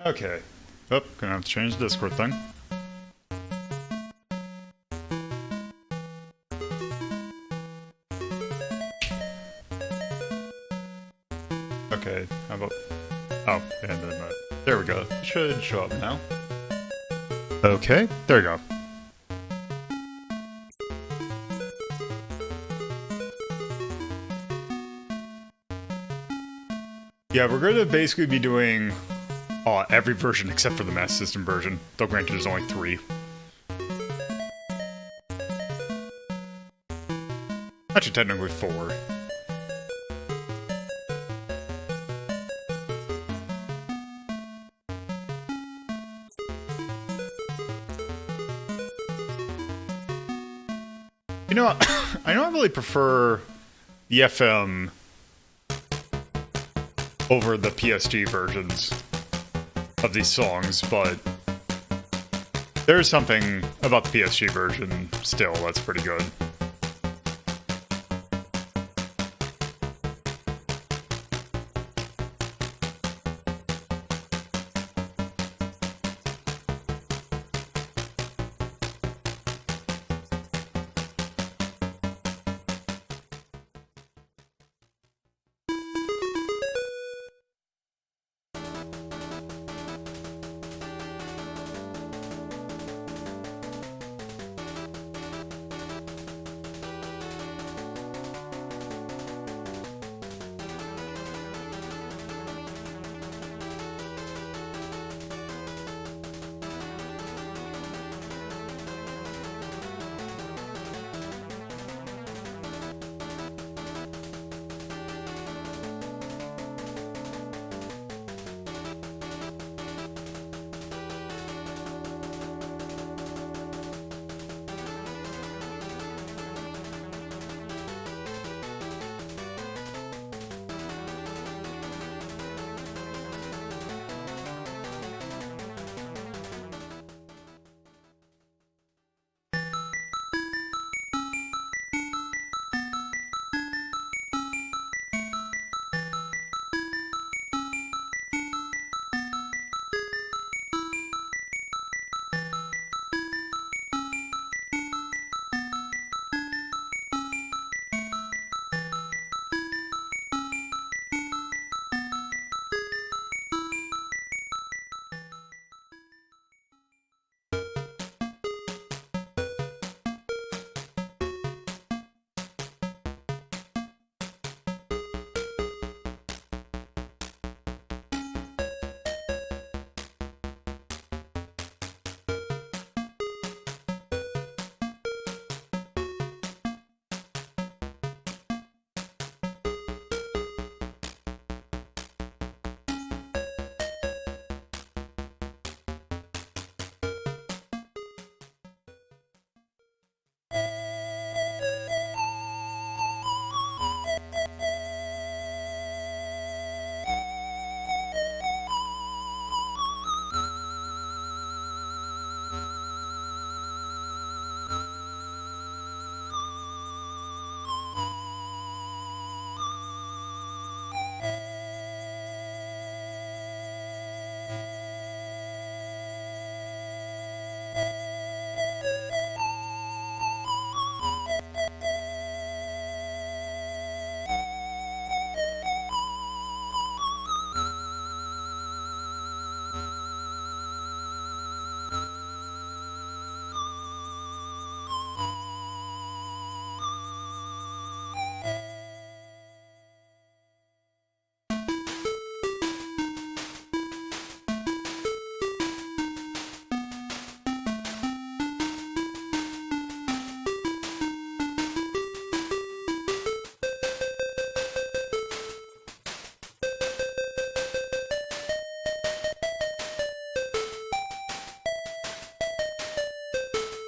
Okay. Oh, gonna have to change the Discord thing. Okay, how about... Oh, and then, there we go. It should show up now. Okay, there you go. Yeah, we're going to basically be doing every version except for the Master System version. Though granted, there's only 3. Actually, technically 4. You know, I don't really prefer the FM over the PSG versions of these songs, but there's something about the PSG version still that's pretty good.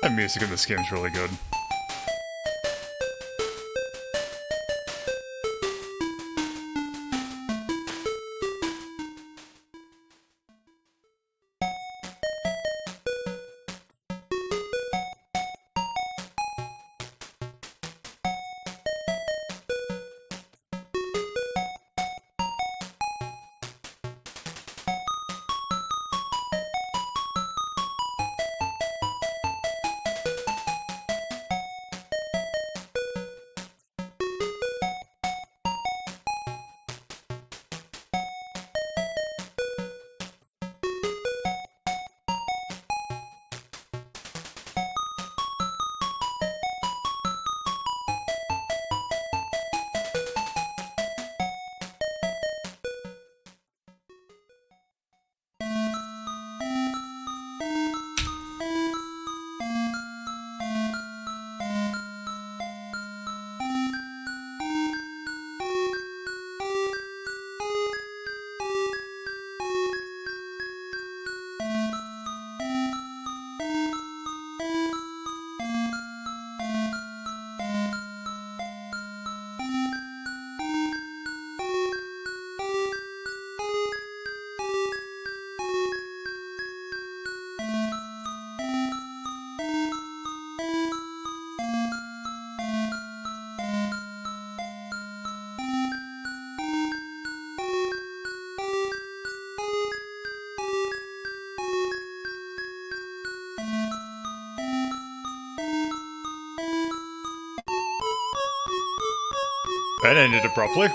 The music in this game is really good. That ended abruptly.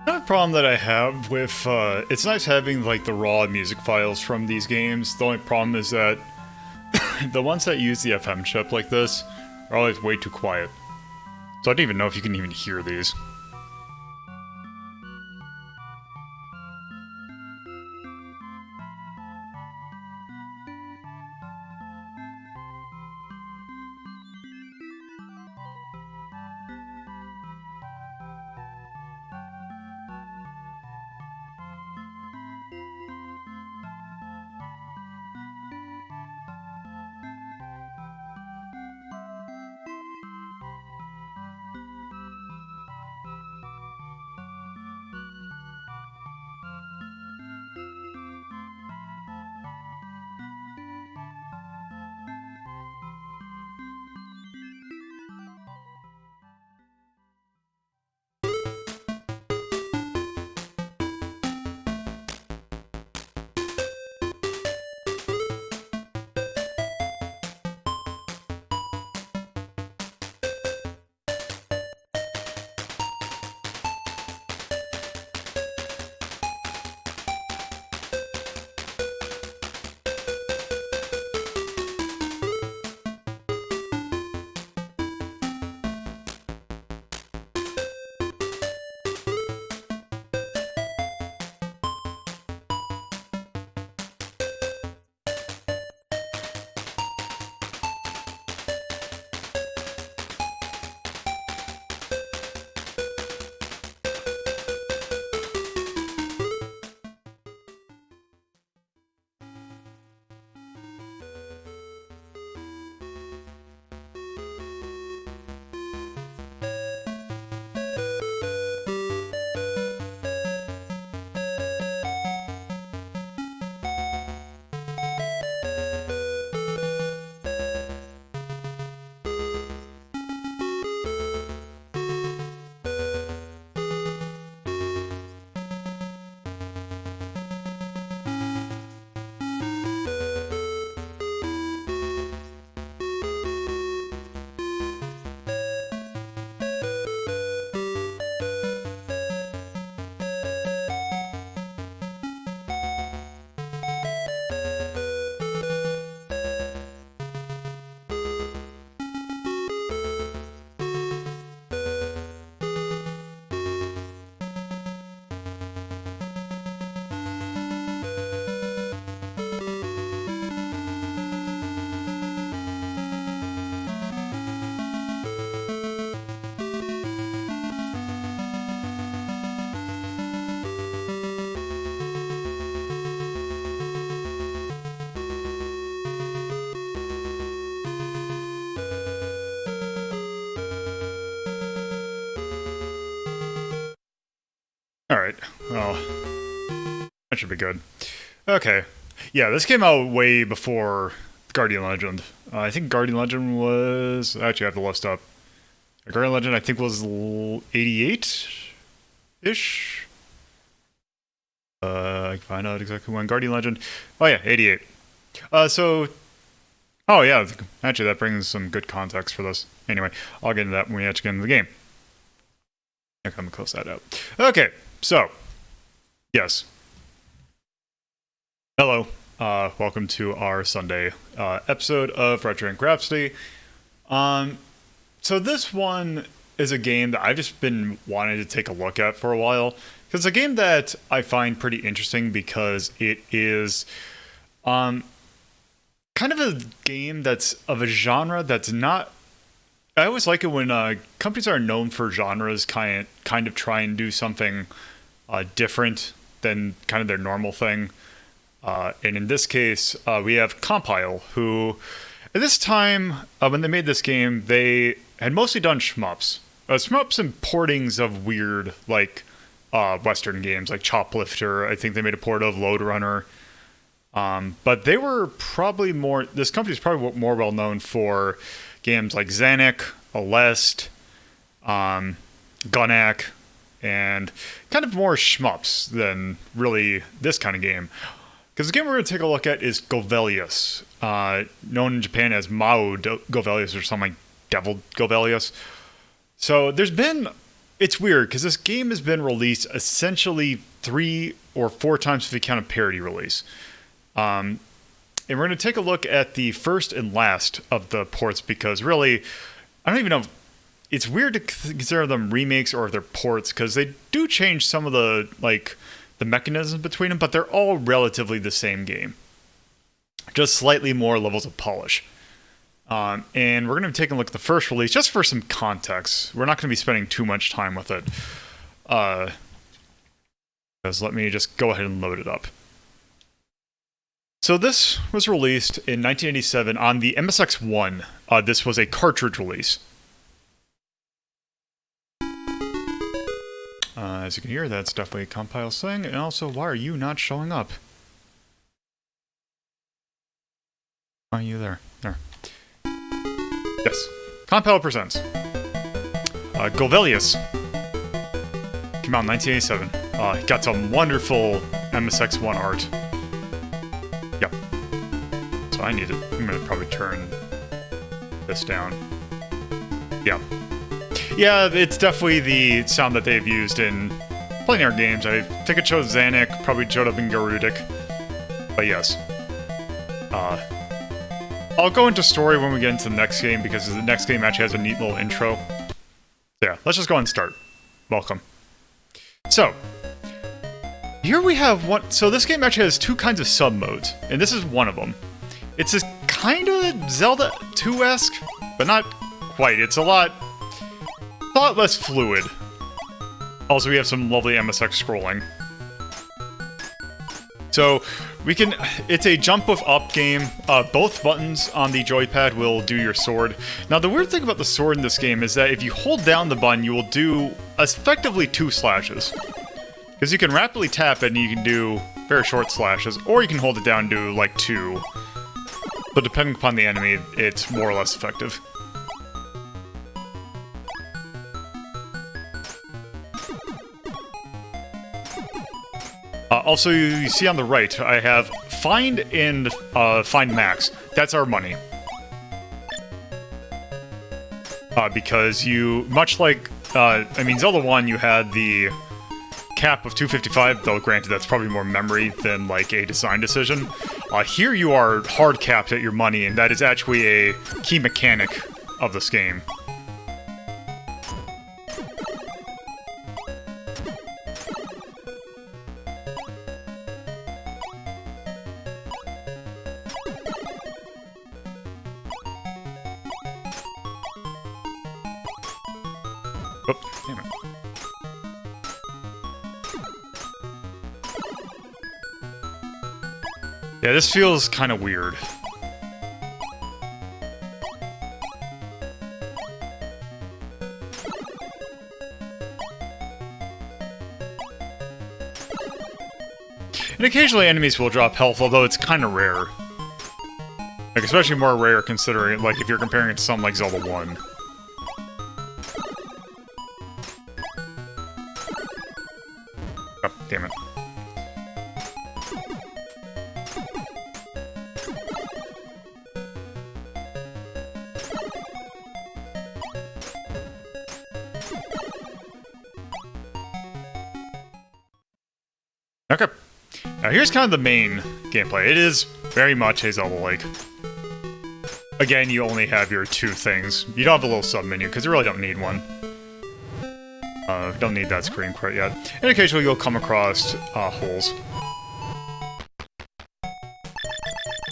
Another problem that I have with, it's nice having, like, the raw music files from these games. The only problem is that the ones that use the FM chip like this are always way too quiet. So I don't even know if you can even hear these. Alright, well, that should be good. Okay, yeah, this came out way before Guardian Legend. I think Guardian Legend was... Actually, I have to list up. Guardian Legend, I think, was 88-ish? I can find out exactly when. Guardian Legend... Oh yeah, 88. So... Oh yeah, actually that brings some good context for this. Anyway, I'll get into that when we actually get into the game. Okay, I'm gonna close that out. Okay, so... Yes. Hello. Welcome to our Sunday episode of Rhapsody. So this one is a game that I've just been wanting to take a look at for a while. It's a game that I find pretty interesting because it is kind of a game that's of a genre that's not I always like it when companies are known for genres kind of try and do something different than kind of their normal thing. And in this case, we have Compile, who at this time, when they made this game, they had mostly done shmups. Shmups and portings of weird, like, Western games, like Choplifter. I think they made a port of Lode Runner. But they were probably more... This company's probably more well-known for games like Xanac, Aleste, Gunak, and kind of more shmups than really this kind of game. Because the game we're going to take a look at is Golvellius, known in Japan as Maou Golvellius or something like Devil Golvellius. So there's been... It's weird, because this game has been released essentially 3 or 4 times if you count a parody release. And we're going to take a look at the first and last of the ports, because really, I don't even know... It's weird to consider them remakes or if they're ports, because they do change some of the, like... the mechanisms between them, but they're all relatively the same game. Just slightly more levels of polish. And we're going to be taking a look at the first release, just for some context. We're not going to be spending too much time with it. Because let me just go ahead and load it up. So this was released in 1987 on the MSX1. This was a cartridge release. As you can hear, that's definitely a Compile thing. And also, why are you not showing up? Are you there? There. Yes. Compile presents Golvellius. Came out in 1987. Got some wonderful MSX1 art. Yep. So I'm going to probably turn this down. Yeah. Yeah, it's definitely the sound that they've used in plenty of games. I think it shows Xanac, probably showed up in Garudic. But yes. I'll go into story when we get into the next game, because the next game actually has a neat little intro. Yeah, let's just go ahead and start. Welcome. So, here we have one... So this game actually has 2 kinds of sub-modes, and this is one of them. It's this kind of Zelda 2-esque, but not quite. It's a lot less fluid. Also, we have some lovely MSX scrolling. So, we can... It's a jump with up game. Both buttons on the joypad will do your sword. Now, the weird thing about the sword in this game is that if you hold down the button, you will do effectively 2 slashes. Because you can rapidly tap it and you can do very short slashes, or you can hold it down and do, like, 2. But depending upon the enemy, it's more or less effective. Also, you see on the right, I have Find and Find Max. That's our money. Because you, much like, I mean, Zelda 1, you had the cap of 255, though granted that's probably more memory than, like, a design decision. Here you are hard capped at your money, and that is actually a key mechanic of this game. Oh, damn it. Yeah, this feels kind of weird. And occasionally enemies will drop health, although it's kind of rare. Like, especially more rare considering, like, if you're comparing it to something like Zelda 1. Oh, damn it. Okay. Now here's kind of the main gameplay. It is very much a Zelda-like. Again, you only have your 2 things. You don't have a little sub-menu, because you really don't need one. Don't need that screen quite yet. And occasionally you'll come across holes.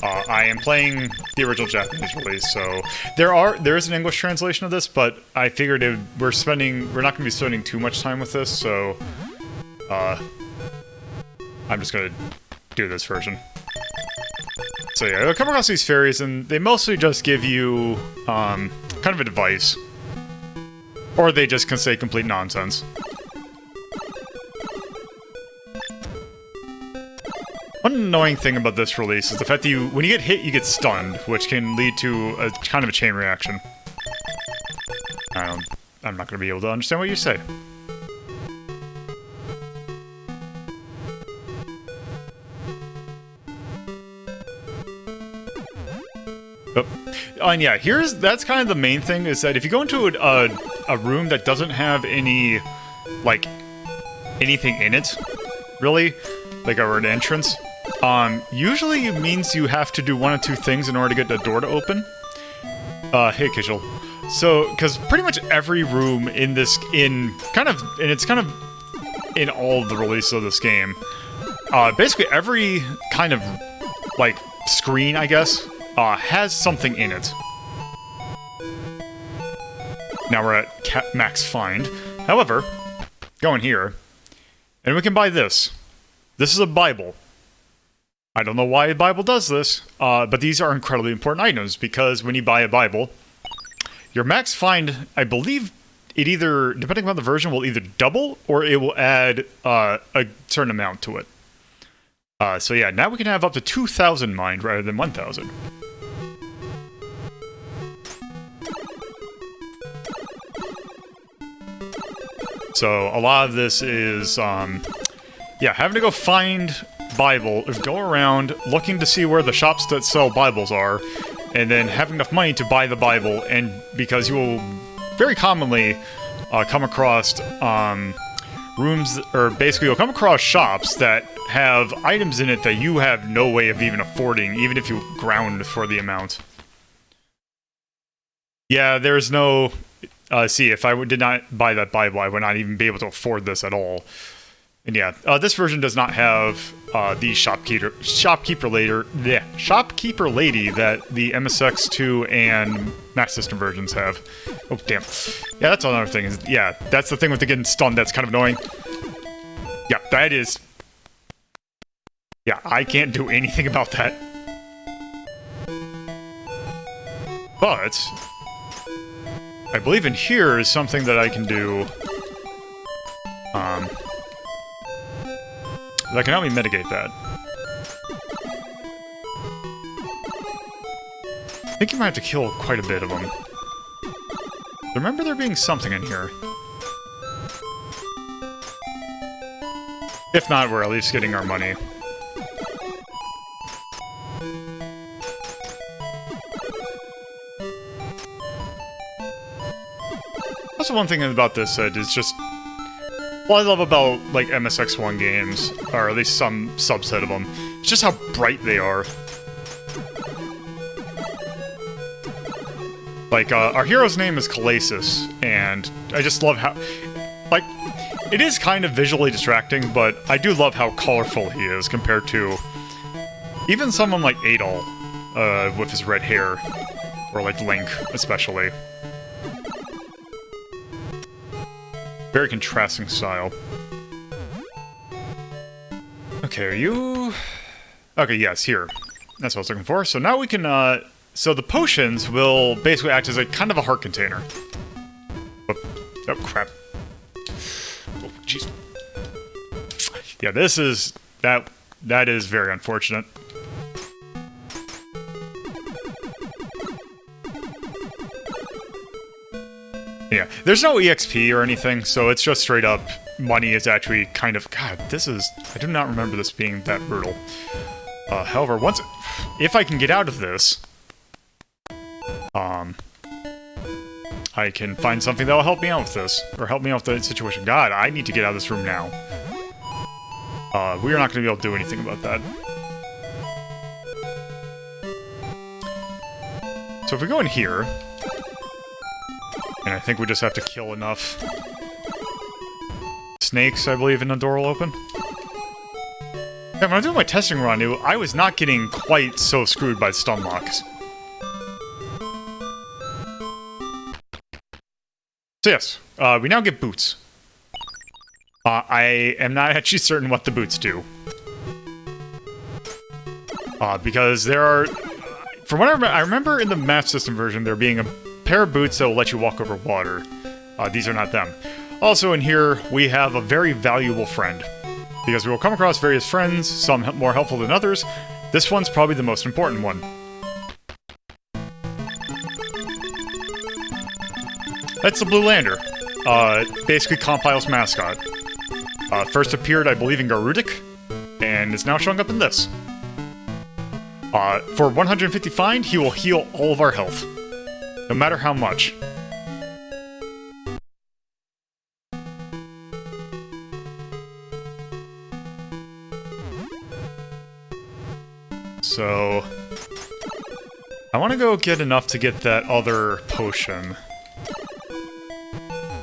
I am playing the original Japanese release, so there is an English translation of this, but I figured we're not going to be spending too much time with this, so I'm just going to do this version. So yeah, you'll come across these fairies, and they mostly just give you kind of advice, or they just can say complete nonsense. One annoying thing about this release is the fact that when you get hit, you get stunned, which can lead to a kind of a chain reaction. I'm not going to be able to understand what you say. Oh. And yeah, that's kind of the main thing, is that if you go into a room that doesn't have any, like, anything in it, really, like an entrance, usually it means you have to do one of two things in order to get the door to open. Hey, Kishel. So, because pretty much every room in it's kind of in all of the releases of this game, basically every kind of, like, screen, I guess, has something in it. Now we're at max find. However, go in here, and we can buy this. This is a Bible. I don't know why a Bible does this, but these are incredibly important items, because when you buy a Bible, your max find, I believe, it either, depending on the version, will either double, or it will add a certain amount to it. So yeah, now we can have up to 2,000 mind rather than 1,000. So a lot of this is, yeah, having to go find Bible, go around looking to see where the shops that sell Bibles are, and then having enough money to buy the Bible, and because you will very commonly come across rooms, or basically you'll come across shops that have items in it that you have no way of even affording, even if you ground for the amount. Yeah, there's no... see, if I did not buy that Bible, I would not even be able to afford this at all. And yeah, this version does not have the shopkeeper lady that the MSX2 and Max System versions have. Oh, damn. Yeah, that's another thing. Yeah, that's the thing with the getting stunned that's kind of annoying. Yeah, that is... Yeah, I can't do anything about that. But... I believe in here is something that I can do... that can help me mitigate that. I think you might have to kill quite a bit of them. Remember there being something in here. If not, we're at least getting our money. Also, one thing about this is just... what I love about, like, MSX1 games, or at least some subset of them, it's just how bright they are. Like, our hero's name is Calasis, and I just love how... like, it is kind of visually distracting, but I do love how colorful he is compared to even someone like Adol, with his red hair, or, like, Link, especially. Very contrasting style. Okay, are you... okay, yes, here. That's what I was looking for. So now we can, so the potions will basically act as a kind of a heart container. Oh, crap. Oh, jeez. Yeah, this is... that is very unfortunate. Yeah, there's no EXP or anything, so it's just straight up money is actually kind of... God, this is... I do not remember this being that brutal. However, if I can get out of this, I can find something that will help me out with this, or help me out with the situation. God, I need to get out of this room now. We are not going to be able to do anything about that. So if we go in here... and I think we just have to kill enough snakes, I believe, and the door will open. Yeah, when I was doing my testing run, I was not getting quite so screwed by stun locks. So yes, we now get boots. I am not actually certain what the boots do. Because there are... From what I remember in the Master System version, there being a pair of boots that will let you walk over water. These are not them. Also in here, we have a very valuable friend. Because we will come across various friends, some more helpful than others. This one's probably the most important one. That's the Blue Lander. Basically Compile's mascot. First appeared, I believe, in Garudik, and is now showing up in this. For 150 find, he will heal all of our health. No matter how much. So... I want to go get enough to get that other potion.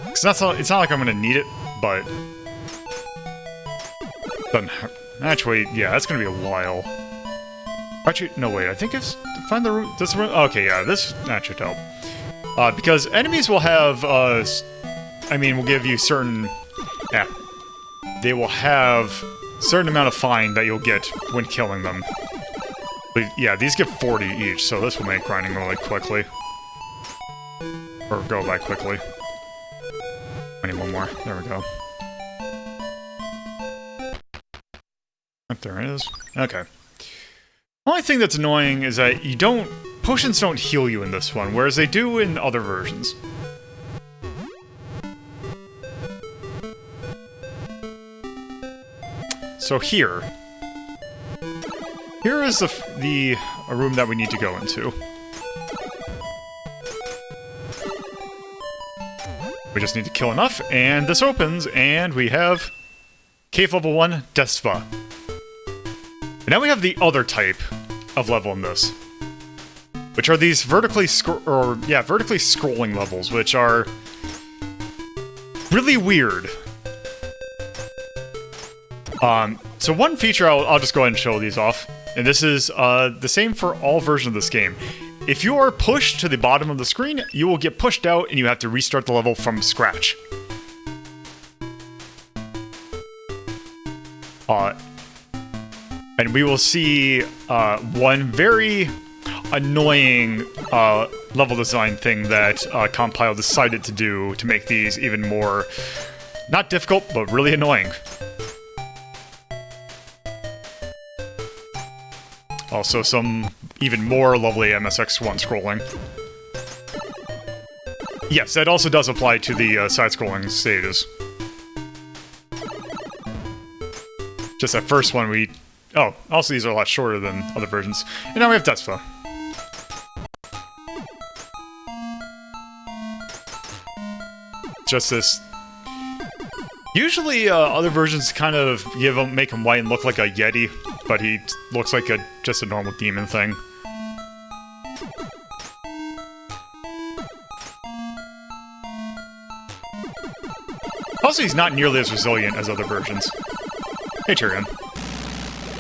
It's not like I'm going to need it, but... Actually, yeah, that's going to be a while. Actually, no, wait, I think it's... Find the room... This room... Okay, yeah, that should help. Because enemies will have, I mean, will give you certain... Yeah. They will have certain amount of fine that you'll get when killing them. But yeah, these get 40 each, so this will make grinding really quickly. Or go by quickly. I need one more. There we go. There it is. Okay. Only thing that's annoying is that potions don't heal you in this one, whereas they do in other versions. So here is a room that we need to go into. We just need to kill enough, and this opens, and we have Cave Level 1, Desva. And now we have the other type of level in this, which are these vertically scrolling levels, which are really weird. So one feature, I'll just go ahead and show these off, and this is the same for all versions of this game. If you are pushed to the bottom of the screen, you will get pushed out and you have to restart the level from scratch. And we will see one very annoying level design thing that Compile decided to do to make these even more, not difficult, but really annoying. Also some even more lovely MSX1 scrolling. Yes, that also does apply to the side-scrolling stages. Just that first one we... Oh, also these are a lot shorter than other versions. And now we have Desva. Just this... Usually other versions kind of make him white and look like a Yeti, but he looks like just a normal demon thing. Also, he's not nearly as resilient as other versions. Hey, Tyrion.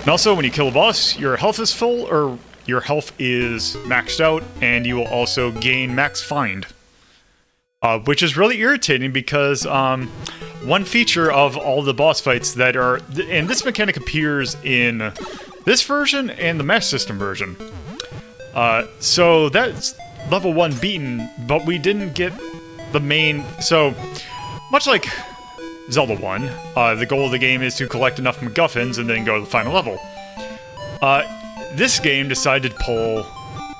And also, when you kill a boss, your health is full, or your health is maxed out, and you will also gain max find. Which is really irritating because one feature of all the boss fights that are... And this mechanic appears in this version and the Master System version. So that's level 1 beaten, but we didn't get the main... So, much like Zelda 1, the goal of the game is to collect enough MacGuffins and then go to the final level. This game decided to pull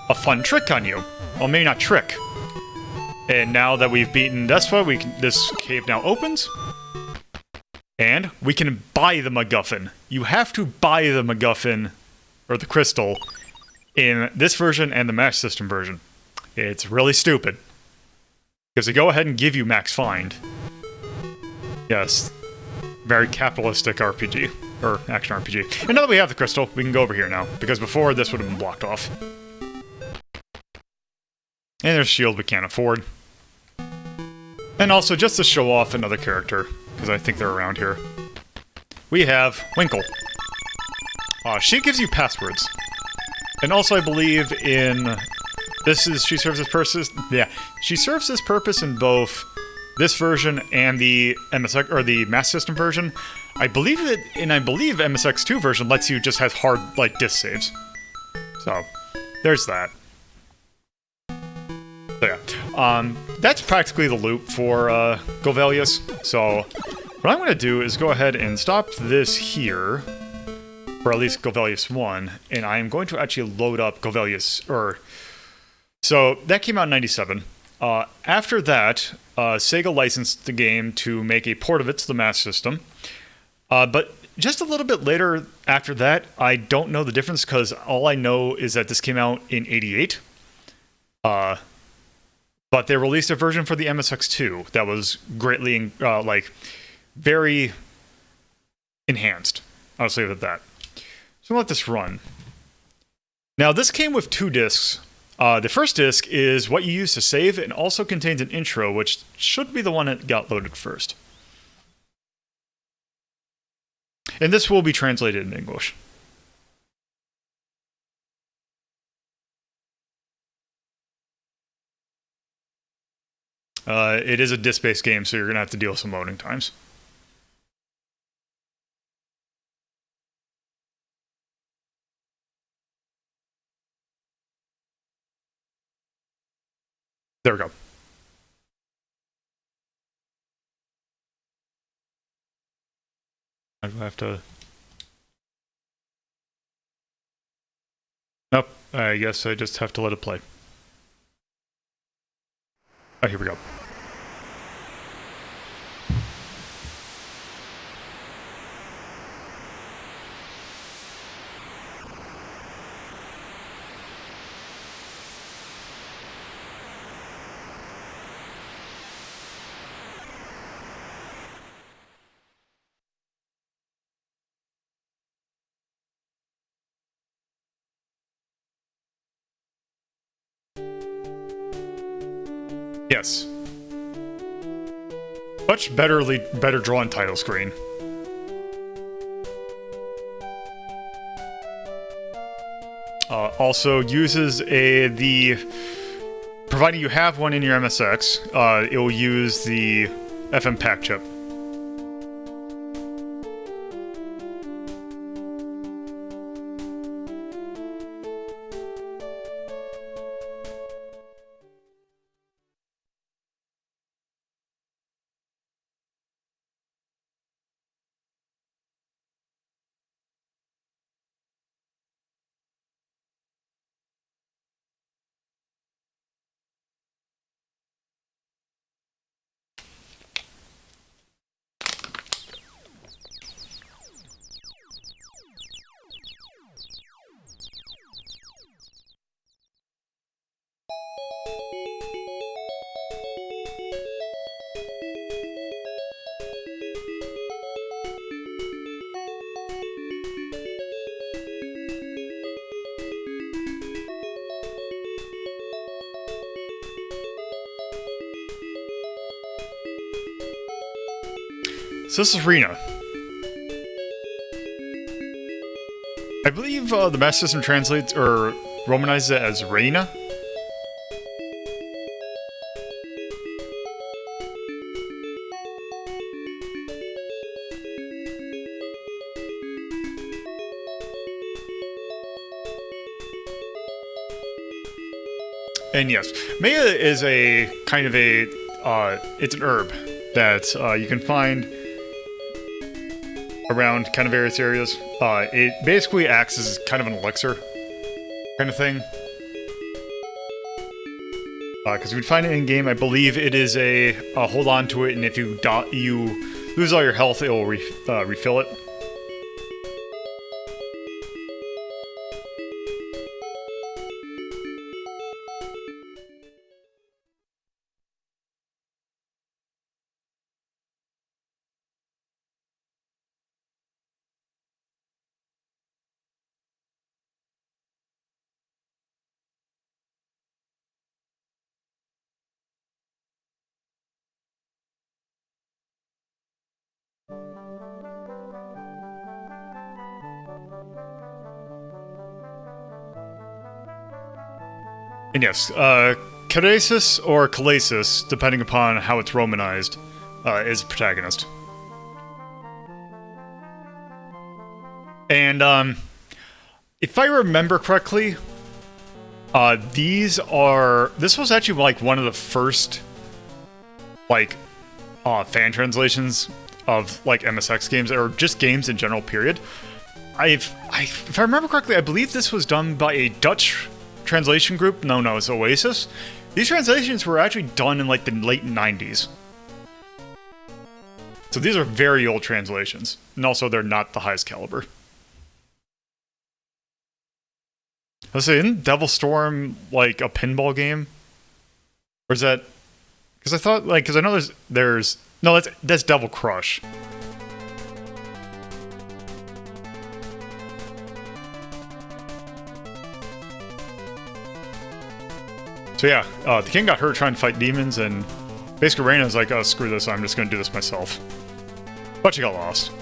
a fun trick on you. Well, maybe not trick. And now that we've beaten Desva, this cave now opens. And we can buy the MacGuffin. You have to buy the MacGuffin, or the crystal, in this version and the Master System version. It's really stupid. Because they go ahead and give you max find. Yes. Very capitalistic RPG. Or action RPG. And now that we have the crystal, we can go over here now. Because before, this would have been blocked off. And there's a shield we can't afford. And also, just to show off another character, because I think they're around here, we have Winkle. She gives you passwords. And also, I believe in... She serves this purpose... Yeah. She serves this purpose in both this version and the MSX... Or the Master System version. I believe MSX2 version lets you just have hard, like, disk saves. So, there's that. So, yeah. That's practically the loop for, Golvellius. So, what I'm going to do is go ahead and stop this here. For at least Golvellius 1, and I am going to actually load up Golvellius, so that came out in 97. After that, Sega licensed the game to make a port of it to the Master System. But just a little bit later after that, I don't know the difference, because all I know is that this came out in 88. But they released a version for the MSX2 that was greatly, very enhanced. I'll just leave it at that. So let this run. Now, this came with 2 discs. The first disc is what you use to save, and also contains an intro, which should be the one that got loaded first. And this will be translated in English. It is a disc-based game, so you're going to have to deal with some loading times. There we go. I have to... Nope, I guess I just have to let it play. Oh, here we go. Yes. Much better drawn title screen. Also uses providing you have one in your MSX, it will use the FM pack chip. So this is Rena. I believe the Master System translates or romanizes it as Reina. And yes, Maya is a kind of a, it's an herb that you can find around kind of various areas. It basically acts as kind of an elixir kind of thing. Because we'd find it in game, I believe it is a hold on to it, and if you lose all your health, it will refill it. And yes, Carasis or Calasis, depending upon how it's romanized, is the protagonist. And if I remember correctly, this was actually like one of the first like fan translations of like MSX games, or just games in general, period. If I remember correctly, I believe this was done by a Dutch translation group known as Oasis. These translations were actually done in like the late 90s. So these are very old translations, and also they're not the highest caliber. Let's say, isn't Devil Storm like a pinball game? Or is that... Because I thought, like, because I know there's... No, that's Devil Crush. So yeah, the king got hurt trying to fight demons, and basically Reina's like, oh, screw this, I'm just going to do this myself. But she got lost.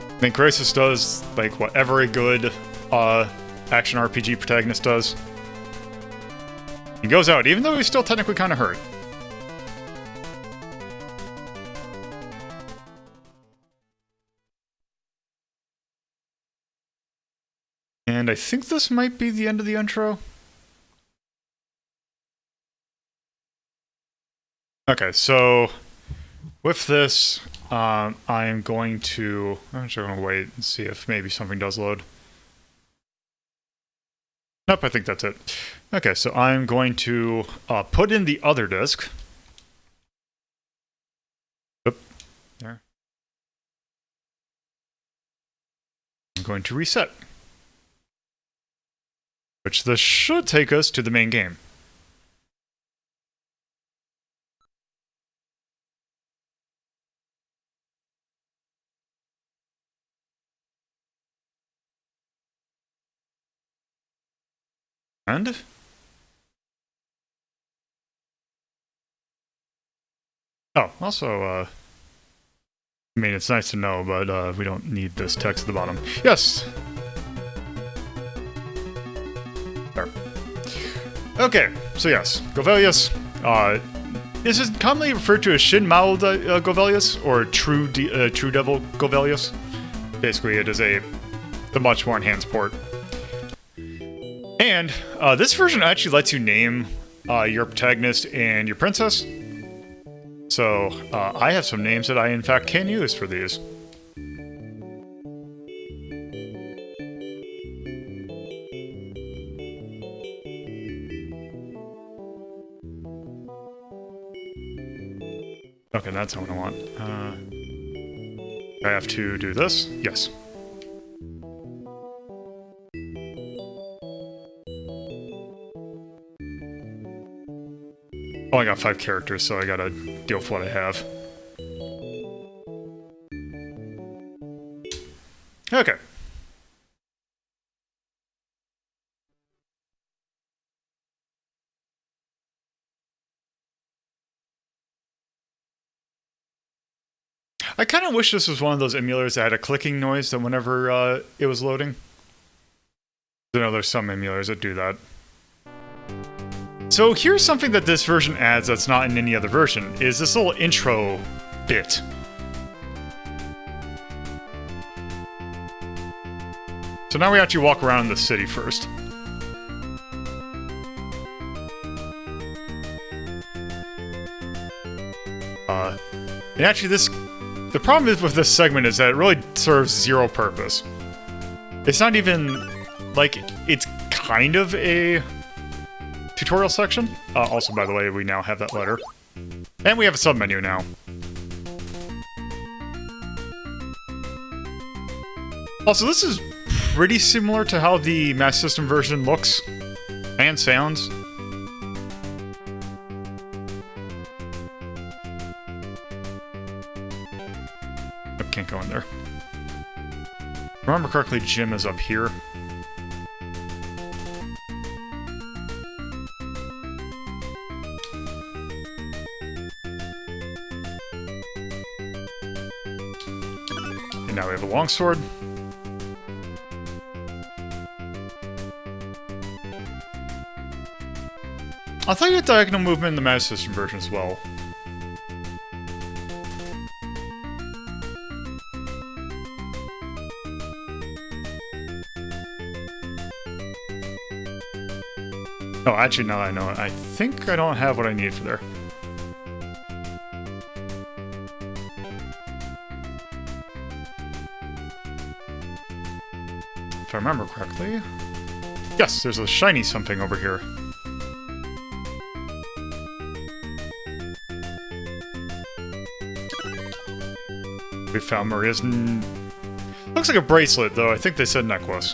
I think Carasis does, like, what every good action RPG protagonist does. He goes out, even though he's still technically kind of hurt. And I think this might be the end of the intro. Okay, so with this, I'm going to... I'm just going to wait and see if maybe something does load. Nope, I think that's it. Okay, so I'm going to put in the other disc. Oop, there. I'm going to reset. Which this should take us to the main game. And oh, also, I mean, it's nice to know, but we don't need this text at the bottom. Yes! There. Okay, so yes, Golvellius. This is commonly referred to as Shin Maou Golvellius, or True Devil Golvellius. Basically, it is the much more enhanced port. And this version actually lets you name your protagonist and your princess. So I have some names that I in fact can use for these. Okay, that's not what I want. I have to do this? Yes. Oh, I got 5 characters, so I gotta deal with what I have. Okay. I kind of wish this was one of those emulators that had a clicking noise that whenever it was loading. I know there's some emulators that do that. So here's something that this version adds that's not in any other version, is this little intro bit. So now we actually walk around the city first. And actually the problem is with this segment is that it really serves zero purpose. It's not even, like, it's kind of a tutorial section. Also, by the way, we now have that letter. And we have a submenu now. Also, this is pretty similar to how the Master System version looks and sounds. Oh, can't go in there. If I remember correctly, Jim is up here. And now we have a longsword. I thought you had diagonal movement in the Master System version as well. Oh, actually, now that I know it, I think I don't have what I need for there. If I remember correctly. Yes, there's a shiny something over here. We found Maria's... Looks like a bracelet, though. I think they said necklace.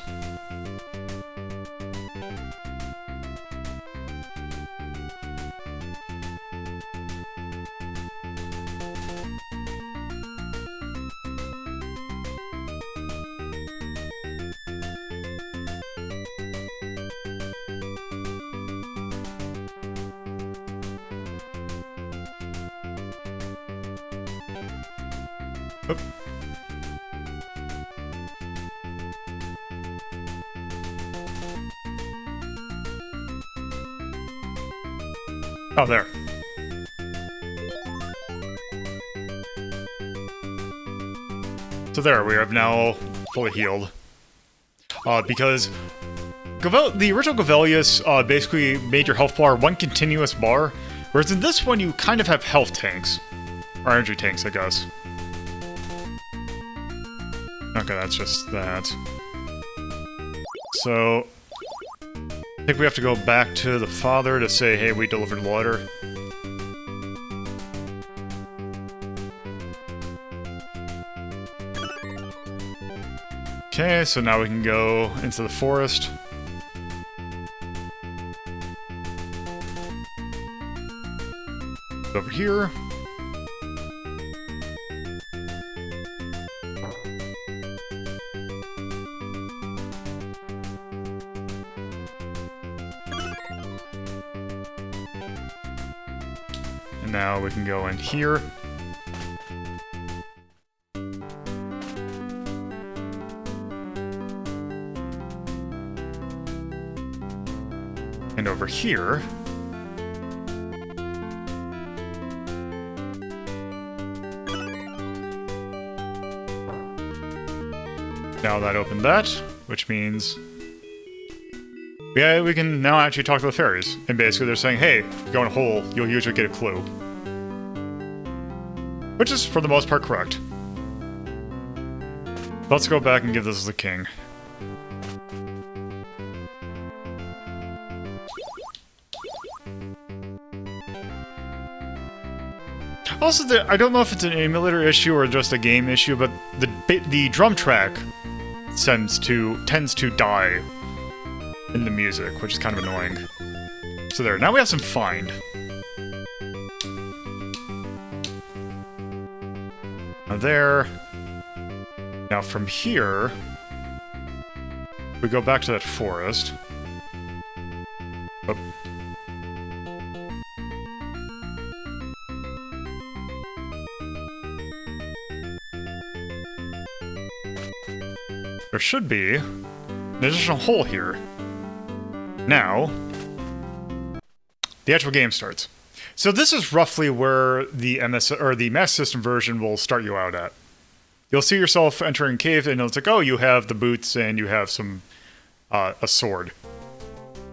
Oop. Oh, there. So there, we have now fully healed. Because the original Golvellius basically made your health bar one continuous bar, whereas in this one you kind of have health tanks. Or energy tanks, I guess. Okay, that's just that. So, I think we have to go back to the father to say, hey, we delivered the letter. Okay, so now we can go into the forest. Over here. And now we can go in here. And over here. Now that opened that, which means we can now actually talk to the fairies. And basically they're saying, hey, if you go in a hole, you'll usually get a clue. Which is, for the most part, correct. Let's go back and give this to the king. Also, I don't know if it's an emulator issue or just a game issue, but the drum track tends to die in the music, which is kind of annoying. So there, now we have some find. Now there. Now from here, we go back to that forest. Oh. There should be an additional hole here. Now, the actual game starts. So this is roughly where the Master System version will start you out at. You'll see yourself entering a cave, and it's like, oh, you have the boots and you have some a sword.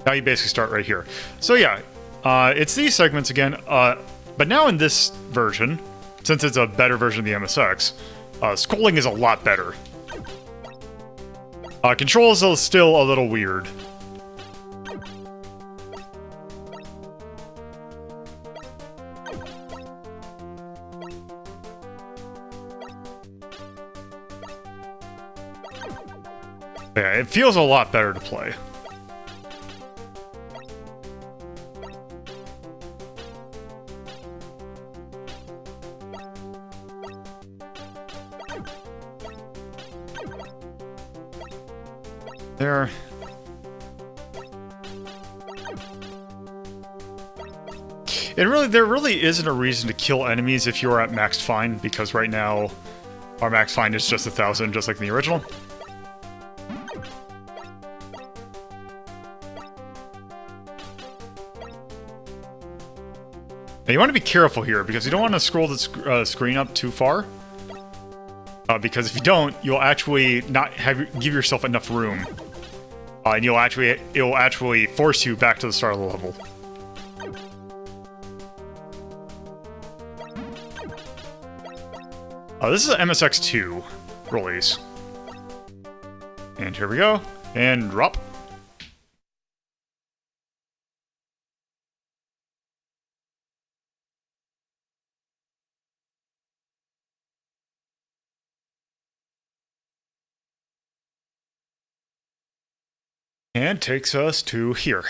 Now you basically start right here. So yeah, it's these segments again, but now in this version, since it's a better version of the MSX, scrolling is a lot better. Controls are still a little weird. Yeah, it feels a lot better to play. There really isn't a reason to kill enemies if you're at max find, because right now our max find is just 1,000, just like in the original. you want to be careful here, because you don't want to scroll the screen up too far. Because if you don't, you'll actually not give yourself enough room. And it'll actually force you back to the start of the level. This is an MSX2 release. And here we go. And drop. And takes us to here.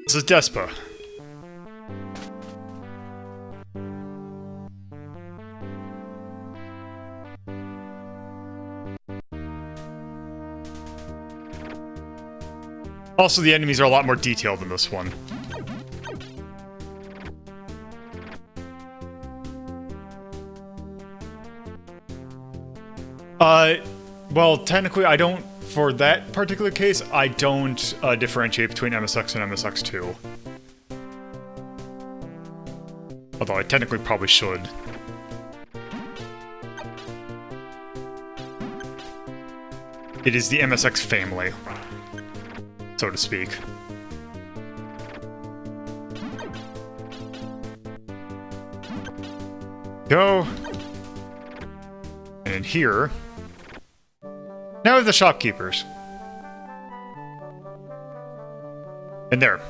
This is Despa. Also, the enemies are a lot more detailed in this one. Well, technically, I don't, for that particular case, I don't differentiate between MSX and MSX2. Although I technically probably should. It is the MSX family, so to speak. Go. And in here... Now we have the shopkeepers. And there.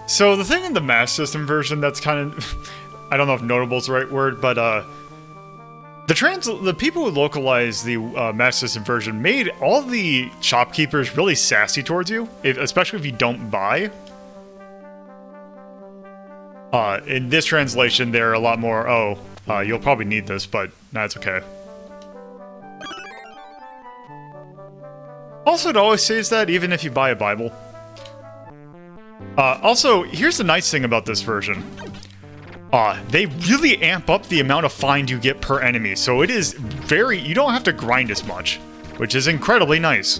So the thing in the Master System version that's kind of... I don't know if notable is the right word, but the people who localized the Master System version made all the shopkeepers really sassy towards you, especially if you don't buy. In this translation, they're a lot more, you'll probably need this, but that's okay. Also, it always says that, even if you buy a Bible. Also, here's the nice thing about this version. They really amp up the amount of find you get per enemy, so it is very... You don't have to grind as much, which is incredibly nice.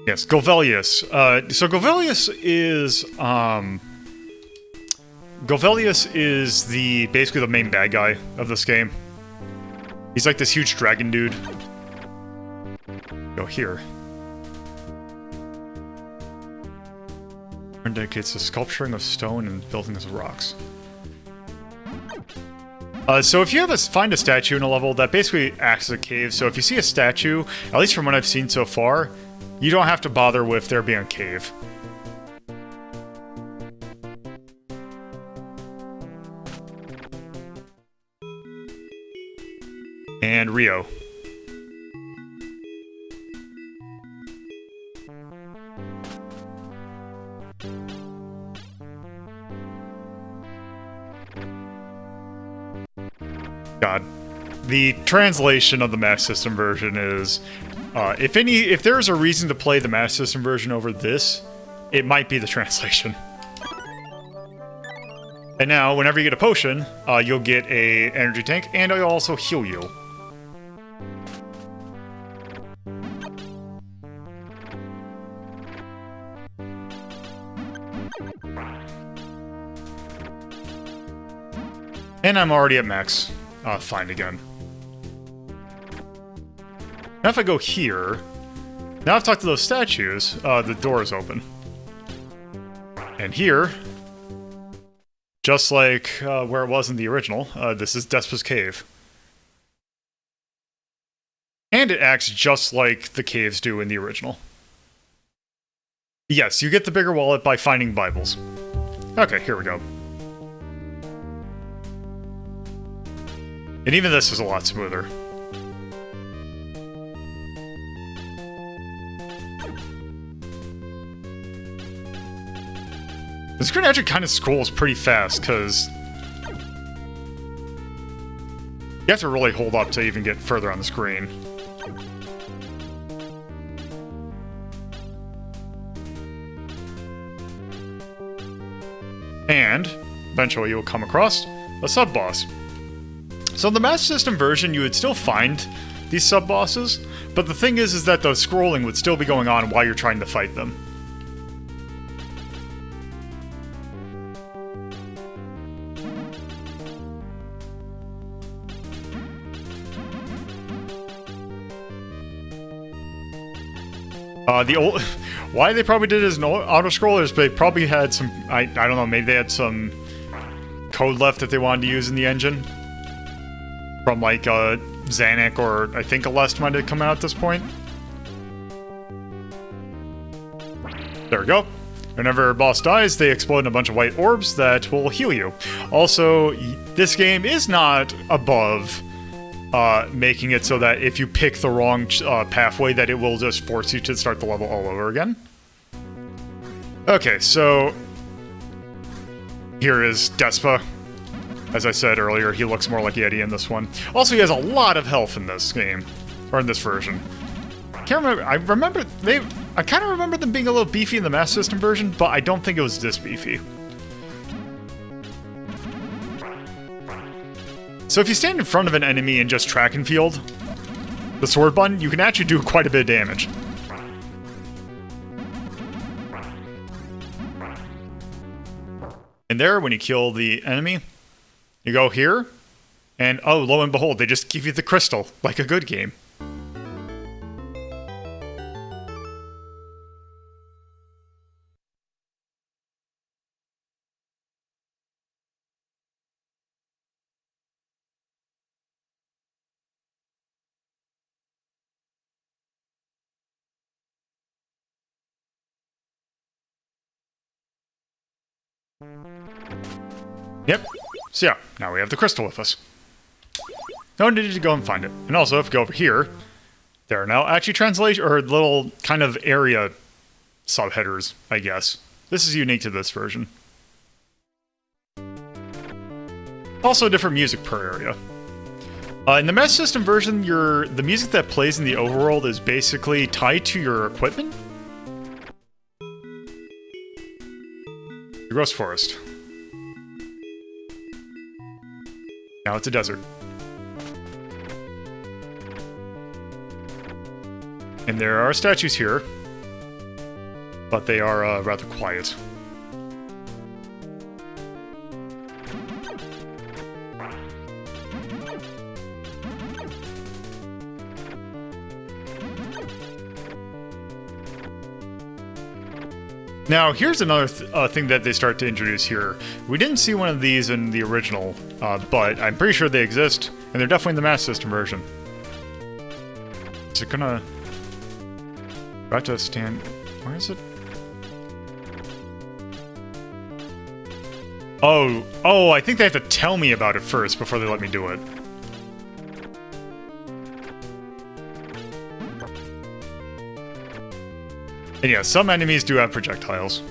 Yes, Golvellius. So Golvellius is basically the main bad guy of this game. He's like this huge dragon dude. Go here. Dedicates to sculpturing of stone and building of rocks. So if you find a statue in a level, that basically acts as a cave. So if you see a statue, at least from what I've seen so far, you don't have to bother with there being a cave. And Rio. God. The translation of the Master System version is... if there's a reason to play the Master System version over this, it might be the translation. And now, whenever you get a potion, you'll get a energy tank, and it'll also heal you. And I'm already at max find again. Now if I go here, now I've talked to those statues, the door is open. And here, just like where it was in the original, this is Despa's cave. And it acts just like the caves do in the original. Yes, you get the bigger wallet by finding Bibles. Okay, here we go. And even this is a lot smoother. This screen actually kind of scrolls pretty fast, because... You have to really hold up to even get further on the screen. And eventually you will come across a sub-boss. So in the Master System version, you would still find these sub-bosses, but the thing is that the scrolling would still be going on while you're trying to fight them. Why they probably did it as an auto-scroller is they probably had some, I don't know, maybe they had some code left that they wanted to use in the engine. From like Xanac or I think Alest might have come out at this point. There we go. Whenever a boss dies, they explode in a bunch of white orbs that will heal you. Also, this game is not above making it so that if you pick the wrong pathway, that it will just force you to start the level all over again. Okay, so here is Despa. As I said earlier, he looks more like Yeti in this one. Also, he has a lot of health in this game, or in this version. I can't remember. I kind of remember them being a little beefy in the Master System version, but I don't think it was this beefy. So if you stand in front of an enemy and just track and field the sword button, you can actually do quite a bit of damage. And there, when you kill the enemy, you go here, and oh, lo and behold, they just give you the crystal, like a good game. Yep. So yeah, now we have the crystal with us. No need to go and find it. And also, if you go over here, there are now actually translation, or little kind of area subheaders, I guess. This is unique to this version. Also different music per area. In the Master System version, the music that plays in the overworld is basically tied to your equipment. The Gross Forest. Now it's a desert. And there are statues here, but they are rather quiet. Now, here's another thing that they start to introduce here. We didn't see one of these in the original, but I'm pretty sure they exist, and they're definitely in the Master System version. Is it gonna... I have to stand... Where is it? Oh, I think they have to tell me about it first before they let me do it. And yeah, some enemies do have projectiles.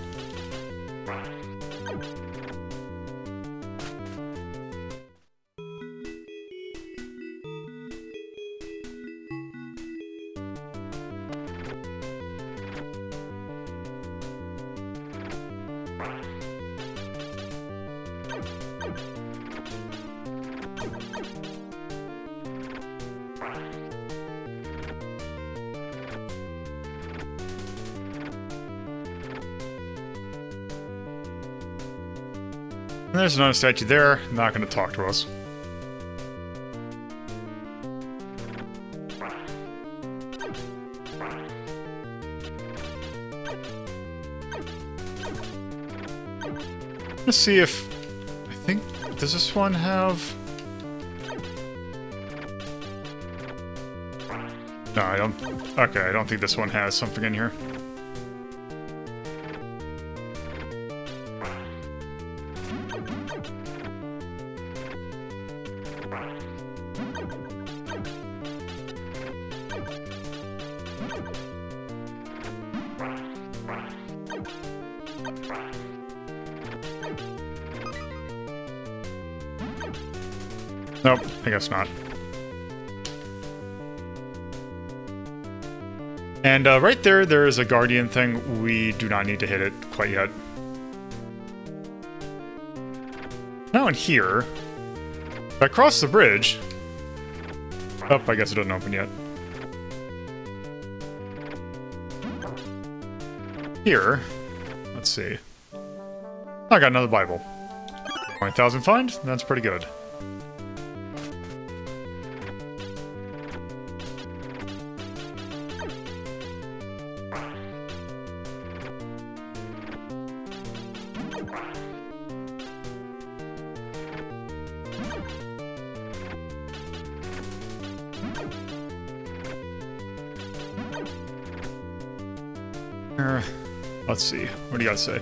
And there's another statue there, not going to talk to us. Let's see if... I think... Does this one have... No, I don't... Okay, I don't think this one has something in here. Nope, I guess not. And right there, there is a guardian thing. We do not need to hit it quite yet. Now in here, if I cross the bridge... Oh, I guess it doesn't open yet. Here, let's see. I got another Bible. 20,000 find? That's pretty good. Let's see. What do you guys say?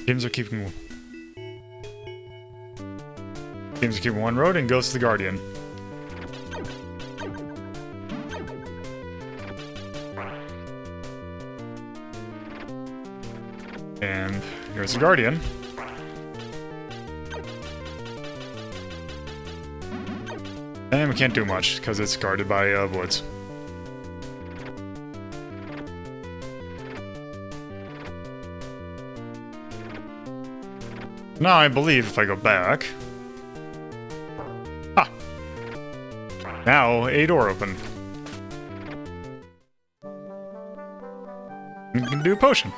Teams are keeping one road and goes to the Guardian. And here's the Guardian. And we can't do much, because it's guarded by woods. Now I believe if I go back... Ah! Now a door open. You can do a potion.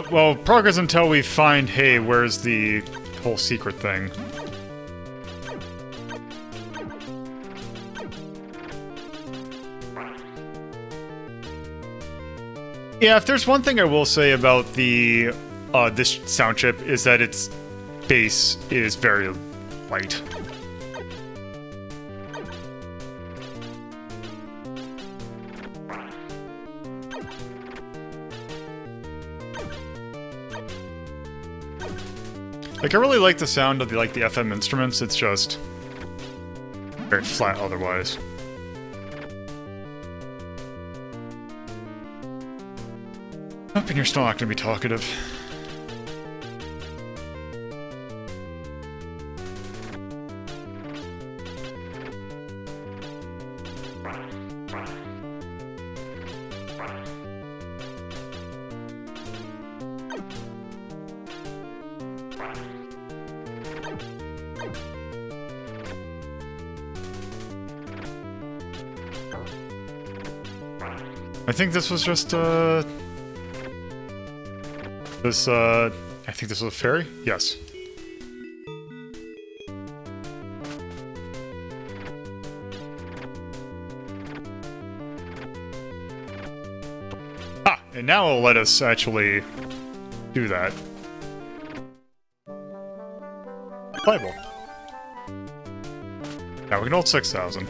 Well, progress until we find, hey, where's the whole secret thing? Yeah, if there's one thing I will say about the, this sound chip is that its bass is very light. Like, I really like the sound of the FM instruments, it's just very flat otherwise. Hoping you're still not going to be talkative. I think this was just, I think this was a ferry? Yes. Ah, and now it'll let us actually do that. Bible. Now we can hold 6,000.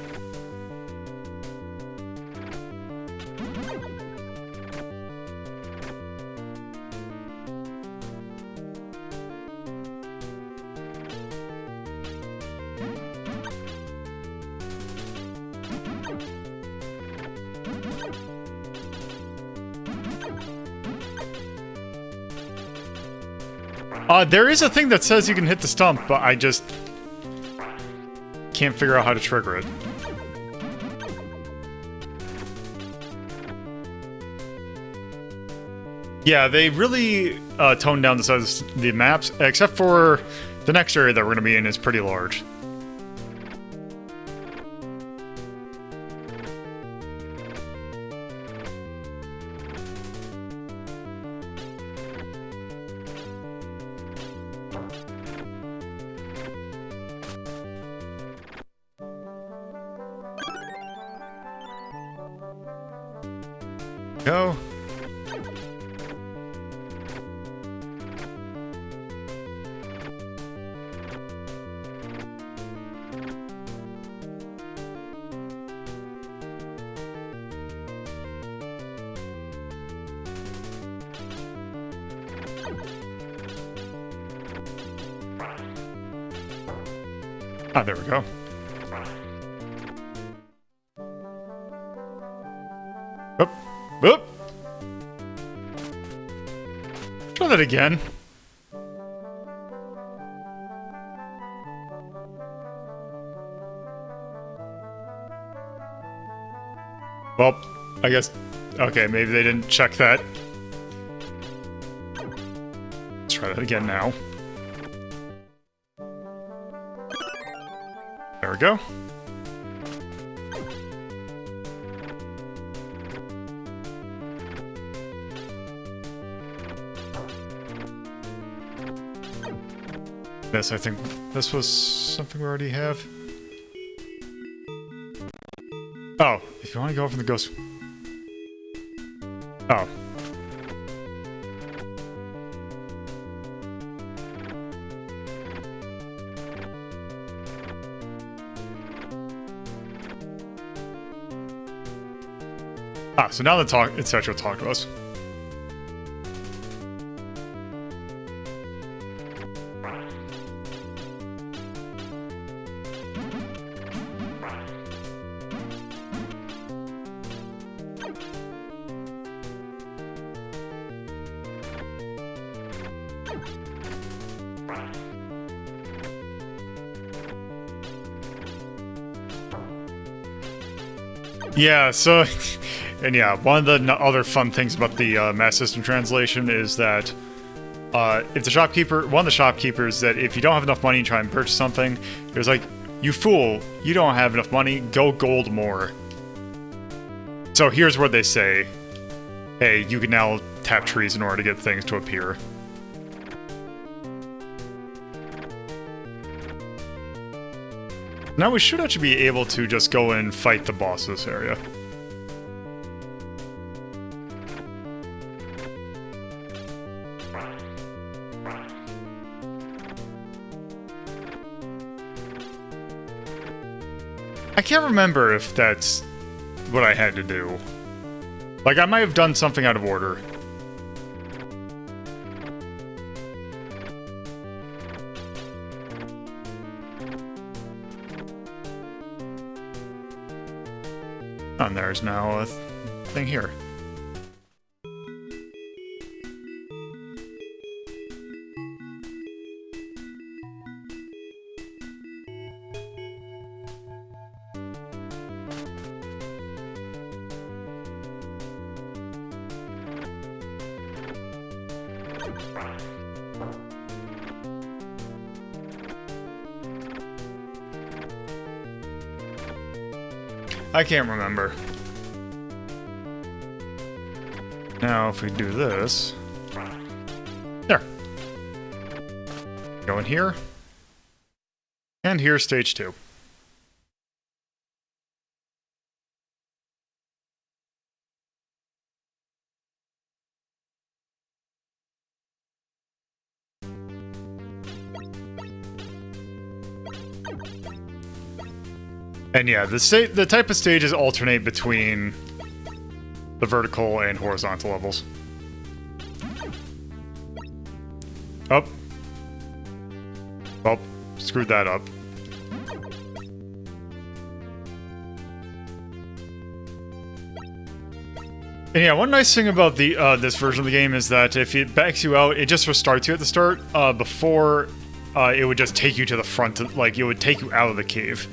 There is a thing that says you can hit the stump, but I just can't figure out how to trigger it. Yeah, they really toned down the size of the maps, except for the next area that we're going to be in is pretty large. Go. Ah, there we go. Oop. Oop. Try that again. Well, I guess... Okay, maybe they didn't check that. Let's try that again now. There we go. This, I think, this was something we already have. Oh, if you want to go from the ghost... Oh. Ah, so now it's actually talk to us. Yeah, so, and yeah, one of the other fun things about the Master System translation is that if the shopkeeper, one of the shopkeepers, that if you don't have enough money to try and purchase something, there's like, you fool, you don't have enough money, go gold more. So here's where they say, hey, you can now tap trees in order to get things to appear. Now we should actually be able to just go and fight the boss of this area. I can't remember if that's what I had to do. Like, I might have done something out of order. And there's now a thing here. I can't remember. Now, if we do this... There. Go in here. And here's stage 2. And yeah, the type of stages alternate between the vertical and horizontal levels. Oh. Oh, screwed that up. And yeah, one nice thing about the this version of the game is that if it backs you out, it just restarts you at the start. Before, it would just take you to the front, like it would take you out of the cave.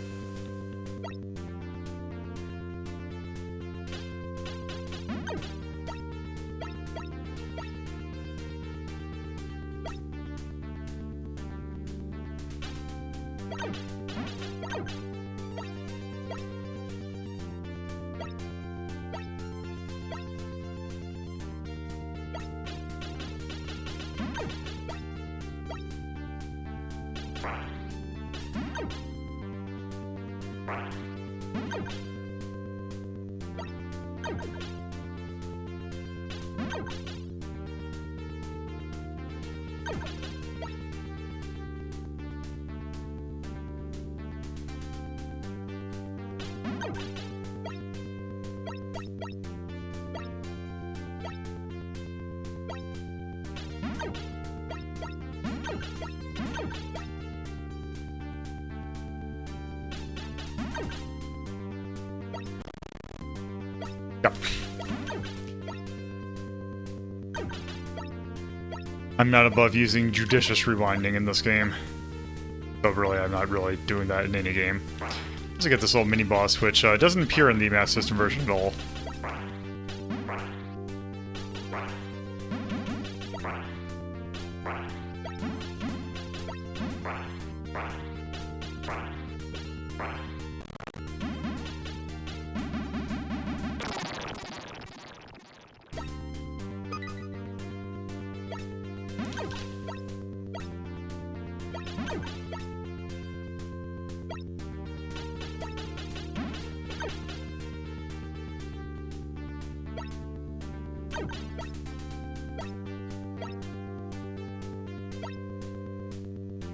Yep. I'm not above using judicious rewinding in this game. But really, I'm not really doing that in any game. Let's get this little mini-boss, which doesn't appear in the Master System version at all.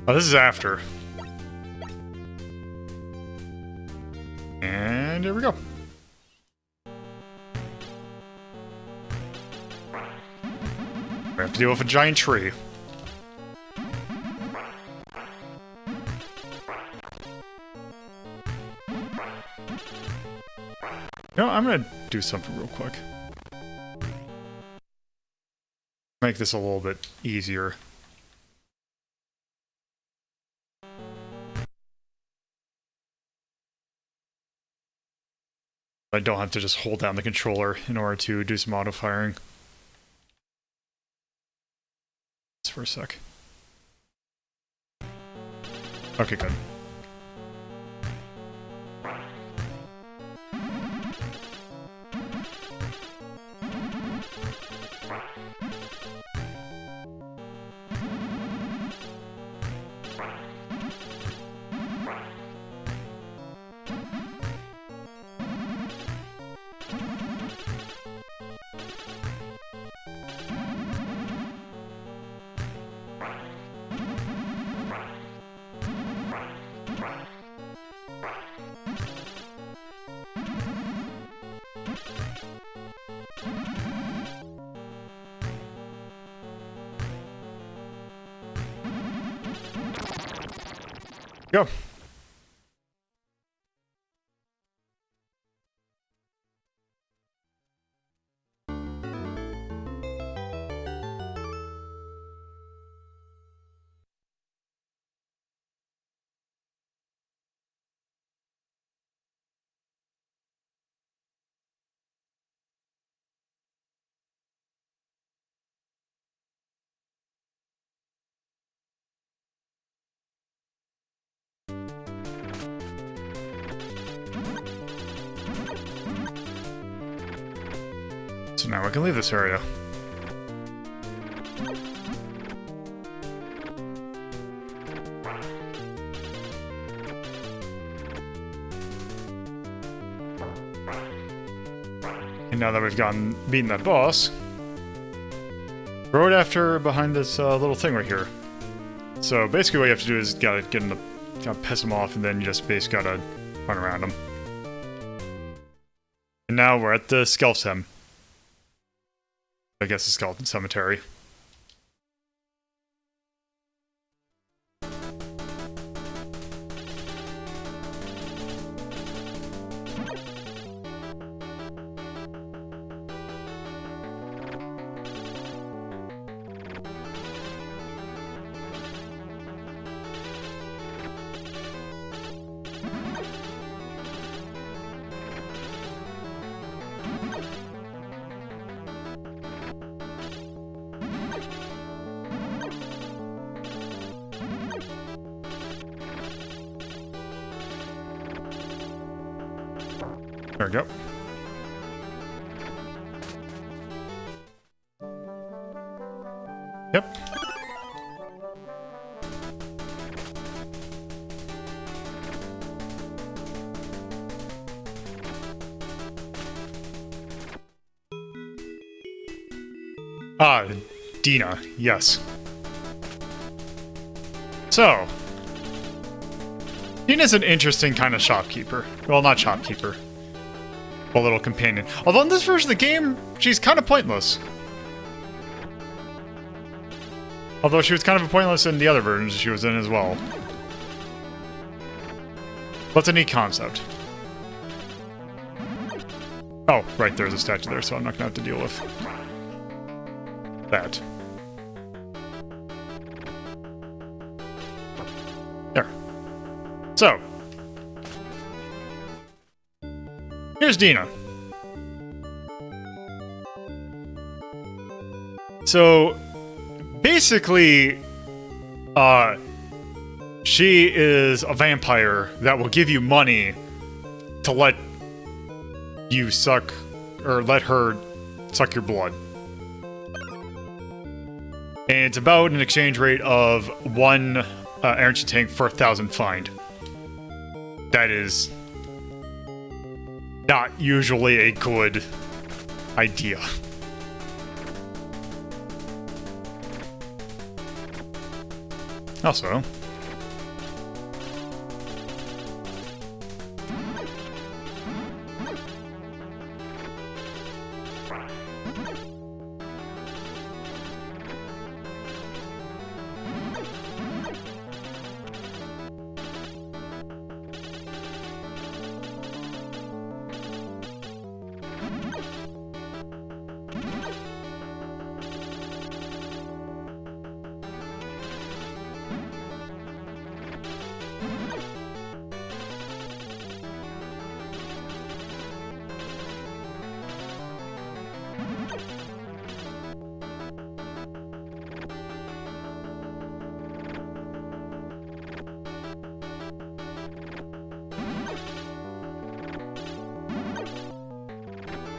Oh, this is after. And here we go. We have to deal with a giant tree. You know, I'm gonna do something real quick. Make this a little bit easier. I don't have to just hold down the controller in order to do some auto-firing. Just for a sec. Okay, good. Go. So now I can leave this area. And now that we've beaten that boss, throw it after behind this little thing right here. So basically what you have to do is gotta piss him off, and then you just basically gotta run around him. And now we're at the Skeleton. I guess the Skeleton Cemetery. There we go. Yep. Ah, Dina, yes. So, Dina's an interesting kind of shopkeeper. Well, not shopkeeper. A little companion. Although in this version of the game, she's kind of pointless. Although she was kind of pointless in the other versions she was in as well. But it's a neat concept. Oh, right, there's a statue there, so I'm not gonna have to deal with that. There. So. Here's Dina. So, basically, she is a vampire that will give you money to let you suck, or let her suck your blood. And it's about an exchange rate of 1 energy tank for 1,000 find. That is not usually a good idea. Also,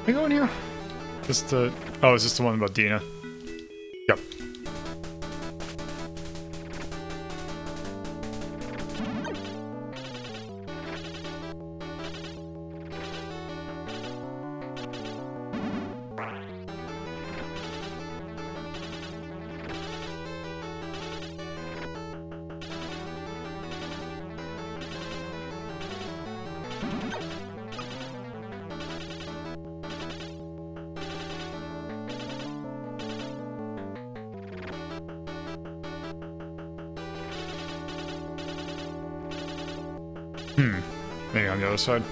can I go in here? Just the... Oh, is this the one about Dina? Yep. Maybe on the other side.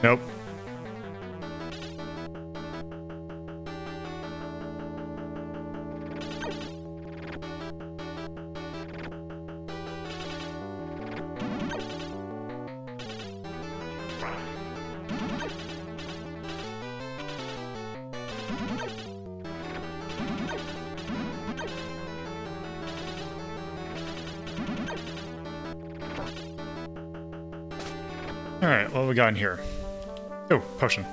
Nope. Alright, what have we got in here? Oh, potion.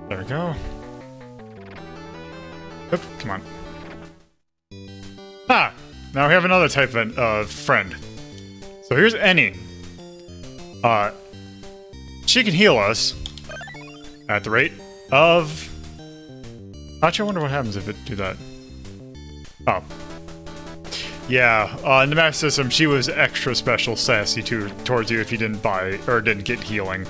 There we go. Oop, come on. Ah! Now we have another type of friend. So here's Annie. She can heal us at the rate of... Actually, I wonder what happens if it do that. Oh. Yeah, in the map system, she was extra special sassy towards you if you didn't buy, or didn't get healing.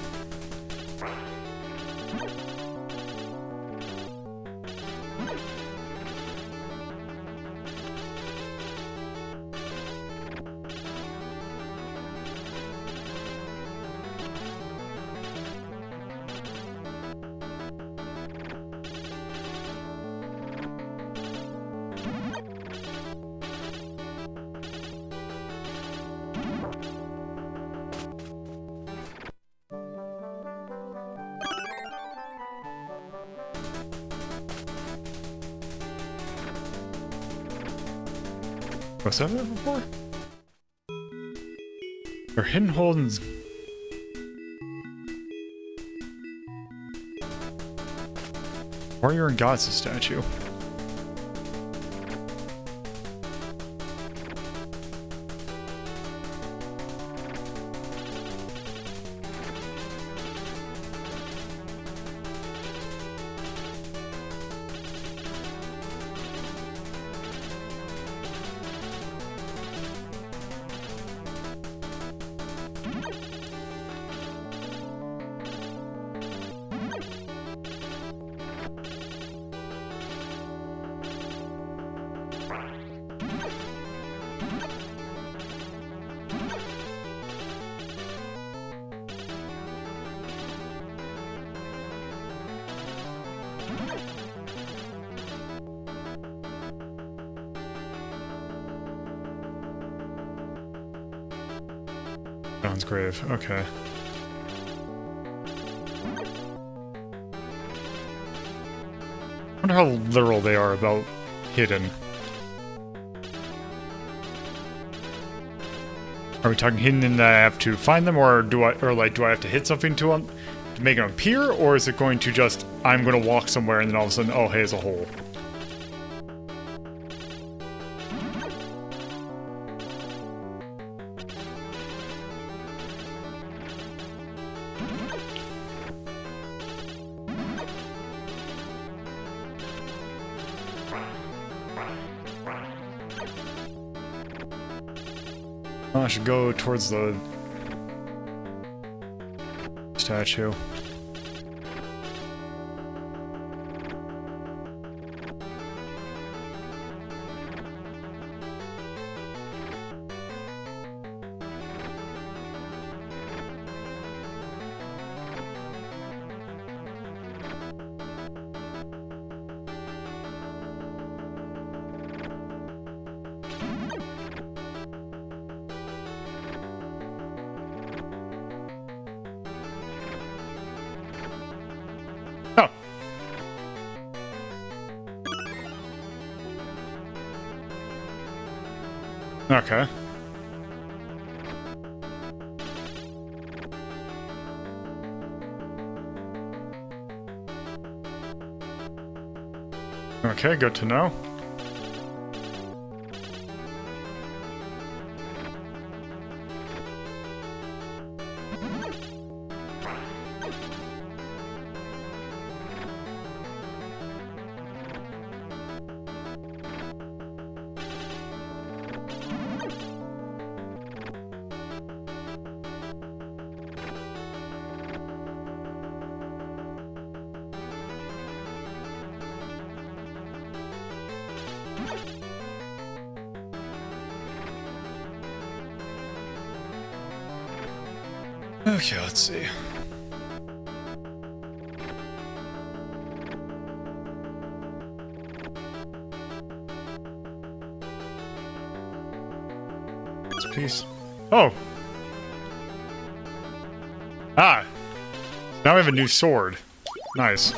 Was that it before? Or hidden holdings. Warrior and Goddess statue. John's grave, okay. I wonder how literal they are about hidden. Are we talking hidden in that I have to find them, or do I have to hit something to make them appear, or is it going to just I'm going to walk somewhere and then all of a sudden, oh hey, it's a hole? I should go towards the statue. Oh. Okay. Okay, good to know. Okay, let's see. This piece. Oh! Ah! Now we have a new sword. Nice.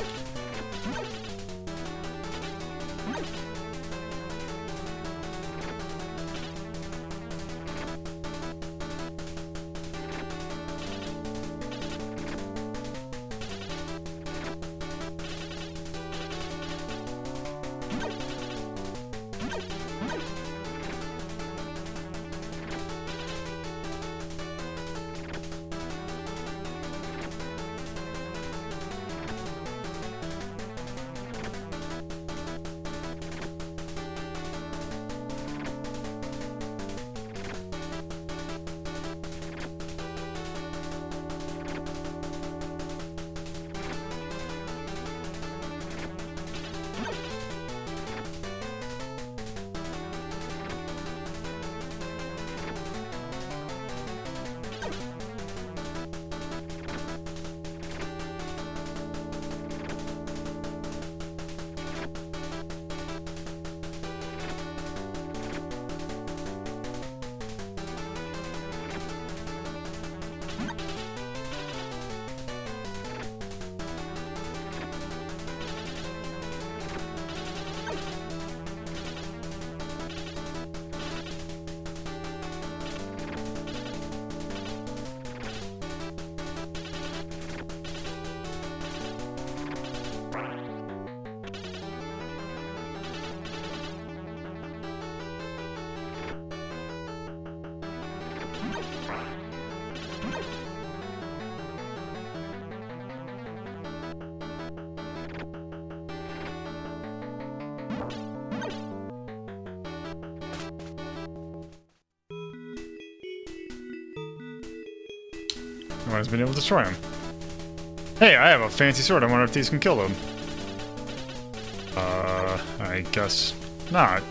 No one has been able to destroy him. Hey, I have a fancy sword. I wonder if these can kill them. I guess not.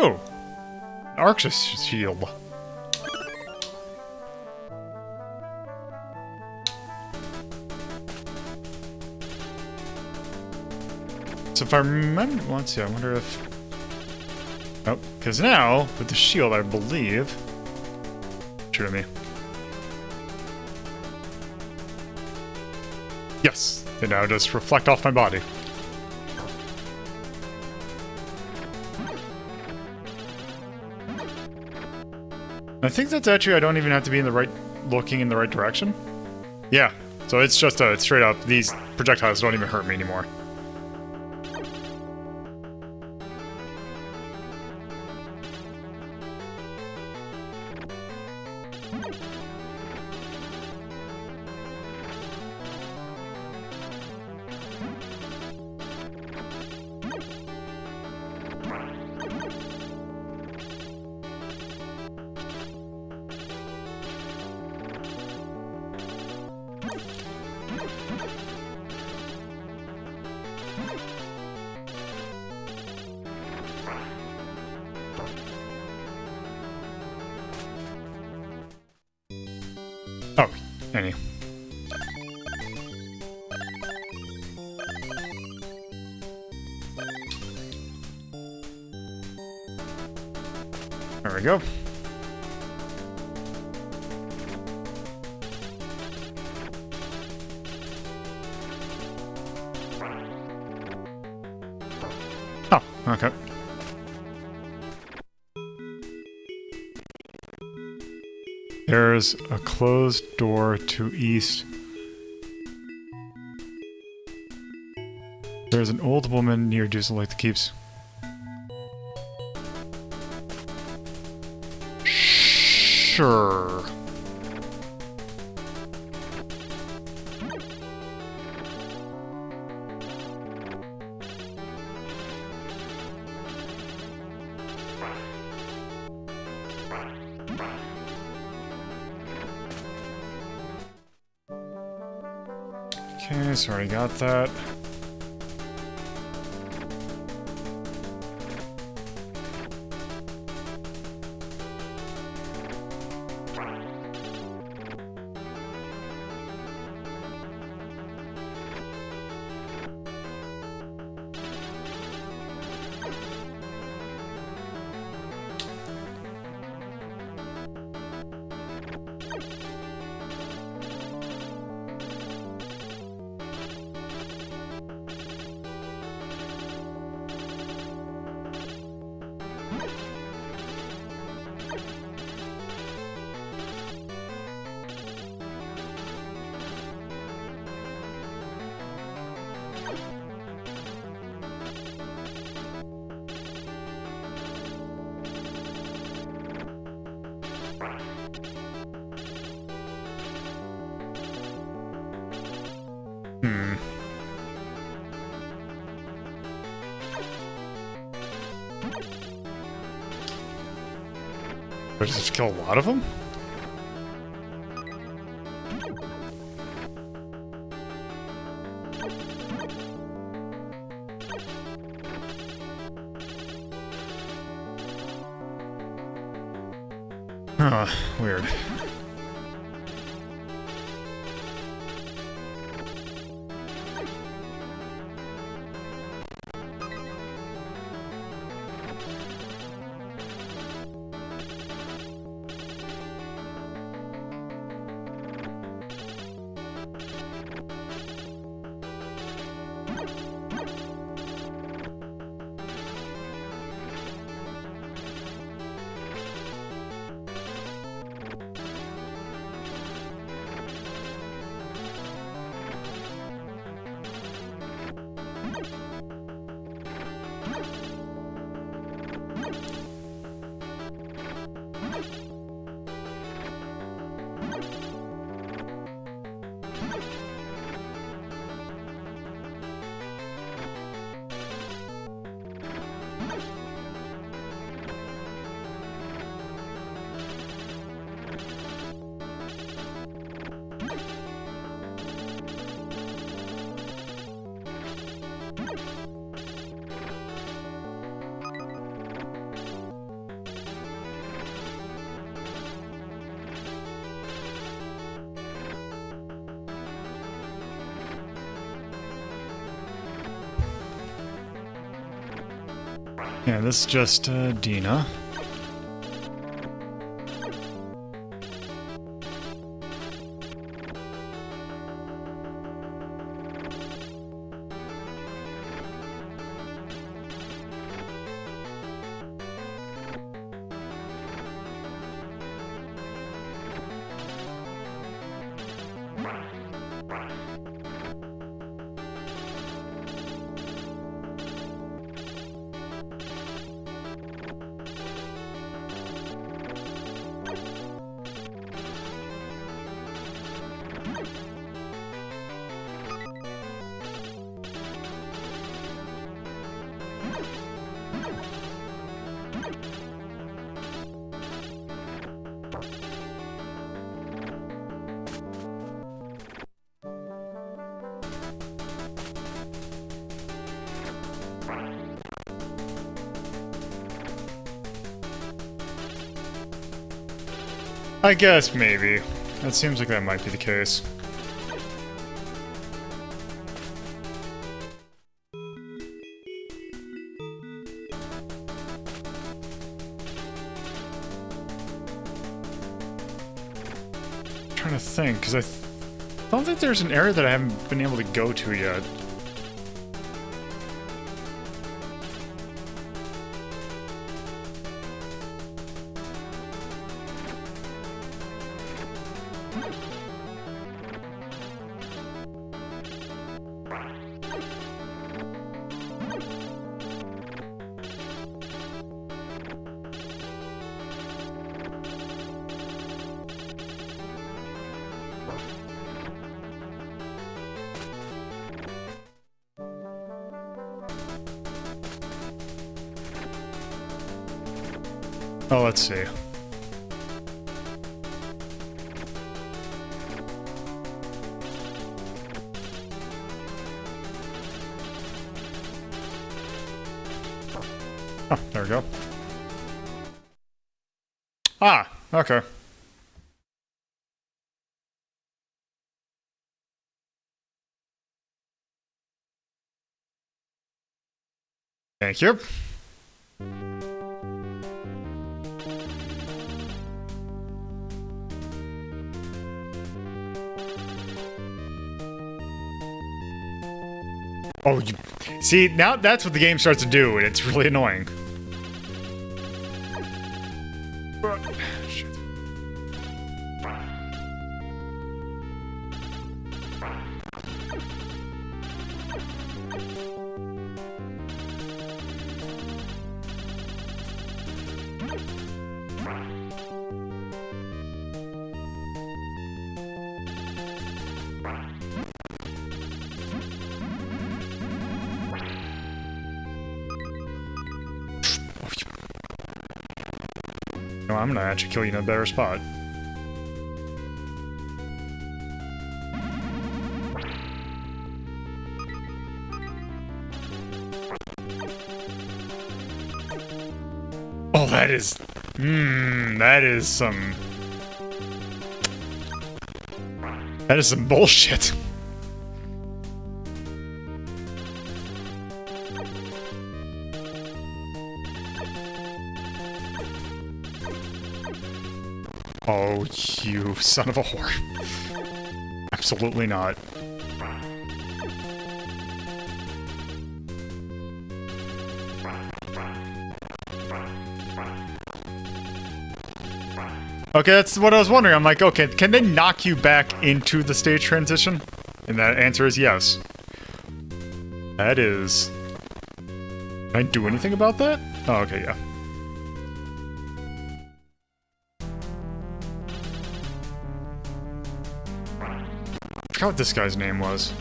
Oh, an Arcus shield. So if I remember, well, let's see, I wonder if... Oh, because now, with the shield, I believe... Shoot at me. Yes, they now just reflect off my body. I think that's actually, I don't even have to be in the right, looking in the right direction. Yeah, so it's just straight up, these projectiles don't even hurt me anymore. Oh, any. There we go. Oh, okay. There's a closed door to east. There's an old woman near Dusseldorf that keeps... Sure. Okay, so already got that. But does it kill a lot of them? Huh, weird. Yeah, this is just Dina. I guess maybe. That seems like that might be the case. I'm trying to think, because I don't think there's an area that I haven't been able to go to yet. Oh, let's see. Oh, there we go. Ah, okay. Thank you. Oh, you see, now that's what the game starts to do, and it's really annoying. Shit. No, I'm gonna actually kill you in a better spot. Oh, that is... that is some... That is some bullshit. Oh, you son of a whore. Absolutely not. Okay, that's what I was wondering. I'm like, okay, can they knock you back into the stage transition? And that answer is yes. That is... Can I do anything about that? Oh, okay, yeah. I forgot what this guy's name was.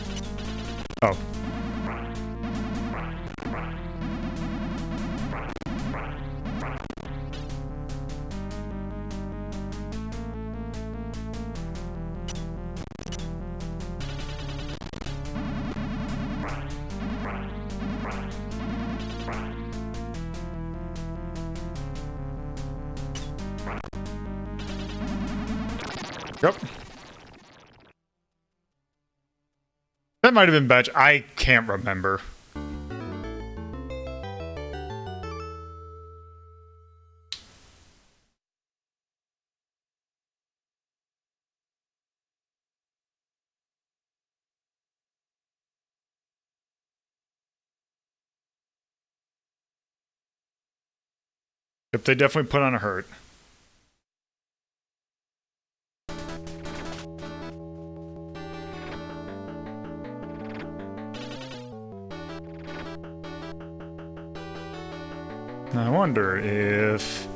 Yep. That might have been Batch. I can't remember. Yep, they definitely put on a hurt. I wonder if...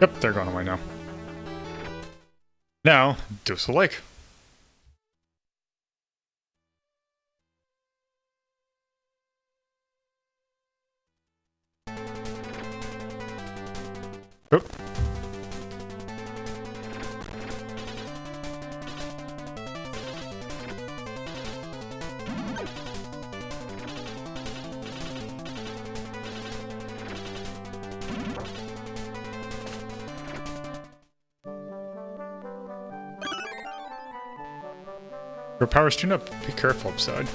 Yep, they're going away now. Now, Deuce Lake. Oop. Your power's tuned up. Be careful upside.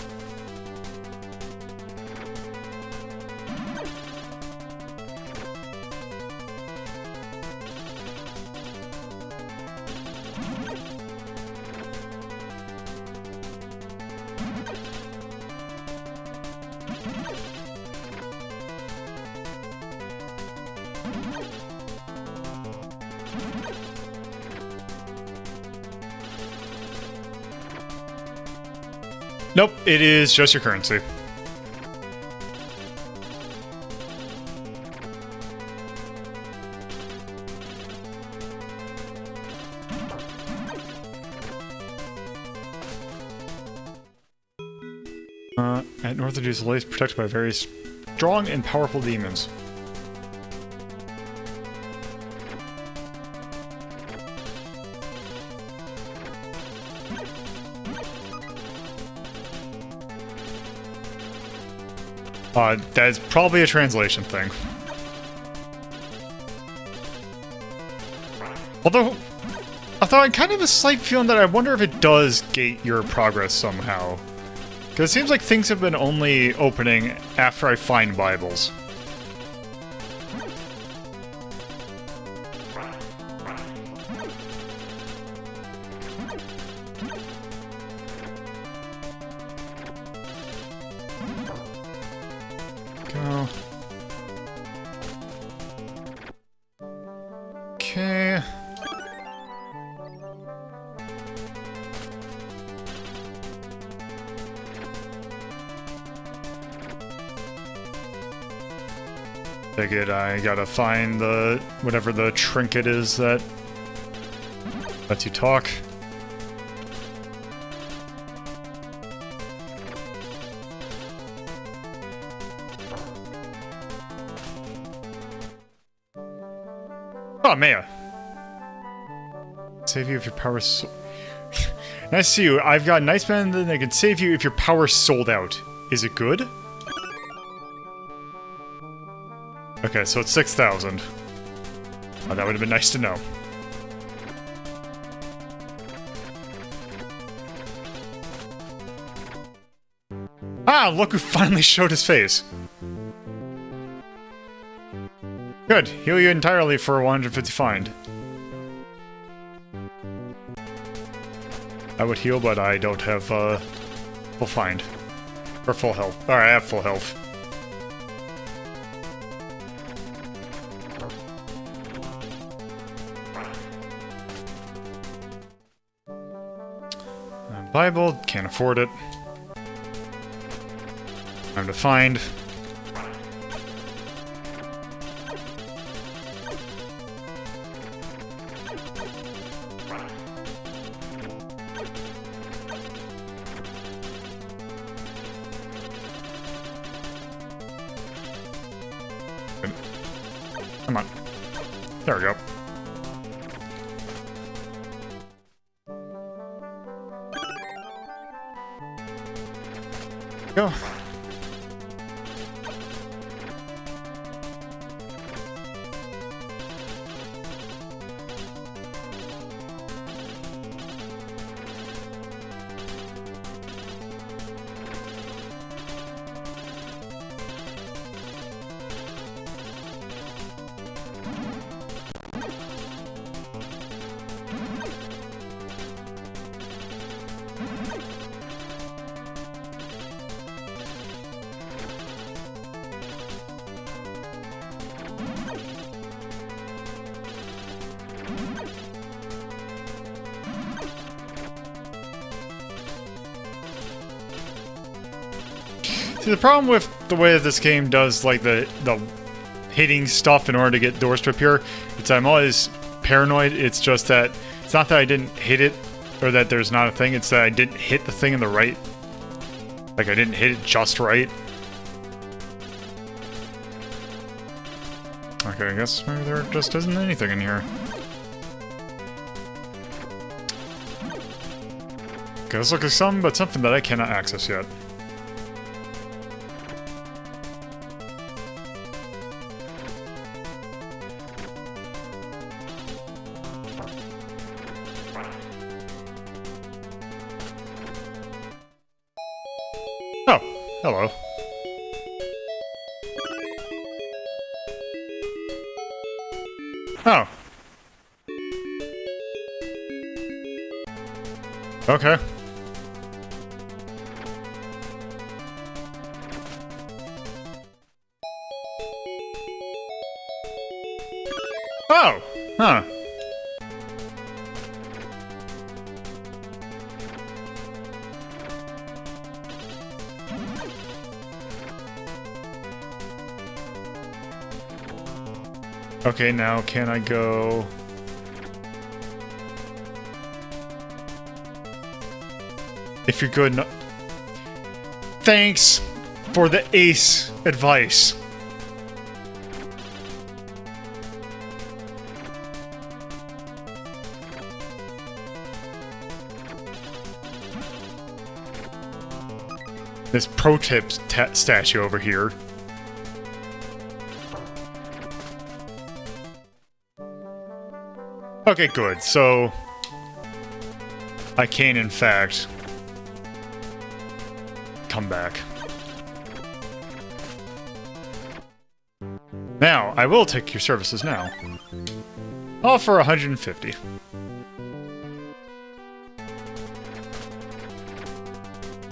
Nope, it is just your currency. At North of Deuce Lake, protected by very strong and powerful demons. That's probably a translation thing. Although I kind of have a slight feeling that I wonder if it does gate your progress somehow. Because it seems like things have been only opening after I find Bibles. Go. Okay. Take it, I gotta find the whatever the trinket is that lets you talk. Oh, Maou. Save you if your power's so nice to see you. I've got Nice Man that can save you if your power's sold out. Is it good? Okay, so it's 6,000. Oh, that would have been nice to know. Ah, look who finally showed his face. Good, heal you entirely for 150 find. I would heal, but I don't have full find. Or full health. Alright, I have full health. Bible, can't afford it. Time to find. Come on. There we go. Go. See, the problem with the way that this game does, like, the hitting stuff in order to get doors to appear, it's I'm always paranoid. It's just that, it's not that I didn't hit it, or that there's not a thing, it's that I didn't hit the thing in the right... Like, I didn't hit it just right. Okay, I guess maybe there just isn't anything in here. Okay, let's look at some, but something that I cannot access yet. Oh, hello. Oh. Okay. Oh! Huh. Okay, now can I go... If you're good enough... Thanks for the ace advice. This pro tip statue over here. Okay, good. So, I can, in fact, come back. Now, I will take your services now. All for 150.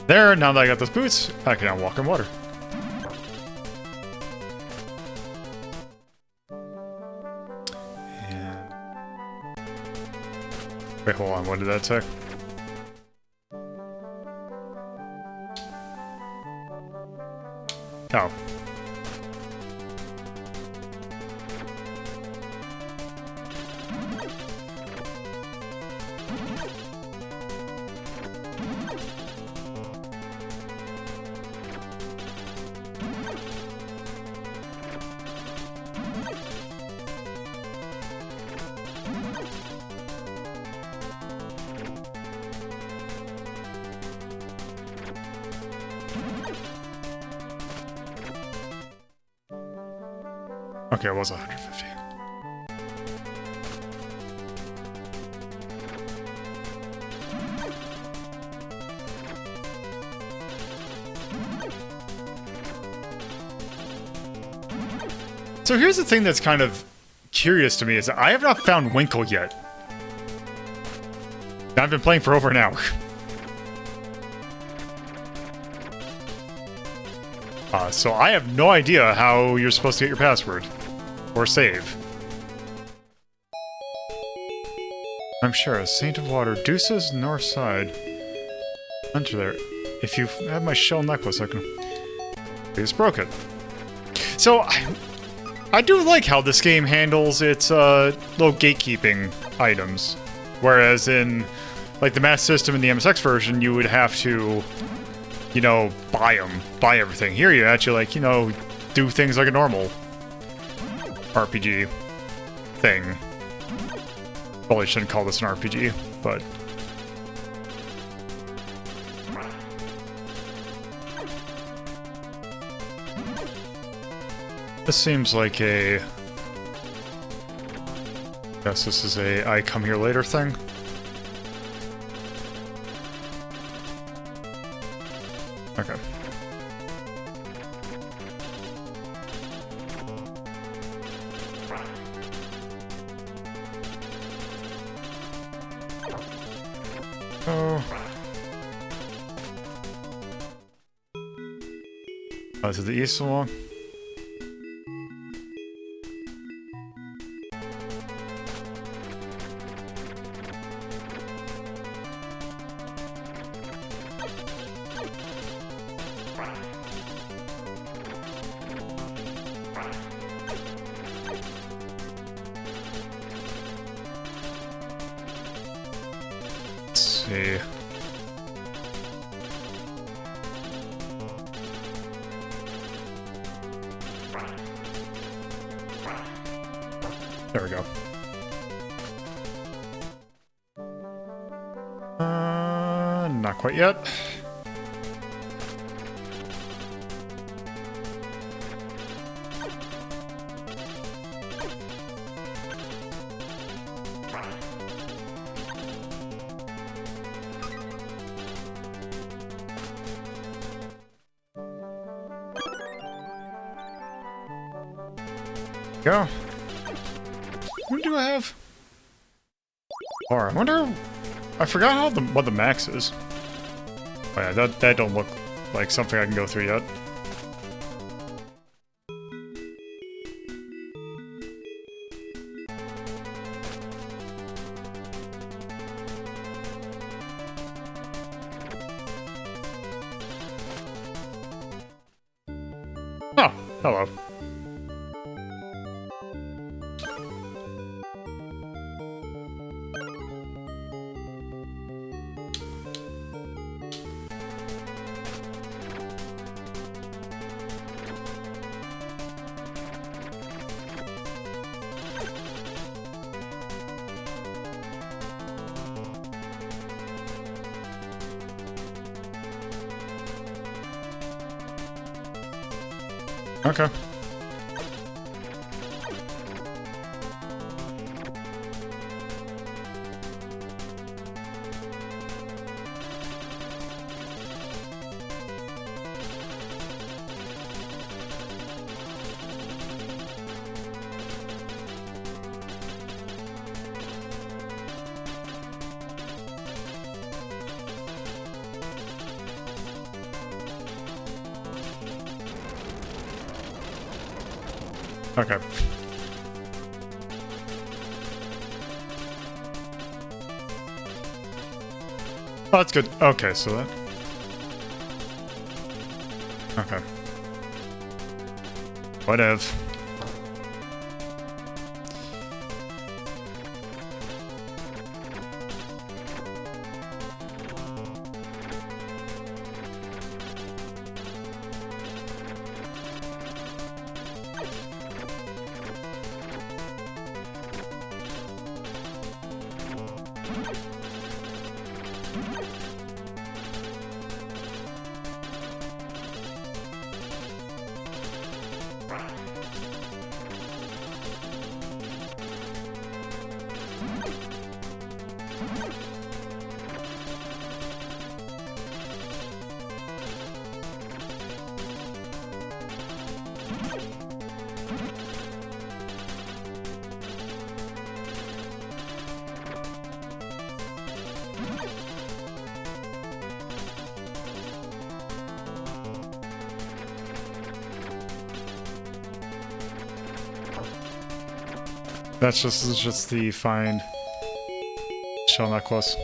There, now that I got those boots, I can now walk in water. And... Wait, hold on, what did that say? Oh. Okay, it was 150. So here's the thing that's kind of curious to me is that I have not found Winkle yet. I've been playing for over an hour. So I have no idea how you're supposed to get your password. Or save. I'm sure. A Saint of Water. Deuces, north side. Enter there. If you have my shell necklace, I can... We just broke it. So, I do like how this game handles its little gatekeeping items. Whereas in, like, the Mass System and the MSX version, you would have to, you know, buy them. Buy everything. Here you actually, like, you know, do things like a normal RPG thing. Probably shouldn't call this an RPG, but... This seems like a... Guess this is a I come here later thing. Okay. Oh. To the east along. see. There we go. Not quite yet. Go. What do I have? Or I wonder. I forgot how what the max is. Oh yeah, that don't look like something I can go through yet. Oh, hello. Okay. Okay. Oh, that's good. Okay, so that... Okay. Whatever. That's just the fine shell necklace.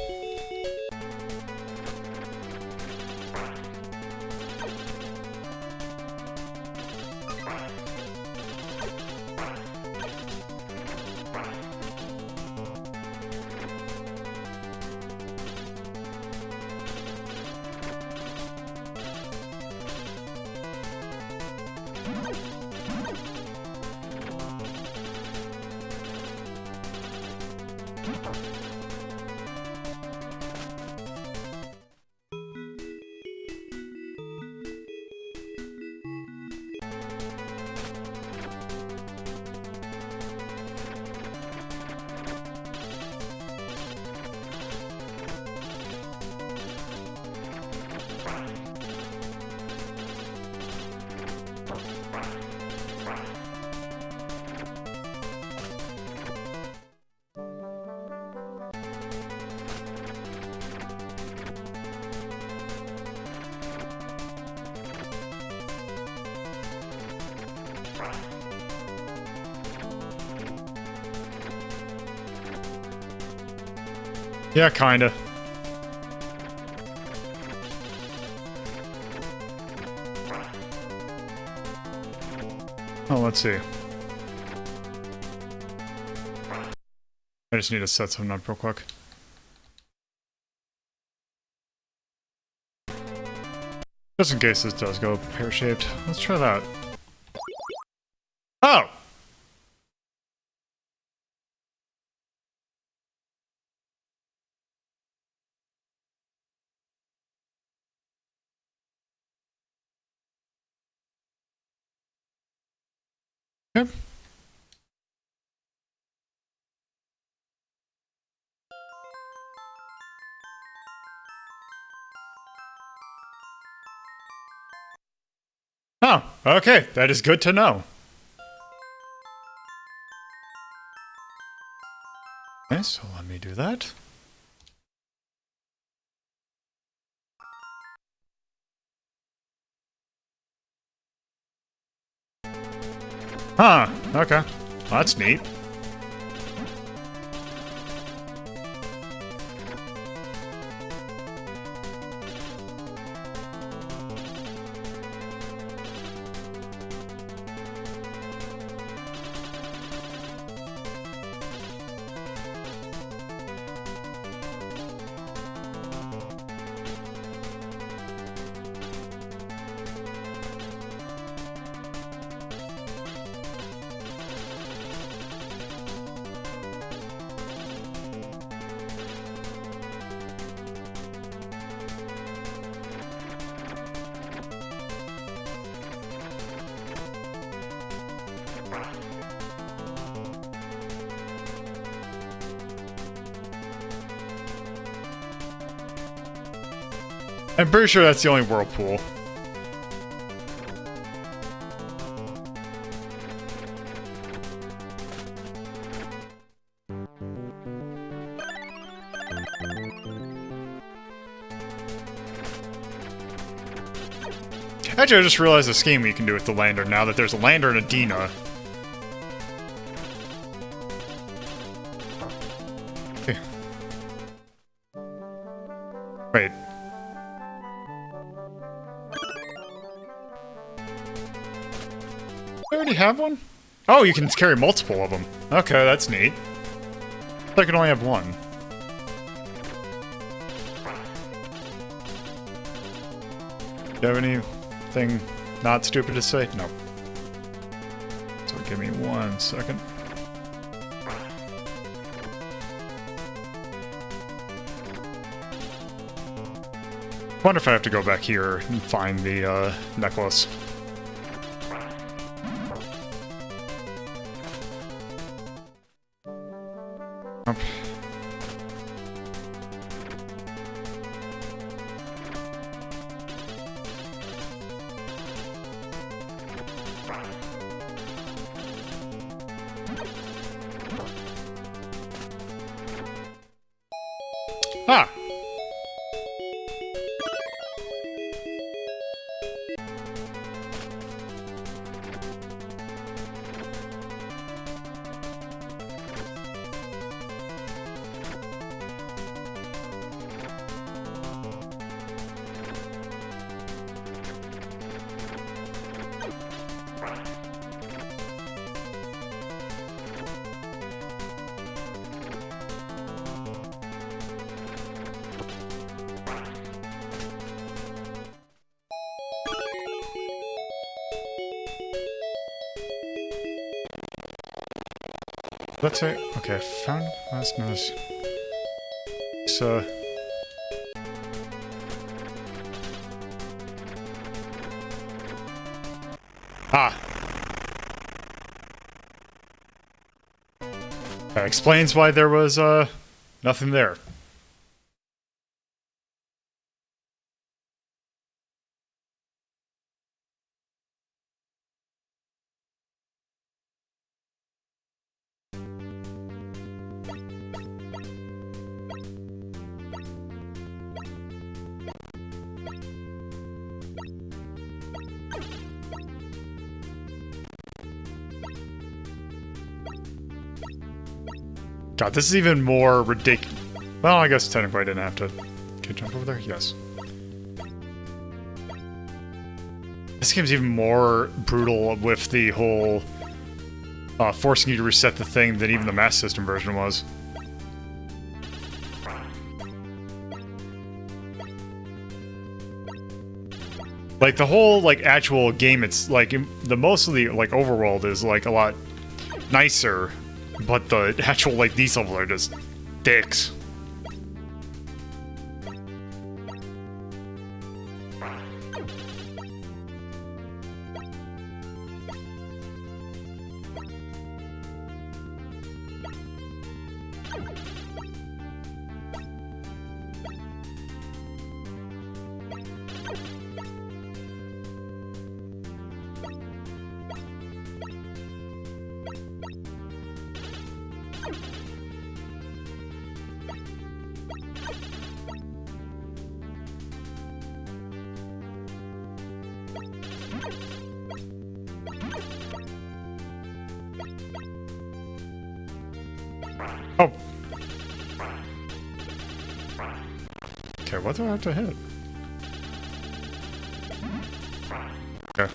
Yeah, kinda. Oh, let's see. I just need to set something up real quick. Just in case this does go pear-shaped. Let's try that. Oh! Okay. Oh, okay. That is good to know. Okay, so let me do that. Huh, okay. Well, that's neat. I'm pretty sure that's the only whirlpool. Actually, I just realized the scheme we can do with the lander now that there's a lander and a Dina. Okay. Wait. I already have one? Oh, you can carry multiple of them. Okay, that's neat. I can only have one. Do you have anything not stupid to say? No. So give me 1 second. I wonder if I have to go back here and find the necklace. Ah! Let's say, okay, found last notice. So, ah, that explains why there was nothing there. God, this is even more ridiculous. Well, I guess technically I didn't have to. Can I jump over there? Yes. This game's even more brutal with the whole forcing you to reset the thing than even the Master System version was. Like the whole like actual game, it's like the most of the like overworld is like a lot nicer, but the actual like these levels are just dicks. Oh. Okay, what do I have to hit? Okay.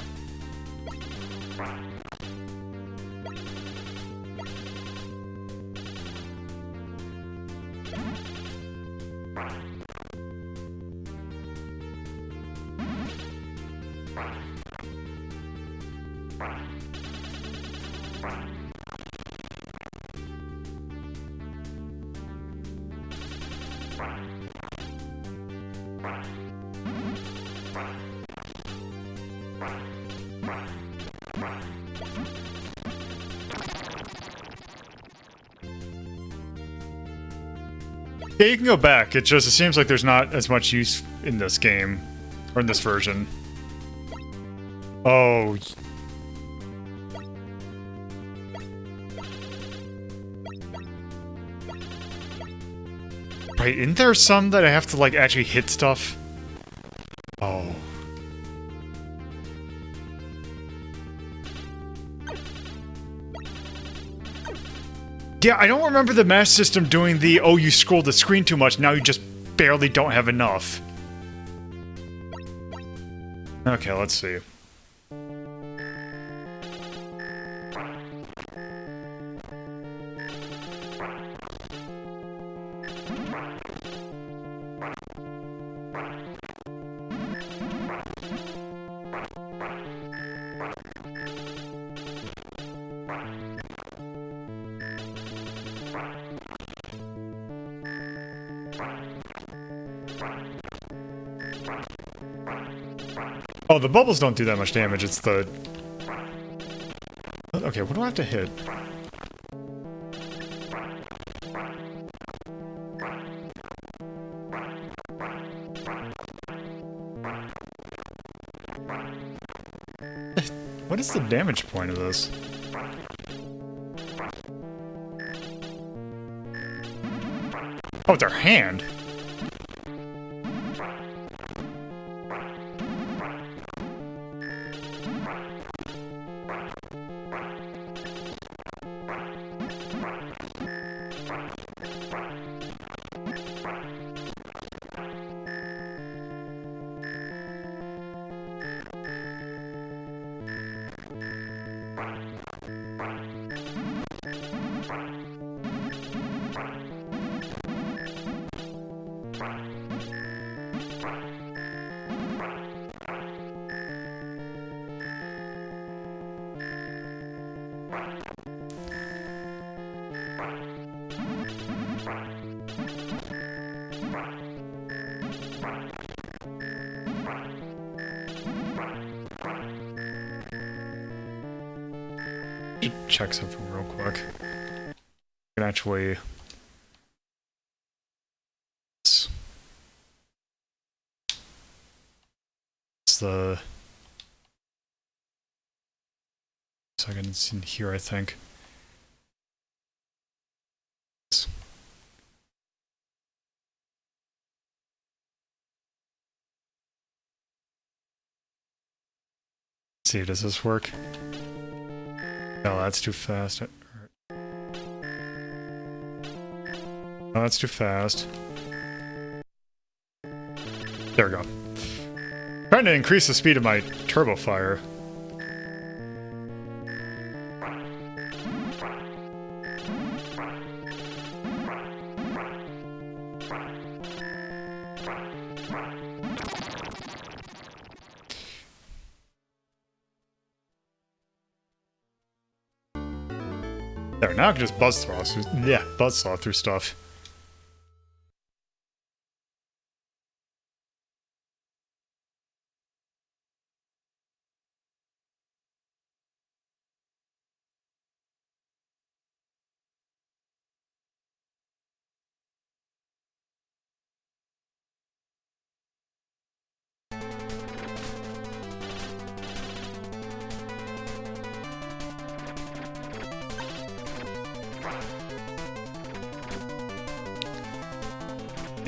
Yeah, you can go back. It seems like there's not as much use in this game, or in this version. Oh. Right, isn't there some that I have to, like, actually hit stuff? Oh. Yeah, I don't remember the math system doing the, oh, you scrolled the screen too much, now you just barely don't have enough. Okay, let's see. Oh, the bubbles don't do that much damage, it's the... Okay, what do I have to hit? What is the damage point of this? Oh, it's our hand! Check something real quick. I can actually... It's the... Second, it's in here, I think. Let's see, does this work? No, that's too fast. No, that's too fast. There we go. Trying to increase the speed of my turbo fire. There, now I can just buzzsaw through stuff.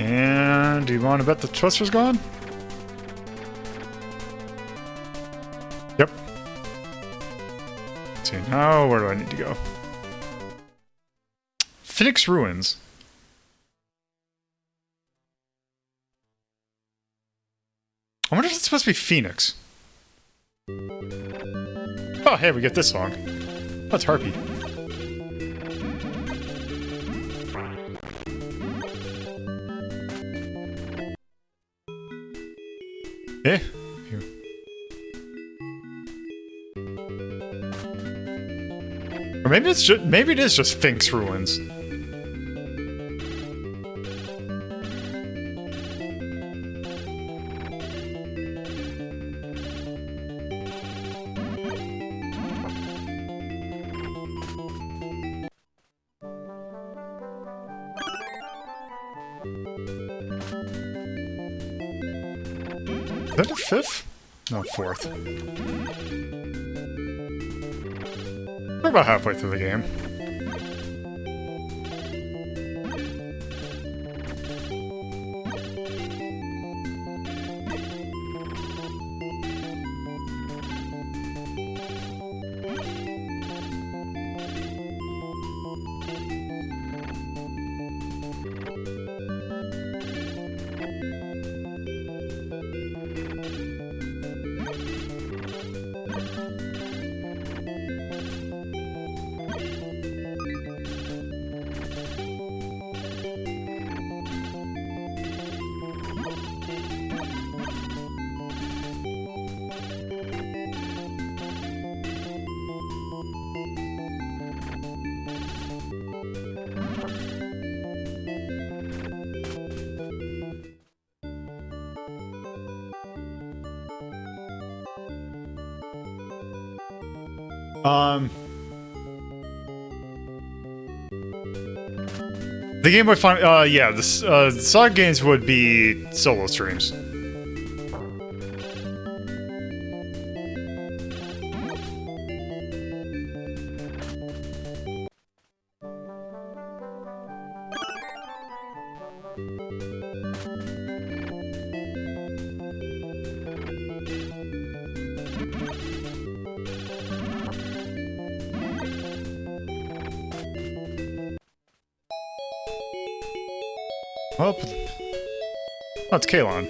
And do you want to bet the twister's gone? Yep. Let's see, now where do I need to go? Phoenix Ruins. I wonder if it's supposed to be Phoenix. Oh, hey, we get this song. That's Harpy. Eh? Or maybe it's just, maybe it is just Fink's Ruins. Is that the fifth? No, fourth. We're about halfway through the game. The Game Boy Final, yeah, the Saga games would be solo streams. Well, oh, it's Kalon.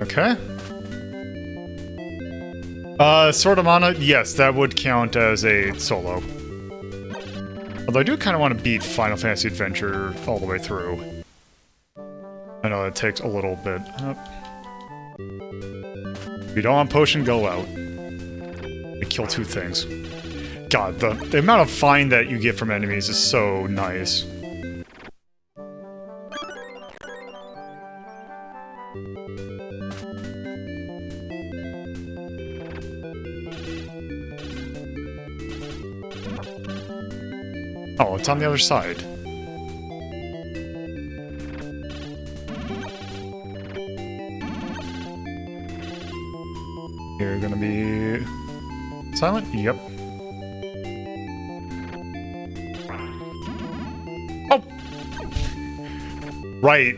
Okay. Sword of Mana, yes, that would count as a solo. Although I do kind of want to beat Final Fantasy Adventure all the way through. I know that takes a little bit. If you don't want potion, go out. You kill two things. God, the amount of fine that you get from enemies is so nice. Oh, it's on the other side. You're gonna be silent? Yep. Oh! Right.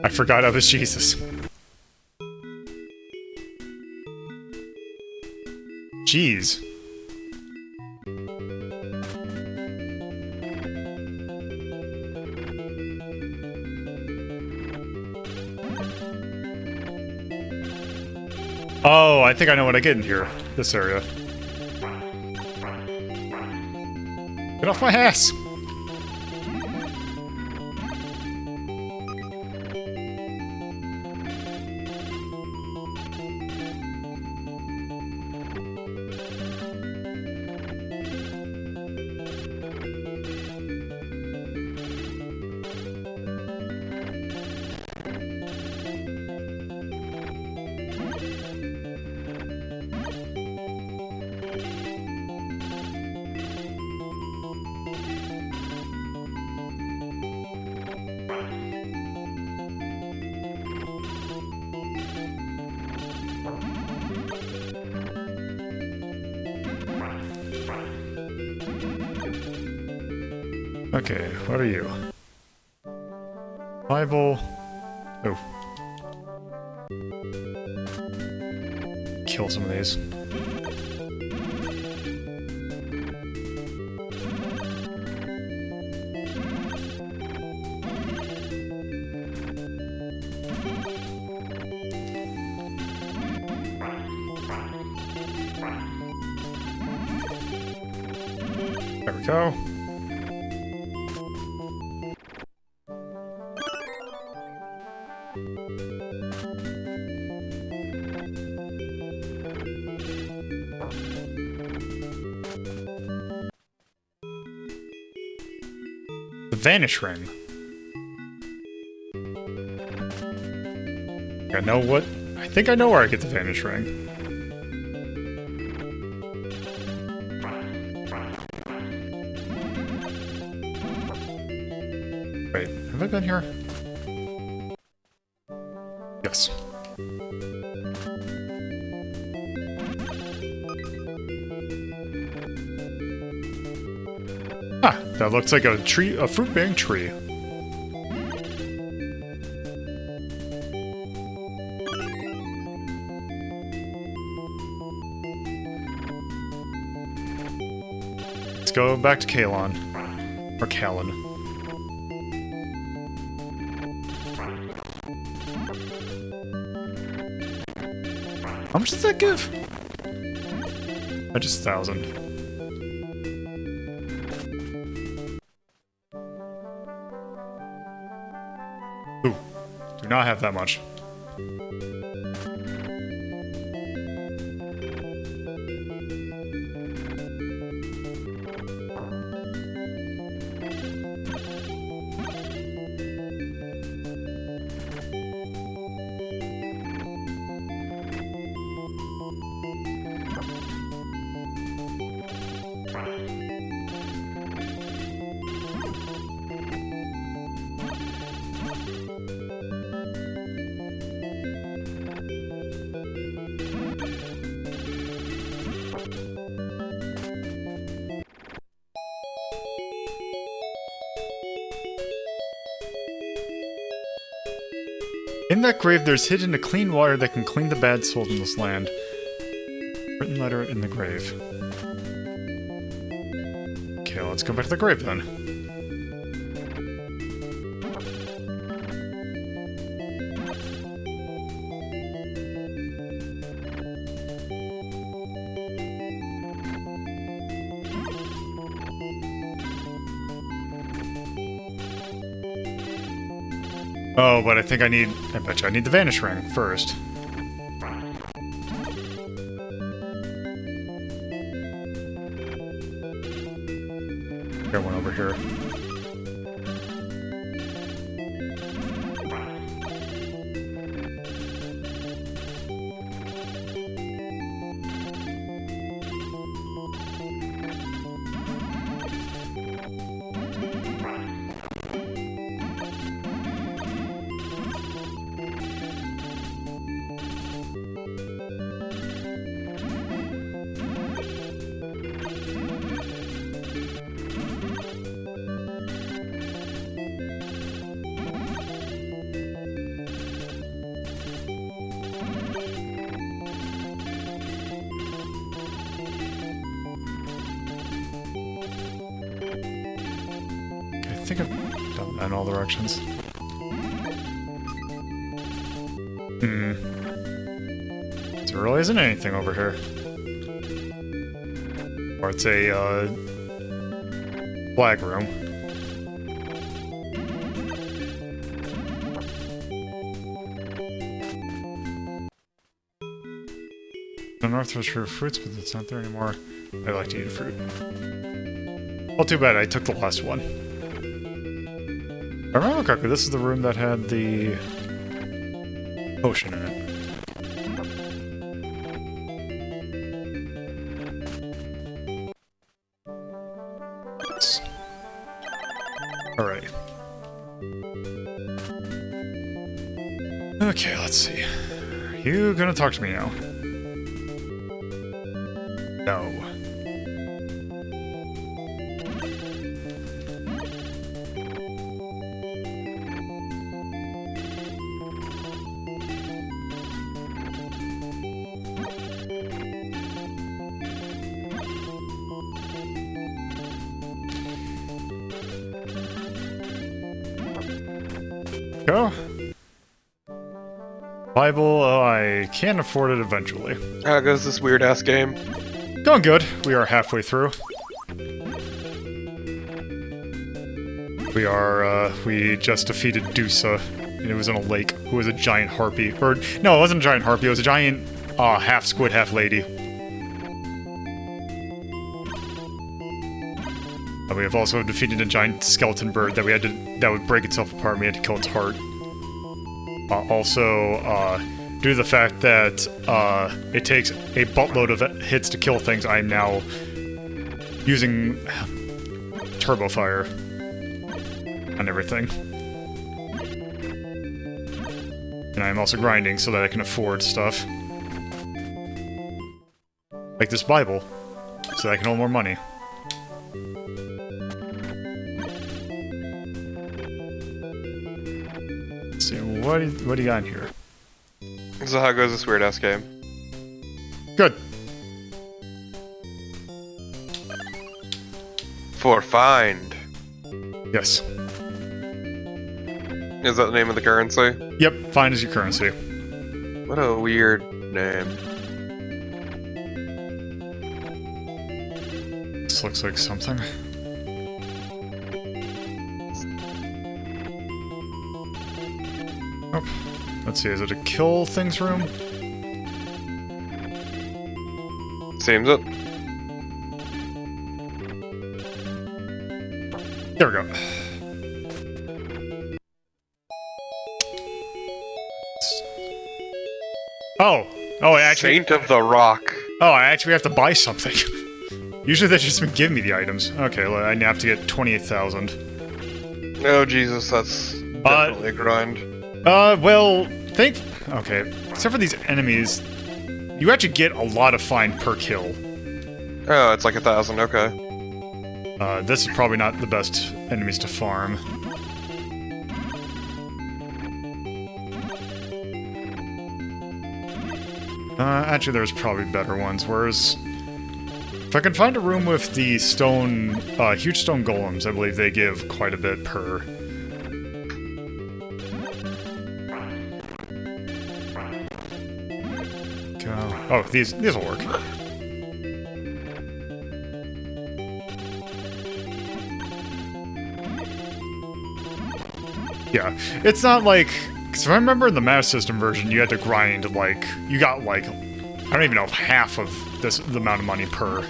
I forgot I was Jesus. Jeez. Oh, I think I know what I get in here. This area. Get off my ass! Okay, what are you? Bible. Oh. Kill some of these. There we go. The Vanish Ring. I know what? I think I know where I get the Vanish Ring. Wait, have I been here? Yes. Ah, that looks like a tree, a fruit-bearing tree. Let's go back to Kalon. Or Kalon. How much does that give? Just 1,000. Ooh, do not have that much. In that grave, there's hidden a clean water that can clean the bad souls in this land. Written letter in the grave. Okay, let's go back to the grave then. Oh, but I think I bet you I need the Vanish Ring first. Got one over here. I think I've done that in all directions. There really isn't anything over here. Or it's a, flag room. The north was for fruits, but it's not there anymore. I like to eat a fruit. Well, too bad I took the last one. If I remember correctly, this is the room that had the potion in it. Alright. Okay, let's see. Are you gonna talk to me now? No. Go. Bible, oh, I can afford it eventually. How goes this weird-ass game? Going good. We are halfway through. We just defeated Dusa, and it was in a lake, who was a giant harpy. Or, no, it wasn't a giant harpy, it was a giant, half squid, half lady. We have also defeated a giant skeleton bird that that would break itself apart, and we had to kill its heart. Due to the fact that it takes a buttload of hits to kill things, I'm now using turbo fire on everything. And I'm also grinding so that I can afford stuff. Like this Bible, so that I can hold more money. Let's see, what do you got in here? So how goes this weird-ass game? Good. For find. Yes. Is that the name of the currency? Yep, fine is your currency. What a weird name. This looks like something. Oh, let's see, is it a kill things room? Seems it. There we go. Oh, I actually... Saint of the Rock. Oh, I actually have to buy something. Usually they just give me the items. Okay, well, I have to get 28,000. Oh, Jesus, that's definitely a grind. Well, okay, except for these enemies, you actually get a lot of find per kill. Oh, it's like 1,000, okay. This is probably not the best enemies to farm. Actually, there's probably better ones, whereas... If I can find a room with the stone, huge stone golems, I believe they give quite a bit per... Go. Oh, these will work. Yeah, it's not like... Because if I remember in the Master System version, you had to grind, like... You got, like... I don't even know if half of the amount of money per...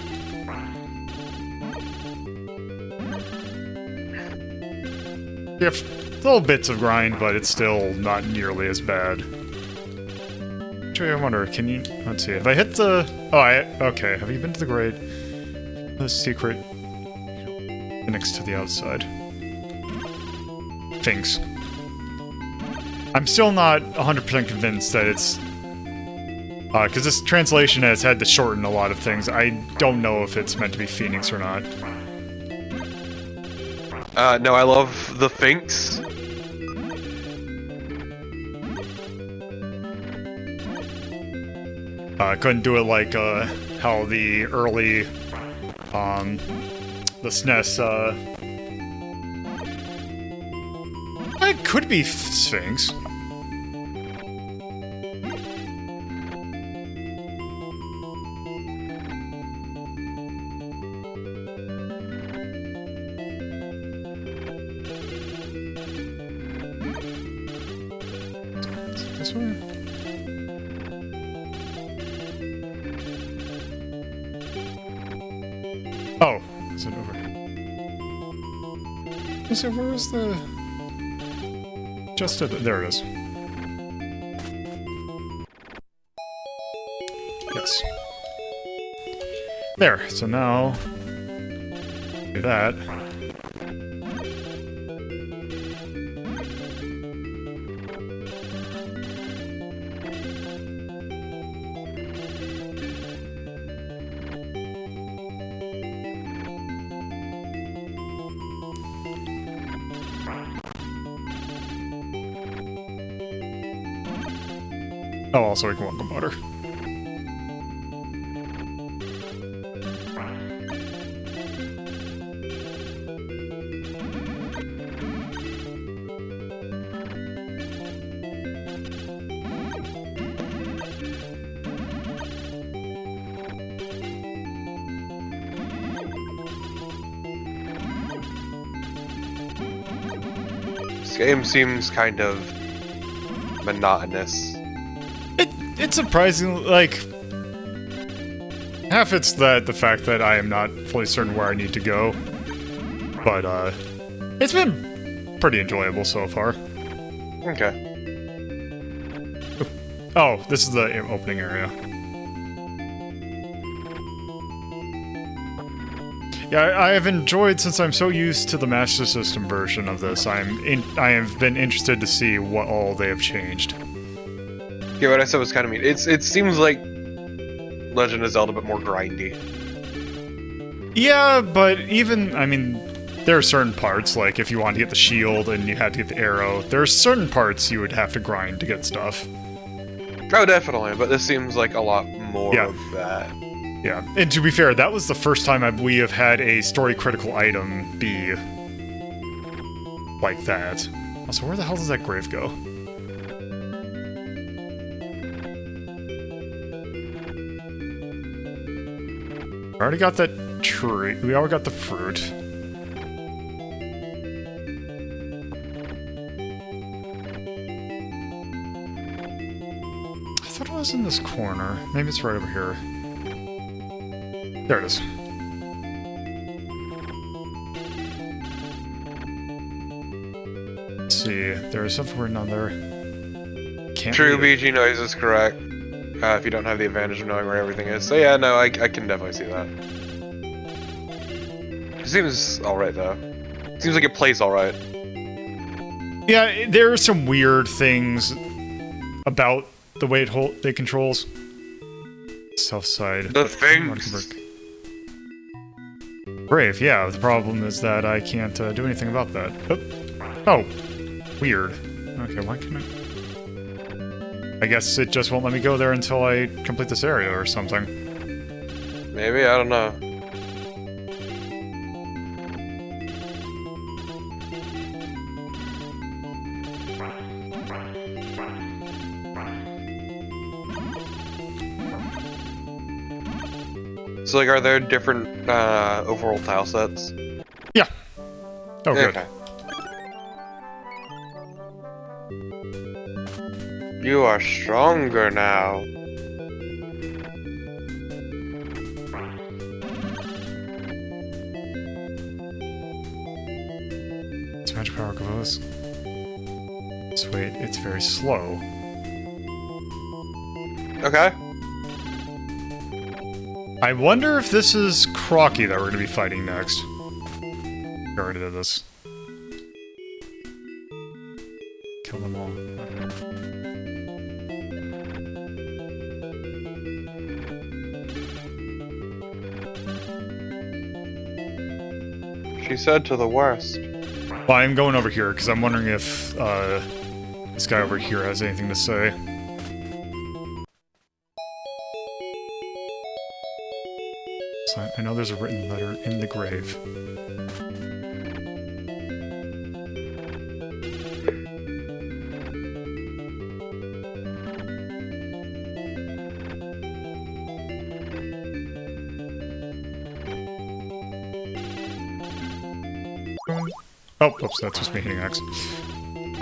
You have little bits of grind, but it's still not nearly as bad. Actually, I wonder, can you... Let's see, if I hit the... Oh, okay, have you been to the grade? The secret... Next to the outside. Things. I'm still not 100% convinced that it's... because this translation has had to shorten a lot of things. I don't know if it's meant to be Phoenix or not. No, I love the Finks. Couldn't do it like, how the early, the SNES, it could be Sphinx. This way? Oh, is it over here? So where is the... Just there it is. Yes. There, so now... Do that. Oh, also we can welcome water. This game seems kind of monotonous. It's surprisingly, like, half it's the fact that I am not fully certain where I need to go, but it's been pretty enjoyable so far. Okay. Oh, this is the opening area. Yeah, I have enjoyed, since I'm so used to the Master System version of this, I have been interested to see what all they have changed. Yeah, what I said was kind of mean. It seems like Legend of Zelda, but more grindy. Yeah, but even, I mean, there are certain parts, like if you wanted to get the shield and you had to get the arrow, there are certain parts you would have to grind to get stuff. Oh, definitely, but this seems like a lot more of that. Yeah, and to be fair, that was the first time we have had a story-critical item be like that. Also, where the hell does that grave go? We already got that tree. We already got the fruit. I thought it was in this corner. Maybe it's right over here. There it is. Let's see. There's something written on there. Can't True read it. BG noise is correct. If you don't have the advantage of knowing where everything is. So yeah, no, I can definitely see that. It seems alright though. It seems like it plays alright. Yeah, there are some weird things about the way it controls. South side. The things. Brave, yeah. The problem is that I can't do anything about that. Oh, weird. Okay, why can't I guess it just won't let me go there until I complete this area or something. Maybe, I don't know. So, like, are there different overall tile sets? Yeah. Oh, good. Okay. You are stronger now. It's magic power Golvellius. Just wait, it's very slow. Okay. I wonder if this is Crocky that we're going to be fighting next. We already did this. Kill them all. She said to the worst. Well, I'm going over here because I'm wondering if this guy over here has anything to say. So I know there's a written letter in the grave. Oh, oops, that's just me hitting X.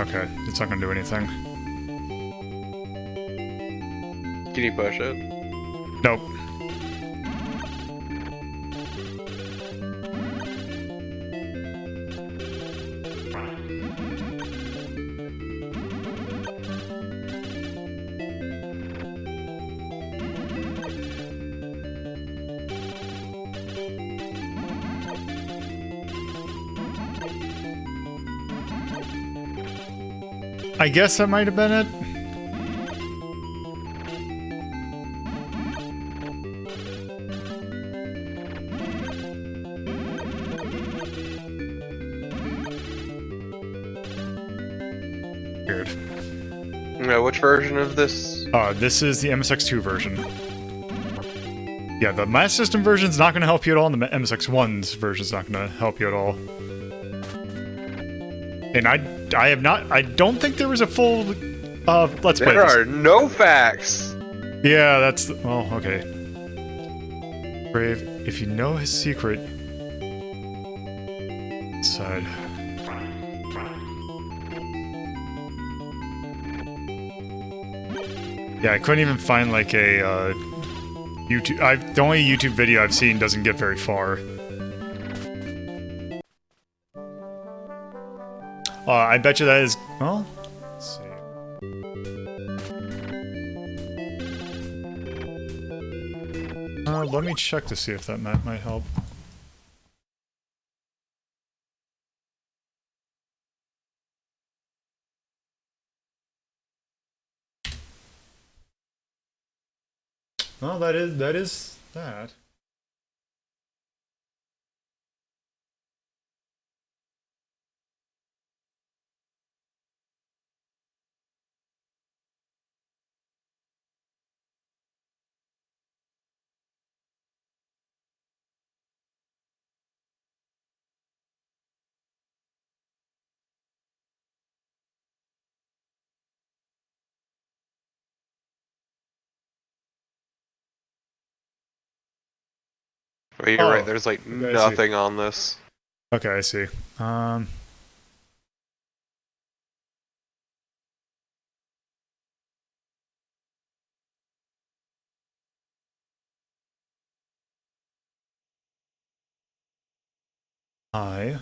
Okay, it's not gonna do anything. Can you push it? Nope. I guess that might have been it. Weird. Yeah, which version of this? This is the MSX2 version. Yeah, the Master System version's not going to help you at all, and the MSX1's version's not going to help you at all. And I have not. I don't think there was a full. Let's play. There are no facts. Yeah, that's. Well, okay. Brave, if you know his secret. Side. Yeah, I couldn't even find like a YouTube. The only YouTube video I've seen doesn't get very far. I bet you that is. Well, let's see. Let me check to see if that map might help. Well, that is that. But you're right, there's like nothing on this. Okay, I see. I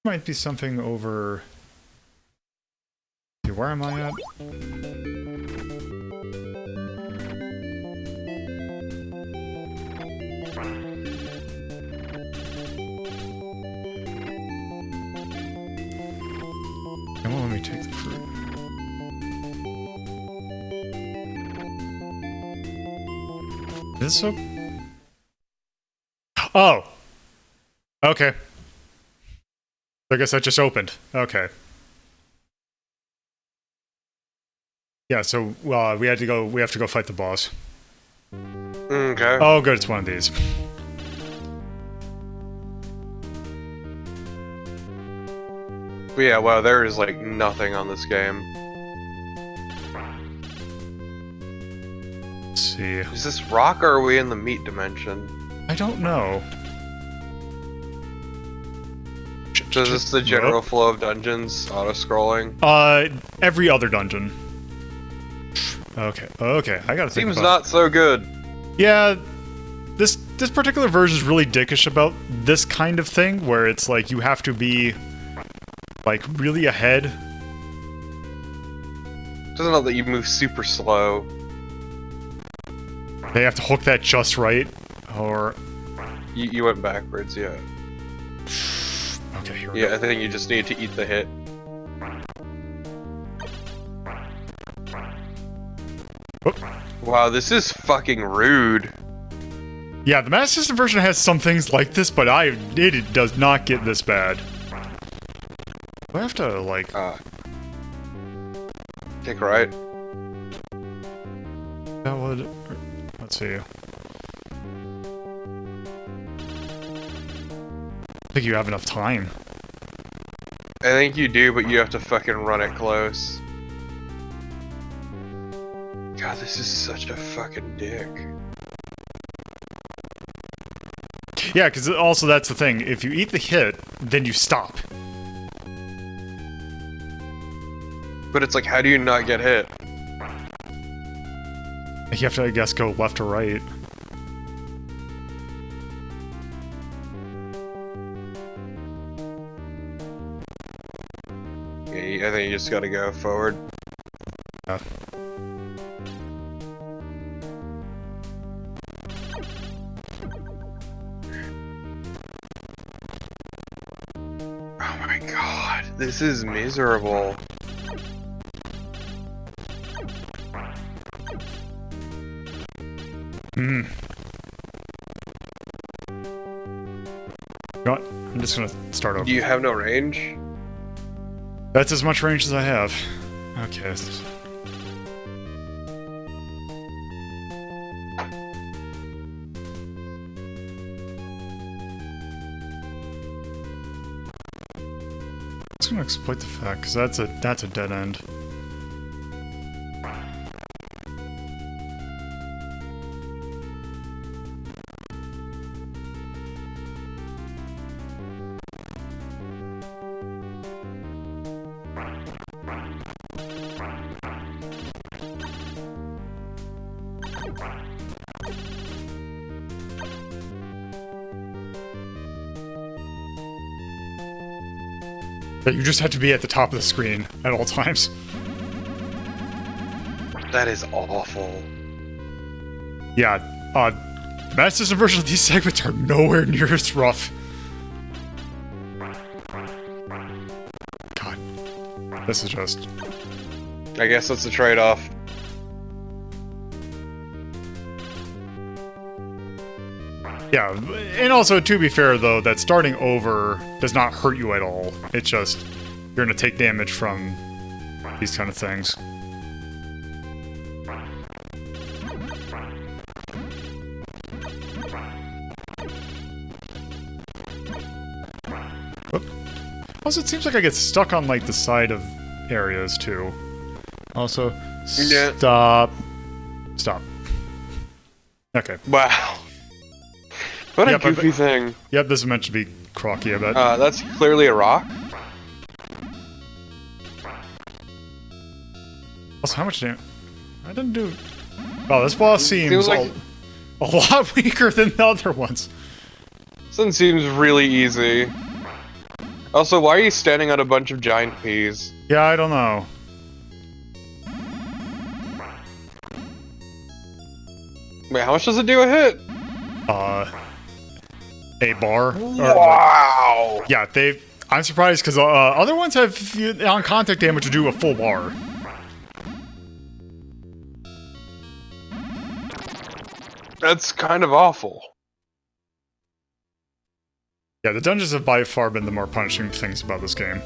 might be something over. Where am I at? Come on, let me take the fruit. Is this so? Oh! Okay. I guess that just opened. Okay. Yeah, so we have to go fight the boss. Okay. Oh good, it's one of these. But yeah, wow, there is like nothing on this game. Let's see. Is this rock or are we in the meat dimension? I don't know. So is this the general flow of dungeons, auto-scrolling? Every other dungeon. Okay, okay, I gotta think Seems about not so good. Yeah, this particular version is really dickish about this kind of thing, where it's like you have to be, like, really ahead. Doesn't know that you move super slow. They have to hook that just right, or... You went backwards, yeah. Okay, here we go. Yeah, I think you just need to eat the hit. Oop. Wow, this is fucking rude. Yeah, the Master System version has some things like this, but it does not get this bad. Do I have to, like... Take right. That would... Let's see. I think you have enough time. I think you do, but you have to fucking run it close. God, this is such a fucking dick. Yeah, because also that's the thing. If you eat the hit, then you stop. But it's like, how do you not get hit? You have to, I guess, go left or right. Yeah, I think you just gotta go forward. Yeah. Oh my god, this is miserable. Hmm. You know what? I'm just gonna start over. Do you have no range? That's as much range as I have. Okay. Just gonna exploit the fact, because that's a dead end. That you just have to be at the top of the screen at all times. That is awful. Yeah, the Master System version of these segments are nowhere near as rough. God. This is just... I guess that's a trade-off. Yeah, and also, to be fair, though, that starting over does not hurt you at all. It's just, you're gonna take damage from these kind of things. Whoop. Also, it seems like I get stuck on, like, the side of areas, too. Also, Yeah. stop. Stop. Okay. Wow. What a Yep, goofy thing. Yep, this is meant to be crocky, I bet. That's clearly a rock. Also, how much damage? I didn't do... Oh, this boss seems Feels like- a lot weaker than the other ones. This one seems really easy. Also, why are you standing on a bunch of giant peas? Yeah, I don't know. Wait, how much does it do a hit? A bar. Wow! Yeah, I'm surprised because other ones have on contact damage to do a full bar. That's kind of awful. Yeah, the dungeons have by far been the more punishing things about this game.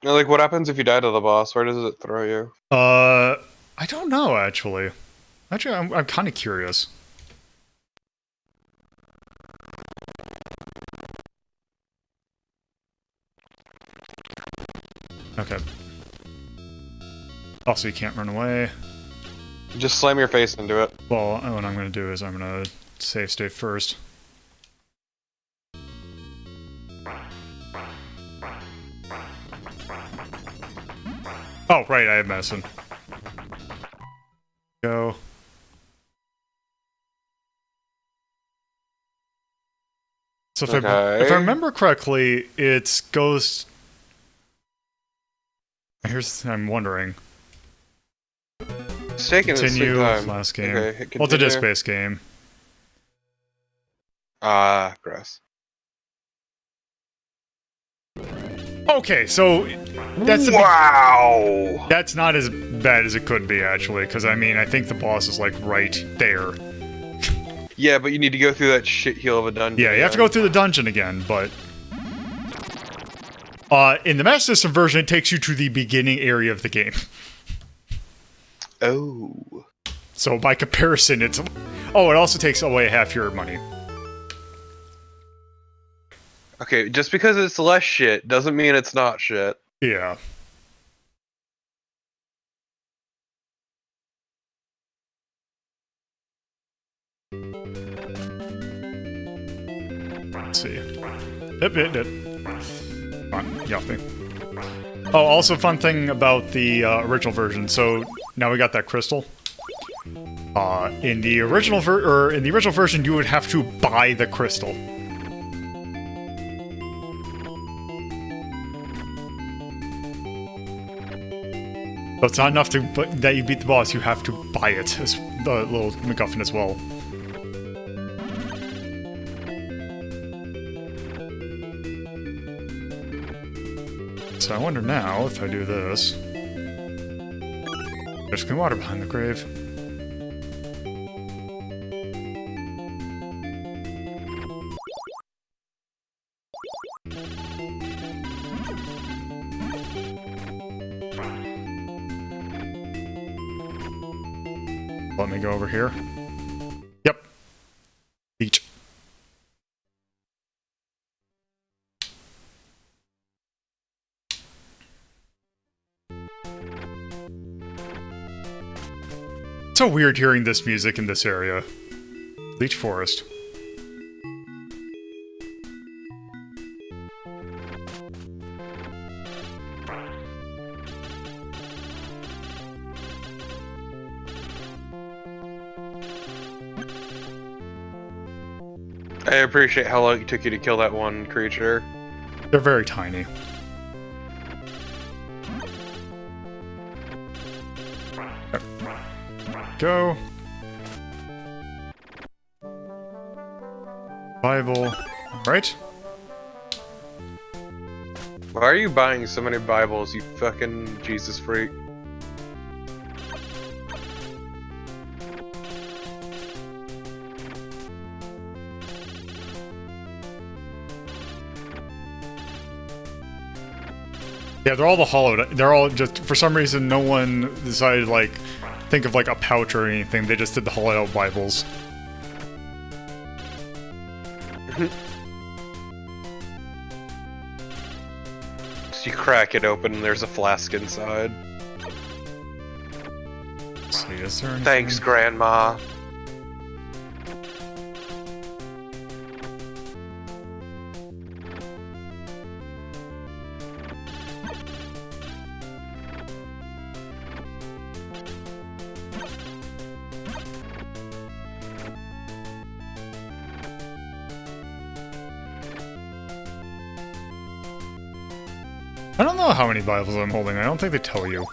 Like, what happens if you die to the boss? Where does it throw you? I don't know, actually. Actually, I'm kind of curious. Okay. Also, you can't run away. Just slam your face into it. Well, what I'm going to do is I'm going to save state first. Oh, right, I have medicine. Go. So if I remember correctly, it's goes... I'm wondering. It's taking its sweet Continue, time. last game. Okay, hit Well, it's a continue. disc-based game. Ah, gross. Okay, so that's Wow! that's not as bad as it could be, actually, because, I mean, I think the boss is, like, right there. Yeah, but you need to go through that shitheel of a dungeon. Yeah, you have to go through the dungeon again, but... in the Master System version, it takes you to the beginning area of the game. Oh. So, by comparison, it's... Oh, it also takes away half your money. Okay, just because it's less shit doesn't mean it's not shit. Yeah. Let's see. Yep, it did. Come on, yelp me. Oh, also fun thing about the original version. So now we got that crystal. In the original version, you would have to buy the crystal. So it's not enough that you beat the boss. You have to buy it as the little MacGuffin as well. So I wonder now if I do this. There's clean water behind the grave. Let me go over here. Yep. Beach. It's so weird hearing this music in this area. Leech Forest. I appreciate how long it took you to kill that one creature. They're very tiny. Go. Bible. Alright. Why are you buying so many Bibles, you fucking Jesus freak? Yeah, they're all the hollowed. They're all just, for some reason, no one decided, like, think of, like, a pouch or anything. They just did the hollowed out Bibles. So you crack it open and there's a flask inside. Let's see, is there anything? Thanks, Grandma. I don't know how many Bibles I'm holding. I don't think they tell you.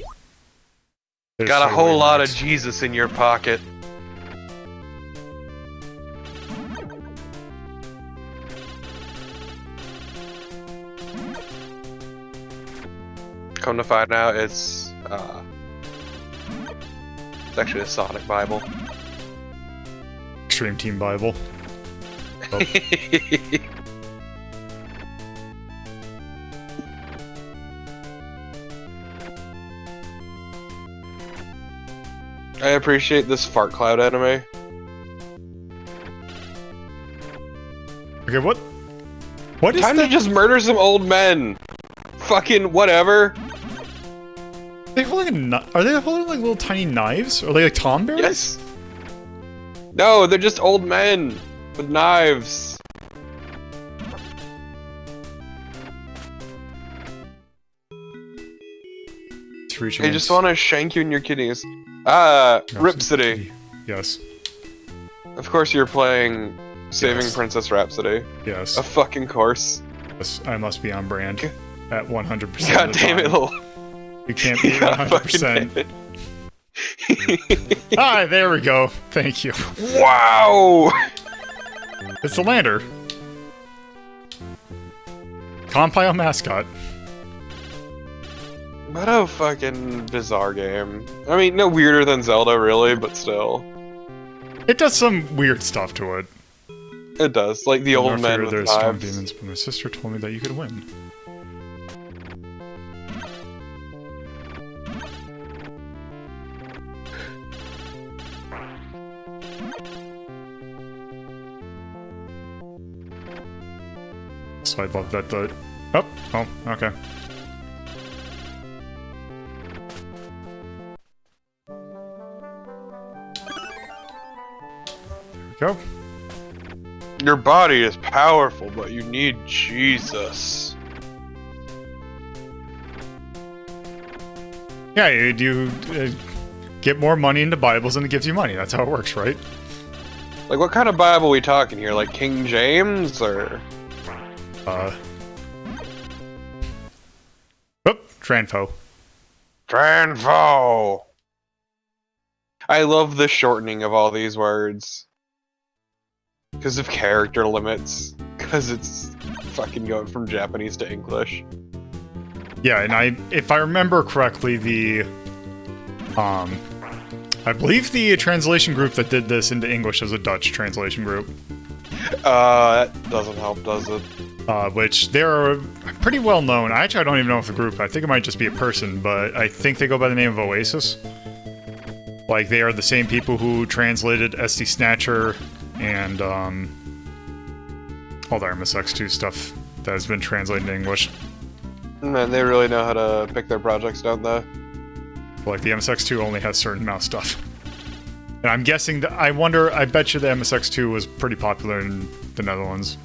There's Got a so whole many lot of marks. Jesus in your pocket. Come to find out, it's actually a Sonic Bible. Extreme Team Bible. Oh. I appreciate this fart cloud anime. Okay, what? What is Time that? to just murder some old men. Fucking whatever. Are they holding Are they holding like little tiny knives? Are they like Tom Bears? Yes. No, they're just old men with knives. They just want to shank you in your kidneys. Rhapsody. Yes. Of course you're playing Saving Yes. Princess Rhapsody. Yes. Of fucking course. Yes, I must be on brand at 100%. God of the damn it, time. Lil. You can't be God fucking 100%. damn Ah, there we go. Thank you. it. Wow! It's the lander. Compile mascot. What a fucking bizarre game. I mean, no weirder than Zelda, really, but still. It does some weird stuff to it. It does. Like the old men with There's strong knives. demons, but my sister told me that you could win. So I'd love that the... Oh, okay. There we go. Your body is powerful, but you need Jesus. Yeah, you get more money into Bibles and it gives you money. That's how it works, right? Like, what kind of Bible are we talking here? Like King James, or...? Tranfo. Tranfo! I love the shortening of all these words. Because of character limits. Because it's fucking going from Japanese to English. Yeah, and if I remember correctly, the I believe the translation group that did this into English is a Dutch translation group. That doesn't help, does it? Which they're pretty well known. Actually, I don't even know if the group. I think it might just be a person, but I think they go by the name of Oasis. Like, they are the same people who translated SD Snatcher and all the MSX2 stuff that has been translated into English. Man, they really know how to pick their projects, don't they? Like, the MSX2 only has certain amount of stuff. And I'm guessing that, I bet you the MSX2 was pretty popular in the Netherlands.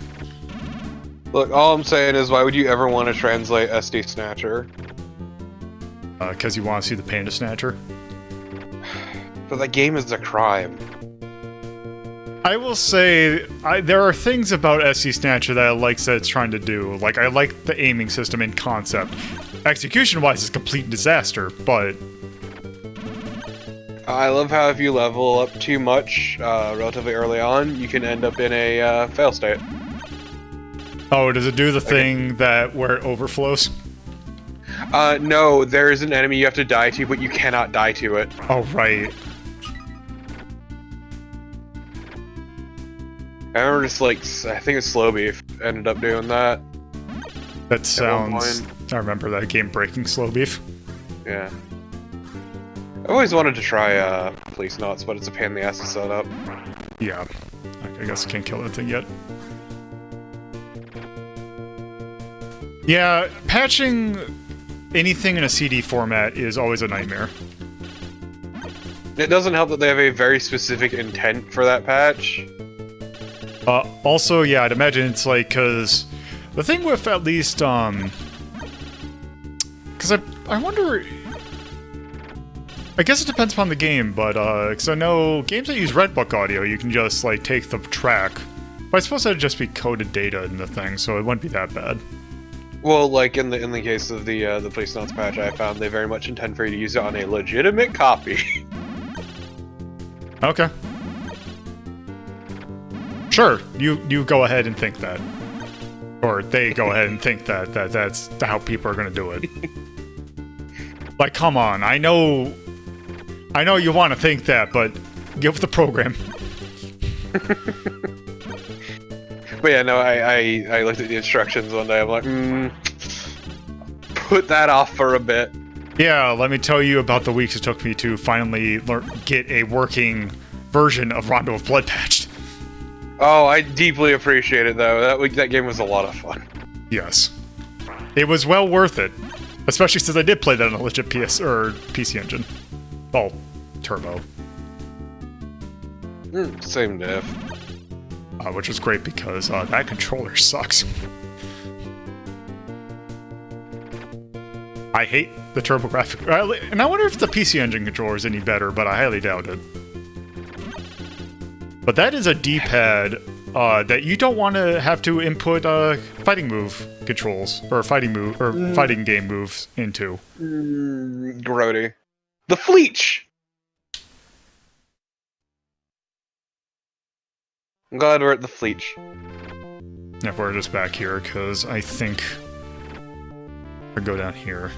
Look, all I'm saying is, why would you ever want to translate SD Snatcher? Because you want to see the Panda Snatcher. But that game is a crime. I will say, there are things about SD Snatcher that I like that it's trying to do. Like, I like the aiming system in concept. Execution-wise, it's a complete disaster, but... I love how if you level up too much relatively early on, you can end up in a fail state. Oh, does it do the thing that where it overflows? No, there is an enemy you have to die to, but you cannot die to it. Oh, right. I remember just like, I think it's Slow Beef ended up doing that. That sounds... I remember that game breaking Slow Beef. Yeah. I've always wanted to try Police Knots, but it's a pain in the ass to set up. Yeah. I guess I can't kill that thing yet. Yeah, patching anything in a CD format is always a nightmare. It doesn't help that they have a very specific intent for that patch. Also, yeah, I'd imagine it's like, because the thing with at least, because I wonder, I guess it depends upon the game, but, because I know games that use Redbook audio, you can just, like, take the track, but I suppose that'd just be coded data in the thing, so it wouldn't be that bad. Well, like in the case of the Police Knots patch, I found they very much intend for you to use it on a legitimate copy. Okay. Sure, you go ahead and think that. Or they go ahead and think that's how people are gonna do it. Like, come on, I know you want to think that, but give the program. But yeah, no, I looked at the instructions one day, I'm like, put that off for a bit. Yeah, let me tell you about the weeks it took me to finally get a working version of Rondo of Blood patched. Oh, I deeply appreciate it, though. That game was a lot of fun. Yes. It was well worth it. Especially since I did play that on a legit PS or PC engine. Well, Turbo. Same diff. Which was great because that controller sucks. I hate the TurboGrafx. And I wonder if the PC Engine controller is any better, but I highly doubt it. But that is a D-pad that you don't want to have to input fighting move controls or fighting game moves into. Grody. The Fleech. I'm glad we're at the Fleech. If we're just back here, because I think I'll go down here.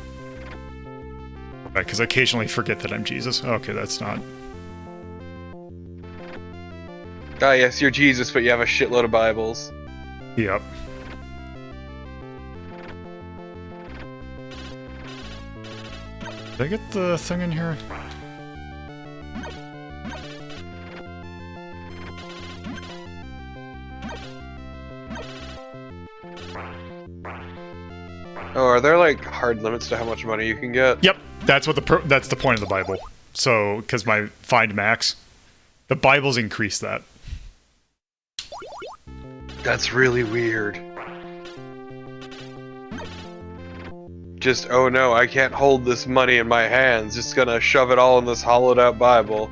Right, because I occasionally forget that I'm Jesus. Okay, that's not. Ah, yes, you're Jesus, but you have a shitload of Bibles. Yep. Did I get the thing in here? Oh, are there like hard limits to how much money you can get? Yep, that's what that's the point of the Bible. So, because my find max, the Bibles increase that. That's really weird. Just, oh no, I can't hold this money in my hands. Just gonna shove it all in this hollowed out Bible.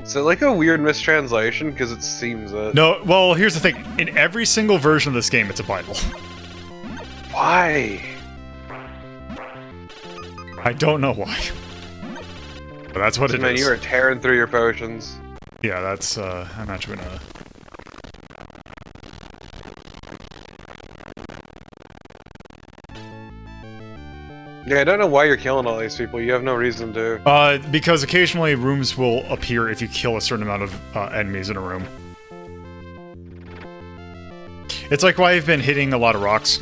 Is it like a weird mistranslation? Because it seems it. No, well, here's the thing. In every single version of this game, it's a Bible. Why? I don't know why. But that's what it Man, is. you are tearing through your potions. Yeah, that's, I'm actually gonna... Yeah, I don't know why you're killing all these people. You have no reason to. Because occasionally rooms will appear if you kill a certain amount of enemies in a room. It's like why I've been hitting a lot of rocks.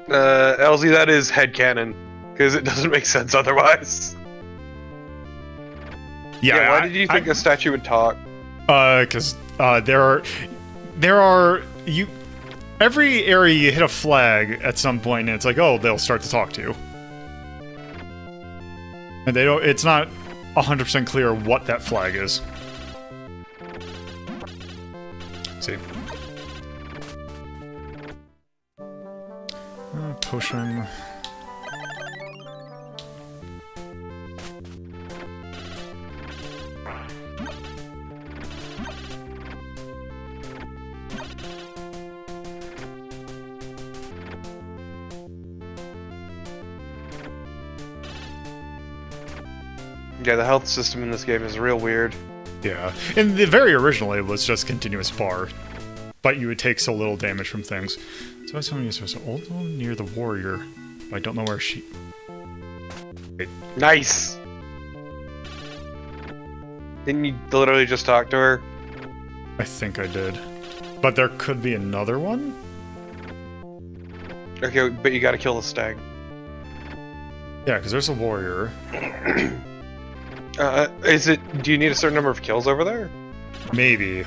LZ, that is headcanon. Because it doesn't make sense otherwise. Yeah, why did you think a statue would talk? Because there are every area you hit a flag at some point, and it's like, oh, they'll start to talk to you, and they don't. It's not 100% clear what that flag is. Let's see, potion. Yeah, the health system in this game is real weird. Yeah, and the very originally it was just continuous bar, but you would take so little damage from things. So I was telling you, there's an old one near the warrior. I don't know where she. Wait. Nice. Didn't you literally just talk to her? I think I did, but there could be another one. Okay, but you gotta kill the stag. Yeah, because there's a warrior. Do you need a certain number of kills over there? Maybe.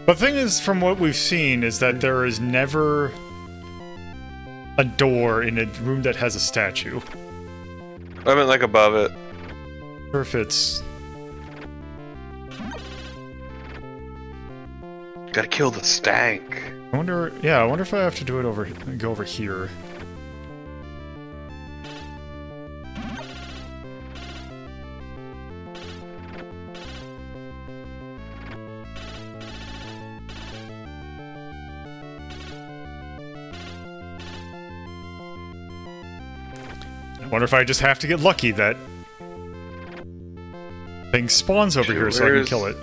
But the thing is, from what we've seen, is that there is never a door in a room that has a statue. I meant like above it. Or if it's... Gotta kill the stank. I wonder... Yeah, I wonder if I have to do it over... Go over here. I wonder if I just have to get lucky that thing spawns over here so I can kill it.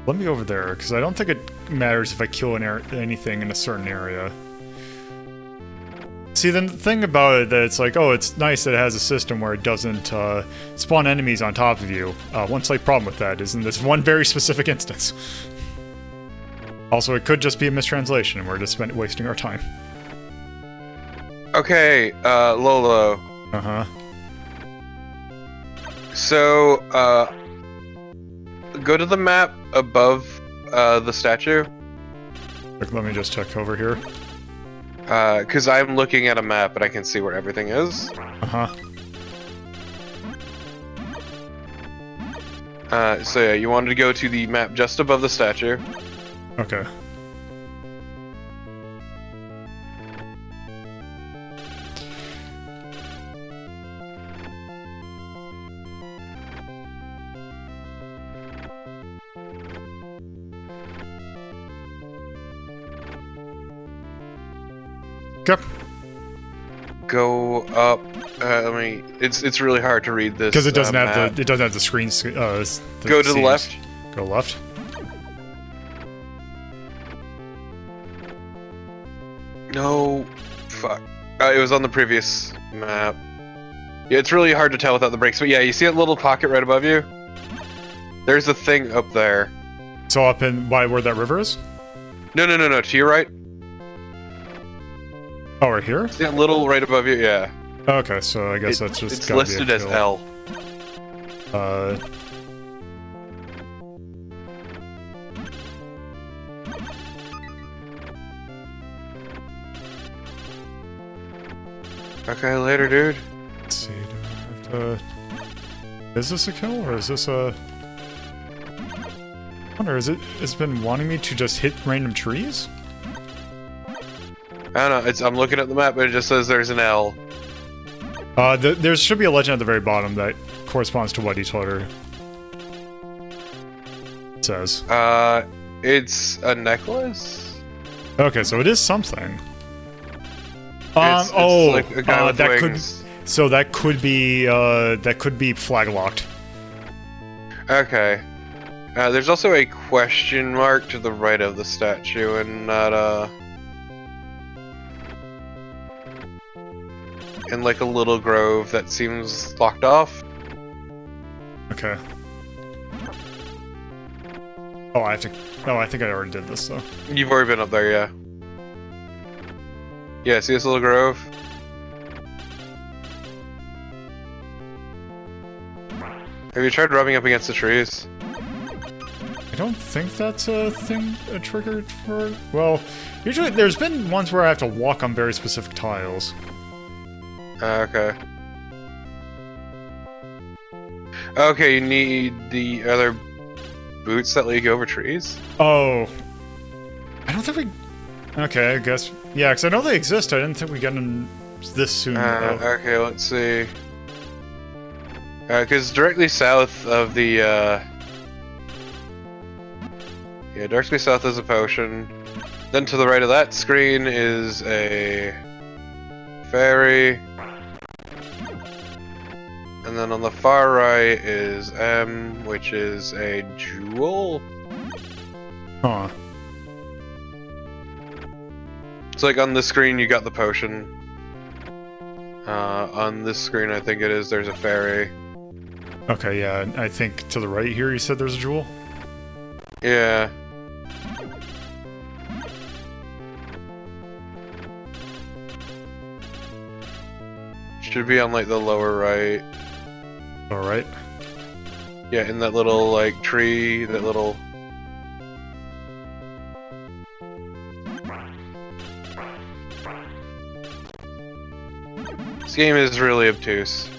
Let me go over there, because I don't think it matters if I kill anything in a certain area. See, the thing about it, that it's like, oh, it's nice that it has a system where it doesn't spawn enemies on top of you. One slight problem with that is in this one very specific instance. Also, it could just be a mistranslation, and we're just wasting our time. Okay, Lolo. Uh-huh. So, go to the map above the statue. Let me just check over here. Because I'm looking at a map and I can see where everything is. Uh-huh. So yeah, you wanted to go to the map just above the statue. Okay. Yep. Go up. It's really hard to read this because it doesn't have map. the screen. Go to the left. Go left. No, fuck. It was on the previous map. Yeah, it's really hard to tell without the breaks. But yeah, you see that little pocket right above you? There's a thing up there. So up in by where that river is? No. To your right. Oh, right here? See that little right above you? Yeah. Okay, so I guess that's just. It's listed as L. Okay, later, dude. Let's see. Do I have to... Is this a kill or is this a? I wonder. It's been wanting me to just hit random trees? I don't know. I'm looking at the map, but it just says there's an L. There should be a legend at the very bottom that corresponds to what each letter says. It's a necklace. Okay, so it is something. It's like a guy with that wings. that could be flag locked. Okay. There's also a question mark to the right of the statue, and not in like a little grove that seems locked off. Okay. Oh, I have to. Oh, I think I already did this though. You've already been up there, yeah. Yeah, see this little grove? Have you tried rubbing up against the trees? I don't think that's a thing, a trigger for. Well, usually there's been ones where I have to walk on very specific tiles. Okay. Okay, you need the other boots that lead over trees? Oh. I don't think we. Okay, I guess. Yeah, because I know they exist. I didn't think we got them this soon. Okay, let's see. Because directly south of the, yeah, directly south is a potion. Then to the right of that screen is a fairy. And then on the far right is M, which is a jewel. Huh. It's like on this screen you got the potion. On this screen I think it is, there's a fairy. Okay, yeah, I think to the right here you said there's a jewel? Yeah. Should be on like the lower right. Alright. Yeah, in that little like tree, that little... This game is really obtuse.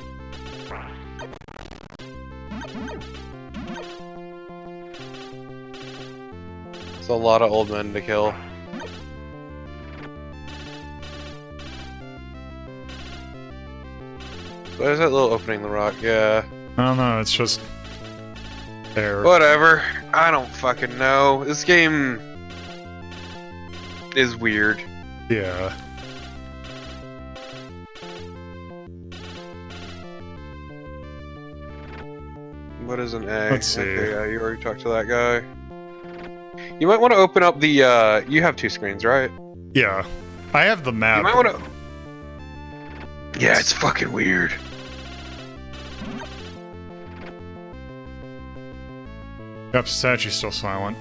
It's a lot of old men to kill. What is that little opening in the rock? Yeah. I don't know, it's just... there. Whatever. I don't fucking know. This game... is weird. Yeah. What is an A? Let's see. Okay, yeah, you already talked to that guy. You might want to open up the, you have two screens, right? Yeah. I have the map. You might want to... Yeah, it's fucking weird. Yep, statue's still silent.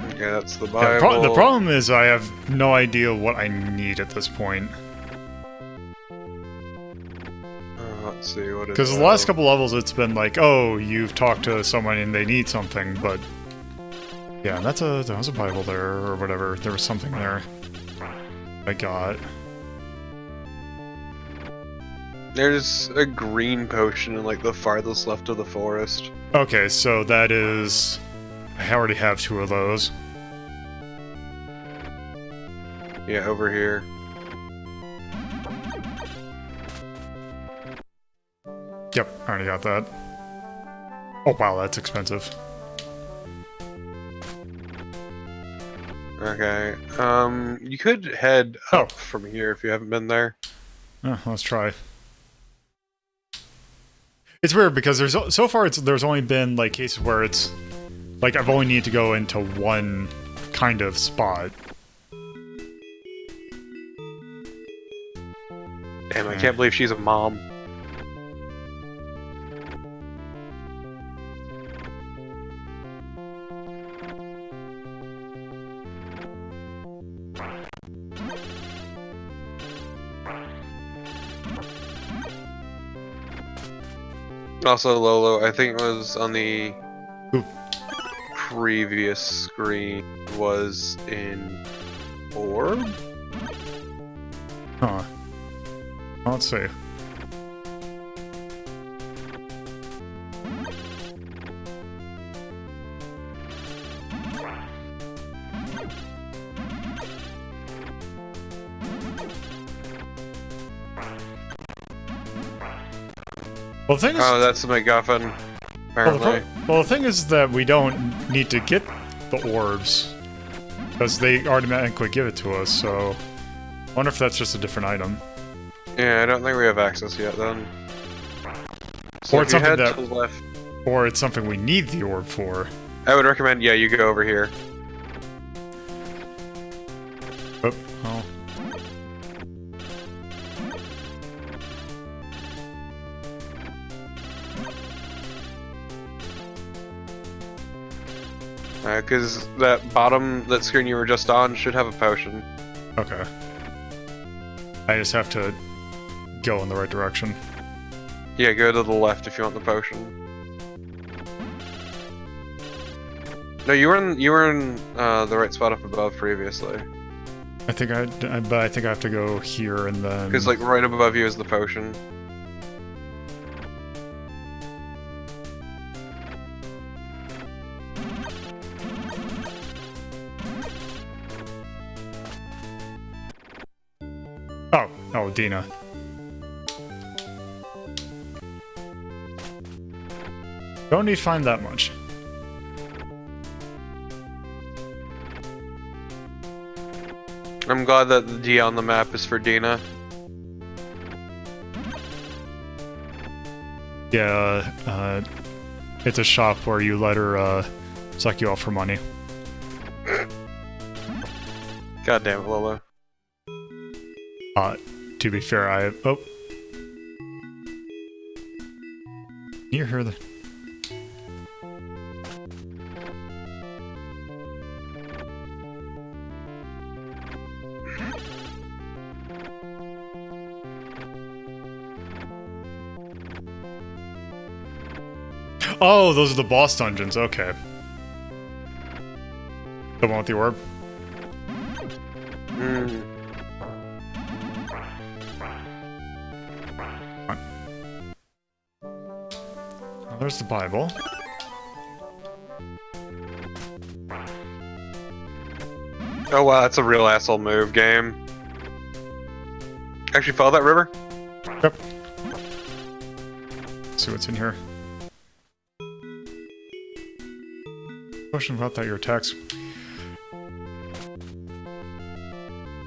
Okay, that's the Yeah, Bible. the problem is I have no idea what I need at this point. Let's see, what is Because the last couple levels it's been like, oh, you've talked to someone and they need something, but... Yeah, that was a Bible there, or whatever. There was something there. I got. There's a green potion in like the farthest left of the forest. Okay, so that is... I already have two of those. Yeah, over here. Yep, I already got that. Oh wow, that's expensive. Okay, you could head up from here if you haven't been there. Let's try. It's weird because so far there's only been like cases where it's like I've only needed to go into one kind of spot. Damn, I can't believe she's a mom. Also, Lolo, I think it was on the previous screen, was in Orb? Huh. Well, let's see. Well, the thing is, Oh, that's the MacGuffin, apparently. well, the thing is that we don't need to get the orbs because they automatically give it to us. So, I wonder if that's just a different item. Yeah, I don't think we have access yet then. So Or if it's you something head that- to the left, Or it's something we need the orb for. I would recommend, yeah, you go over here. Oh, oh. Because that that screen you were just on should have a potion. Okay. I just have to go in the right direction. Yeah, go to the left if you want the potion. No, you were in the right spot up above previously. I think but I think I have to go here and then. Because like right up above you is the potion. Oh, Dina. Don't need to find that much. I'm glad that the D on the map is for Dina. Yeah, it's a shop where you let her suck you off for money. God damn it, Lola. To be fair, oh. You hear the... Oh, those are the boss dungeons, okay. The one with the orb? Hmm. Oh, there's the Bible. Oh wow, that's a real asshole move, game. Actually follow that river? Yep. Let's see what's in here. Question about that, your attacks.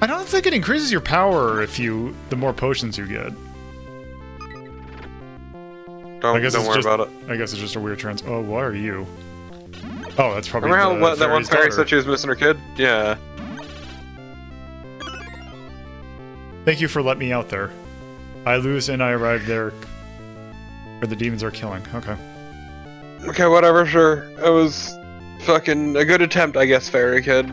I don't think it increases your power if the more potions you get. Don't worry about it. I guess it's just a weird trans. Oh, what are you? Oh, that's probably Remember how that one fairy's fairy daughter. said she was missing her kid? Yeah. Thank you for letting me out there. I lose and I arrive there where the demons are killing. Okay. Okay, whatever, sure. It was fucking a good attempt, I guess, fairy kid.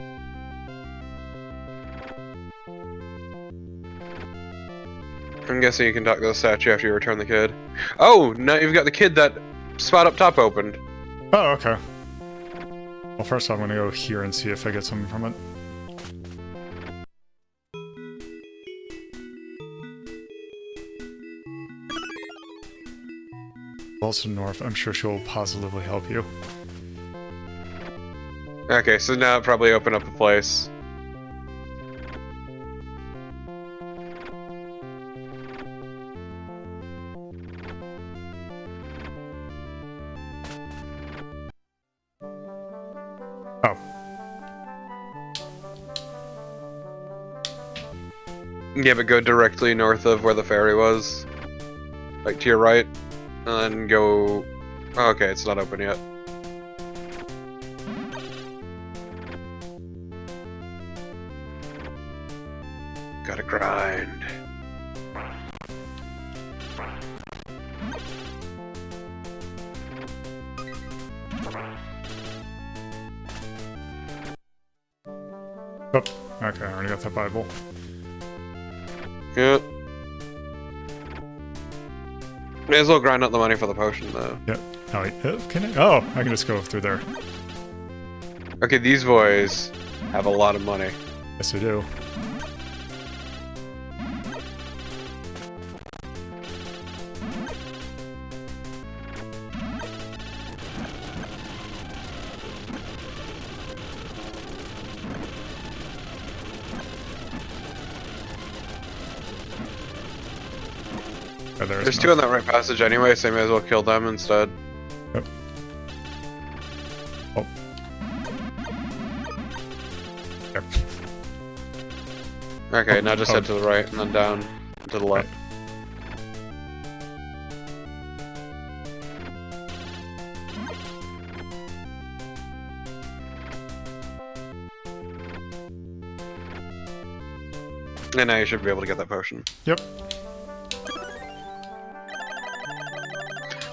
I'm guessing you can talk to the statue after you return the kid. Oh, now you've got the kid that spot up top opened. Oh, okay. Well, first I'm gonna go here and see if I get something from it. Also north, I'm sure she'll positively help you. Okay, so now it probably opened up a place. Oh. Yeah, but go directly north of where the ferry was. Like to your right. And then go... Oh, okay, it's not open yet. Gotta grind. Oh, okay, I already got that Bible. Good. May as well grind out the money for the potion, though. Yeah. Oh, can I? Oh, I can just go through there. Okay, these boys have a lot of money. Yes, I do. Oh, There's two on that right passage anyway, so you may as well kill them instead. Yep. Oh. Yep. Okay, now just head to the right and then down to the left. And now you should be able to get that potion. Yep.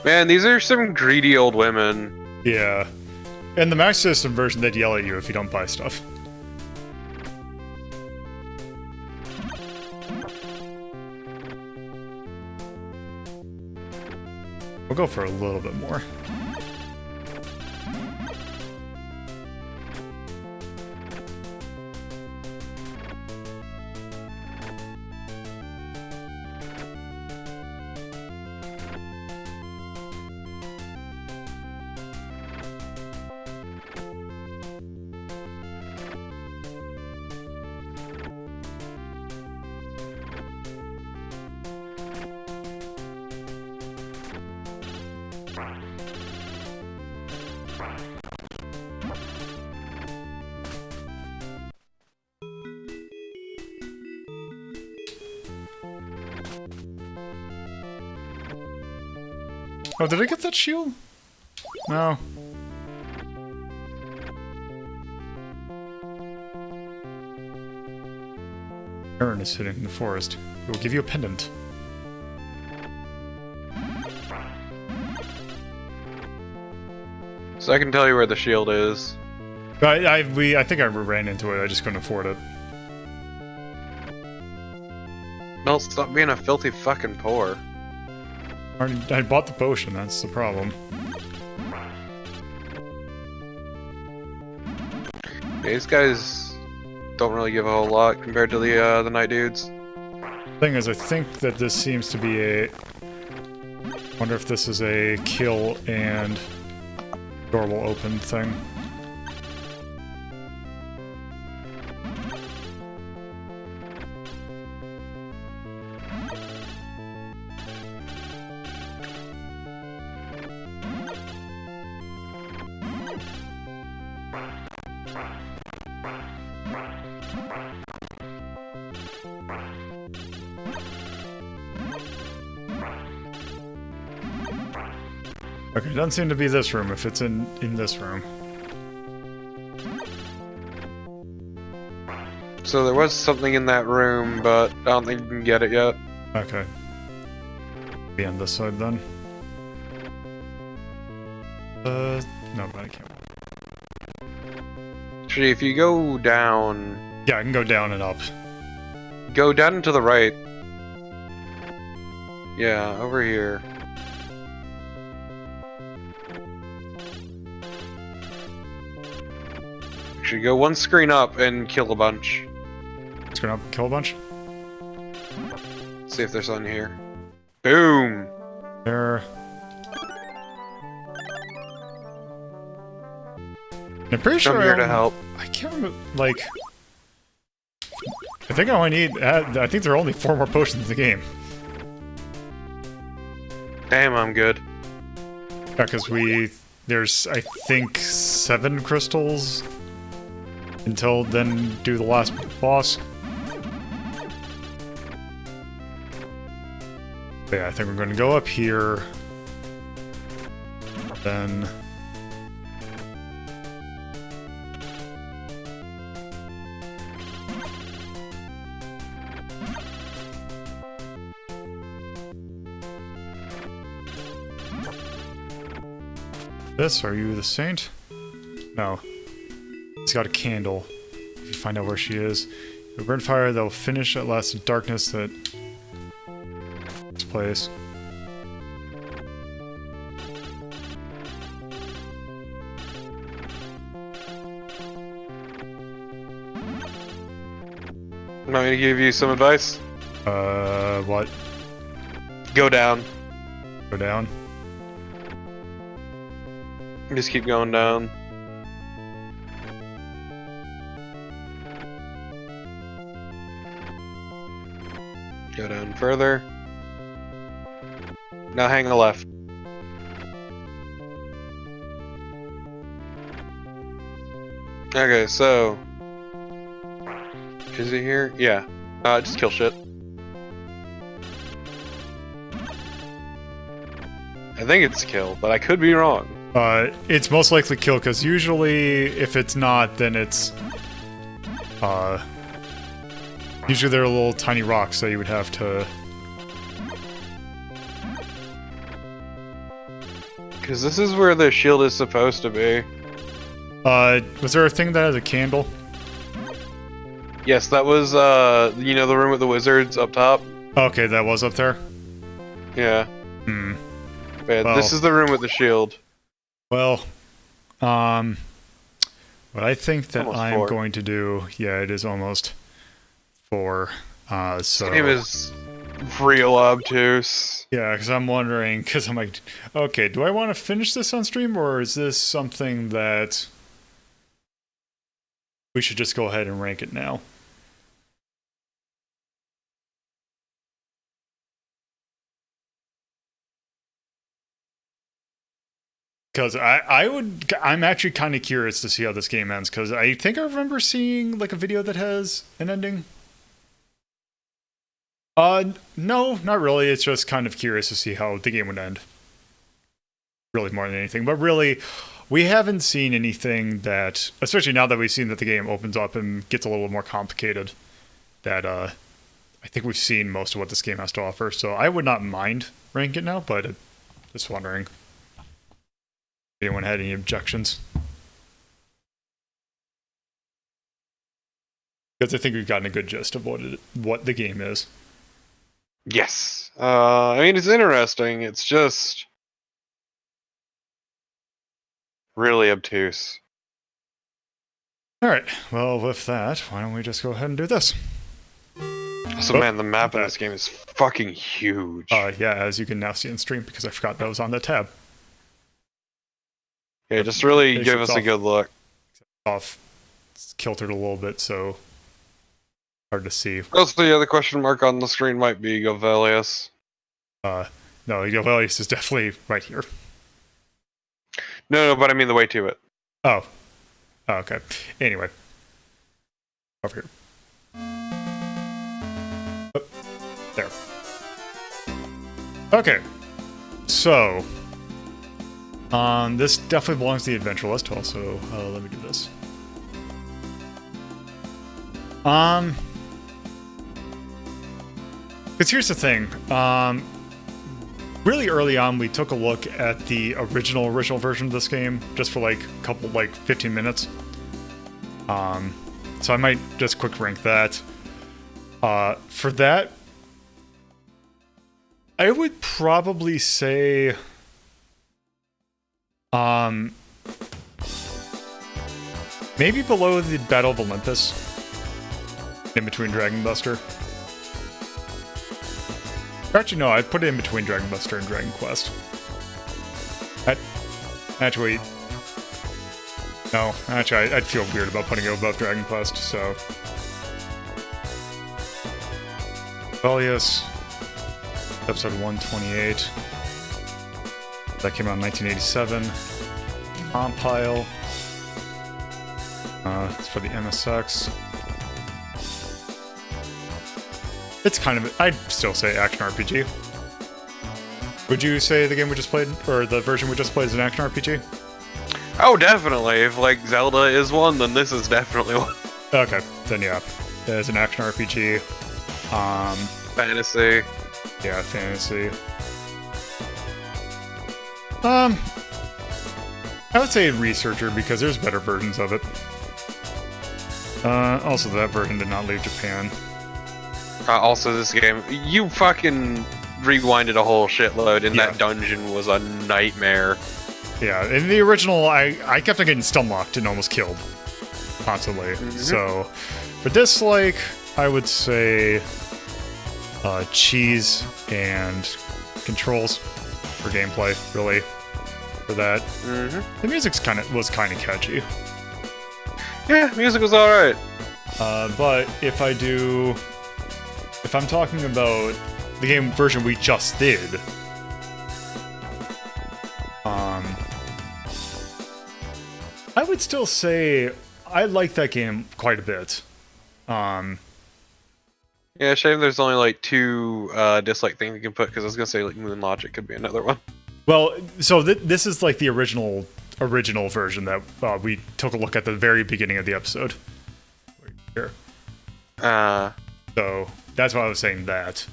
Man, these are some greedy old women. Yeah. In the Max System version, they'd yell at you if you don't buy stuff. We'll go for a little bit more. Oh, did I get that shield? No. Aaron is hidden in the forest. It will give you a pendant. So I can tell you where the shield is. I think I ran into it. I just couldn't afford it. No, stop being a filthy fucking poor. I bought the potion. That's the problem. Yeah, these guys don't really give a whole lot compared to the night dudes. Thing is, I think that this seems to be a. Wonder if this is a kill and door will open thing. Okay, it doesn't seem to be this room if it's in this room. So there was something in that room, but I don't think you can get it yet. Okay. Be on this side then. No, but I can't. Actually, if you go down... Yeah, I can go down and up. Go down and to the right. Yeah, over here. Actually, go one screen up and kill a bunch. Screen up and kill a bunch? See if there's one here. Boom! There. I'm pretty sure I'm here to help. I can't remember, like... I think I only need... I think there are only 4 more potions in the game. Damn, I'm good. Yeah, because there's, I think, 7 crystals until then do the last boss. But yeah, I think we're going to go up here. Then... This, are you the saint? No. He's got a candle. If you find out where she is. You'll burn fire that will finish at last the darkness that... this place. I'm not gonna give you some advice. What? Go down. Go down? Just keep going down. Go down further. Now hang a left. Okay, so... Is he here? Yeah. Just kill shit. I think it's kill, but I could be wrong. It's most likely kill, because usually if it's not, then it's, Usually they're little tiny rocks that you would have to... Because this is where the shield is supposed to be. Was there a thing that has a candle? Yes, that was, you know, the room with the wizards up top? Okay, that was up there? Yeah. Hmm. Yeah, Well, this is the room with the shield. Well, what I think that Almost I'm 4. going to do... Yeah, it is almost 4. So... This game is real obtuse. Yeah, because I'm wondering, because I'm like, okay, do I want to finish this on stream, or is this something that we should just go ahead and rank it now? Because I'm actually kind of curious to see how this game ends, because I think I remember seeing like a video that has an ending. No, not really. It's just kind of curious to see how the game would end. Really more than anything. But really, we haven't seen anything that, especially now that we've seen that the game opens up and gets a little more complicated, that I think we've seen most of what this game has to offer. So I would not mind ranking it now, but just wondering if anyone had any objections. Because I think we've gotten a good gist of what the game is. Yes. I mean, it's interesting. It's just really obtuse. Alright, well, with that, why don't we just go ahead and do this? So, man, the map in this game is fucking huge. Yeah, as you can now see in stream, because I forgot that was on the tab. Yeah, just really give us a good look. Off kiltered a little bit, so hard to see. Also, the other question mark on the screen might be Golvellius. No, Golvellius is definitely right here. No, but I mean the way to it. Oh, okay. Anyway, over here. Oh, there. Okay, so this definitely belongs to the adventure list. Also, let me do this. Because here's the thing. Really early on, we took a look at the original version of this game, just for like a couple, 15 minutes. So I might just quick rank that. For that, I would probably say, maybe below the Battle of Olympus, in between Dragon Buster. Actually, no, I'd put it in between Dragon Buster and Dragon Quest. Actually, I'd feel weird about putting it above Dragon Quest, so... Golvellius, episode 128. That came out in 1987. Compile. It's for the MSX. It's kind of, I'd still say action RPG. Would you say the game we just played, or the version we just played, is an action RPG? Oh, definitely. If, Zelda is one, then this is definitely one. Okay, then yeah. It's an action RPG. Fantasy. Yeah, fantasy. I would say researcher, because there's better versions of it. Also, that version did not leave Japan. Also, this game, you fucking rewinded a whole shitload, and that dungeon was a nightmare. Yeah, in the original, I kept on getting stun-locked and almost killed. Constantly. So, for this, I would say cheese and controls for gameplay, really, for that. The music was kind of catchy. Yeah, music was alright. But if I'm talking about the game version we just did, I would still say I like that game quite a bit. Yeah, shame there's only 2 dislike things you can put, because I was gonna say Moon Logic could be another one. Well, so this is the original version that we took a look at the very beginning of the episode. Here. So So that's why I was saying that.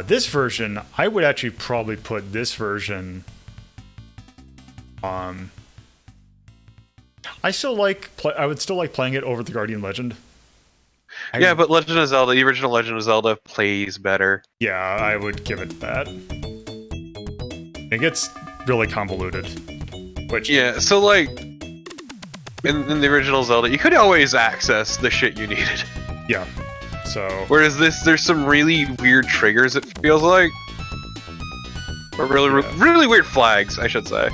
This version, I would actually probably put this version. I still like. I would still like playing it over the Guardian Legend. Yeah, but Legend of Zelda, the original Legend of Zelda, plays better. Yeah, I would give it that. It gets really convoluted. Which yeah, so like in the original Zelda, you could always access the shit you needed. Yeah. So whereas there's some really weird triggers. It feels like, or really weird flags, I should say.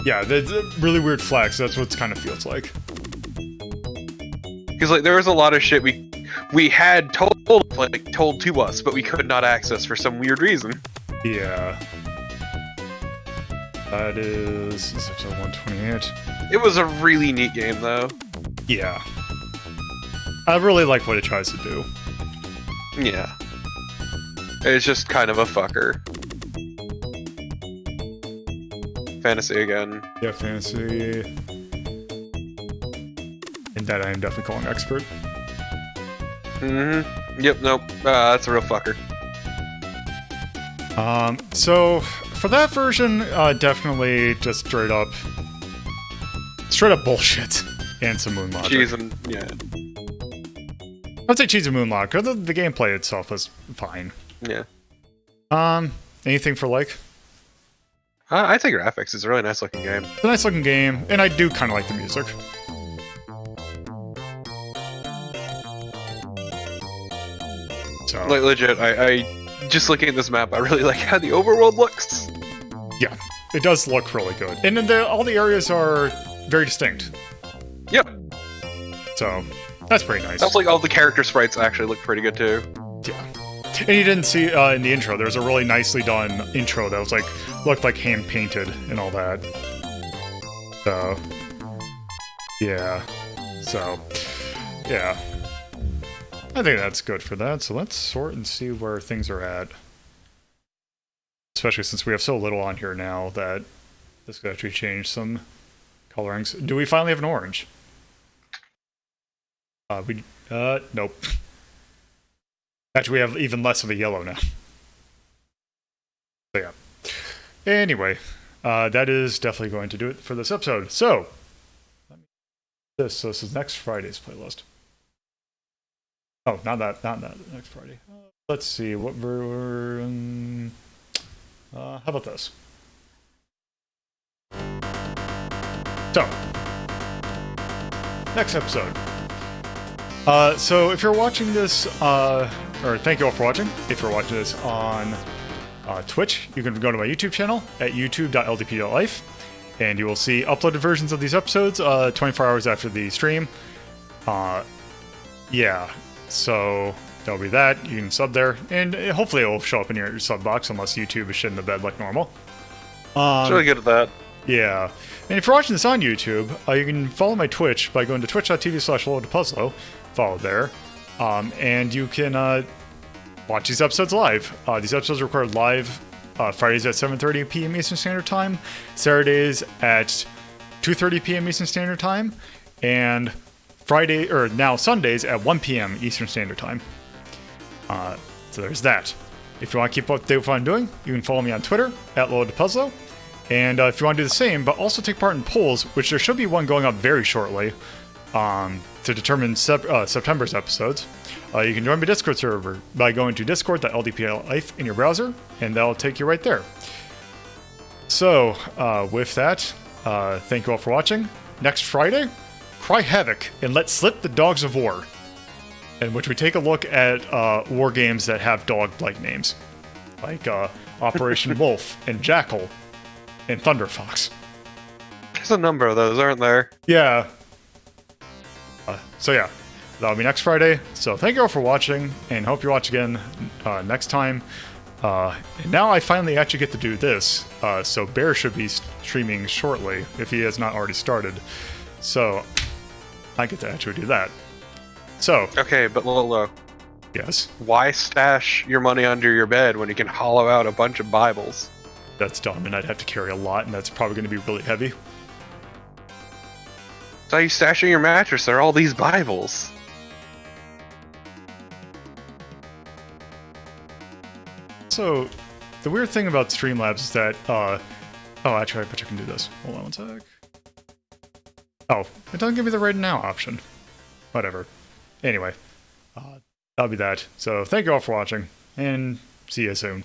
Yeah, the really weird flags. That's what it kind of feels like. Because like there was a lot of shit we had told to us, but we could not access for some weird reason. Yeah. That is episode 128. It was a really neat game, though. Yeah. I really like what it tries to do. Yeah. It's just kind of a fucker. Fantasy again. Yeah, fantasy. And that I am definitely calling expert. Mm-hmm. Yep, nope. That's a real fucker. So for that version, definitely just straight up bullshit and some moon logic. Cheese and yeah. I'd say cheese and moon logic, because the gameplay itself was fine. Yeah. Anything for like? I'd say graphics. It's a really nice looking game. It's a nice looking game, and I do kind of like the music. So Like legit, I just looking at this map, I really like how the overworld looks. yeah, it does look really good, and then all the areas are very distinct. Yep. So that's pretty nice. Sounds like all the character sprites actually look pretty good too. Yeah. And you didn't see in the intro, there's a really nicely done intro that was like, looked like hand painted and all that. So, yeah. So, yeah. I think that's good for that. So let's sort and see where things are at. Especially since we have so little on here now that this could actually change some colorings. Do we finally have an orange? Nope. Actually, we have even less of a yellow now. So yeah. Anyway, that is definitely going to do it for this episode. So, this is next Friday's playlist. Oh, not that next Friday. Let's see what we're how about this? So, next episode. So if you're watching this, or thank you all for watching. If you're watching this on Twitch, you can go to my YouTube channel at youtube.ldp.life, and you will see uploaded versions of these episodes 24 hours after the stream. Yeah, so that'll be that. You can sub there, and hopefully it will show up in your sub box, unless YouTube is shitting the bed like normal. It's really good at that. Yeah. And if you're watching this on YouTube, you can follow my Twitch by going to twitch.tv/LoadPuzzlo. Follow there. And you can watch these episodes live. These episodes are recorded live Fridays at 7:30 p.m. Eastern Standard Time, Saturdays at 2:30 p.m. Eastern Standard Time, and now Sundays at 1 p.m. Eastern Standard Time. So there's that. If you want to keep up to date with what I'm doing, you can follow me on Twitter at LoadPuzzlo. And if you want to do the same, but also take part in polls, which there should be one going up very shortly, to determine September's episodes, you can join my Discord server by going to discord.ldp.life in your browser, and that'll take you right there. So, with that, thank you all for watching. Next Friday, cry havoc and let slip the dogs of war, in which we take a look at war games that have dog-like names, like Operation Wolf and Jackal and Thunder Fox. There's a number of those, aren't there? Yeah. So yeah, that'll be next Friday. So thank you all for watching, and hope you watch again next time. And now I finally actually get to do this. So Bear should be streaming shortly, if he has not already started. So I get to actually do that. So. Okay, but Lolo. Yes? Why stash your money under your bed when you can hollow out a bunch of Bibles? That's dumb, and I'd have to carry a lot, and that's probably going to be really heavy. So you stashing your mattress? There are all these Bibles. also, the weird thing about Streamlabs is that, oh, actually, I bet you can do this. Hold on one sec. Oh, it doesn't give me the right now option. Whatever. Anyway, that'll be that. So thank you all for watching, and see you soon.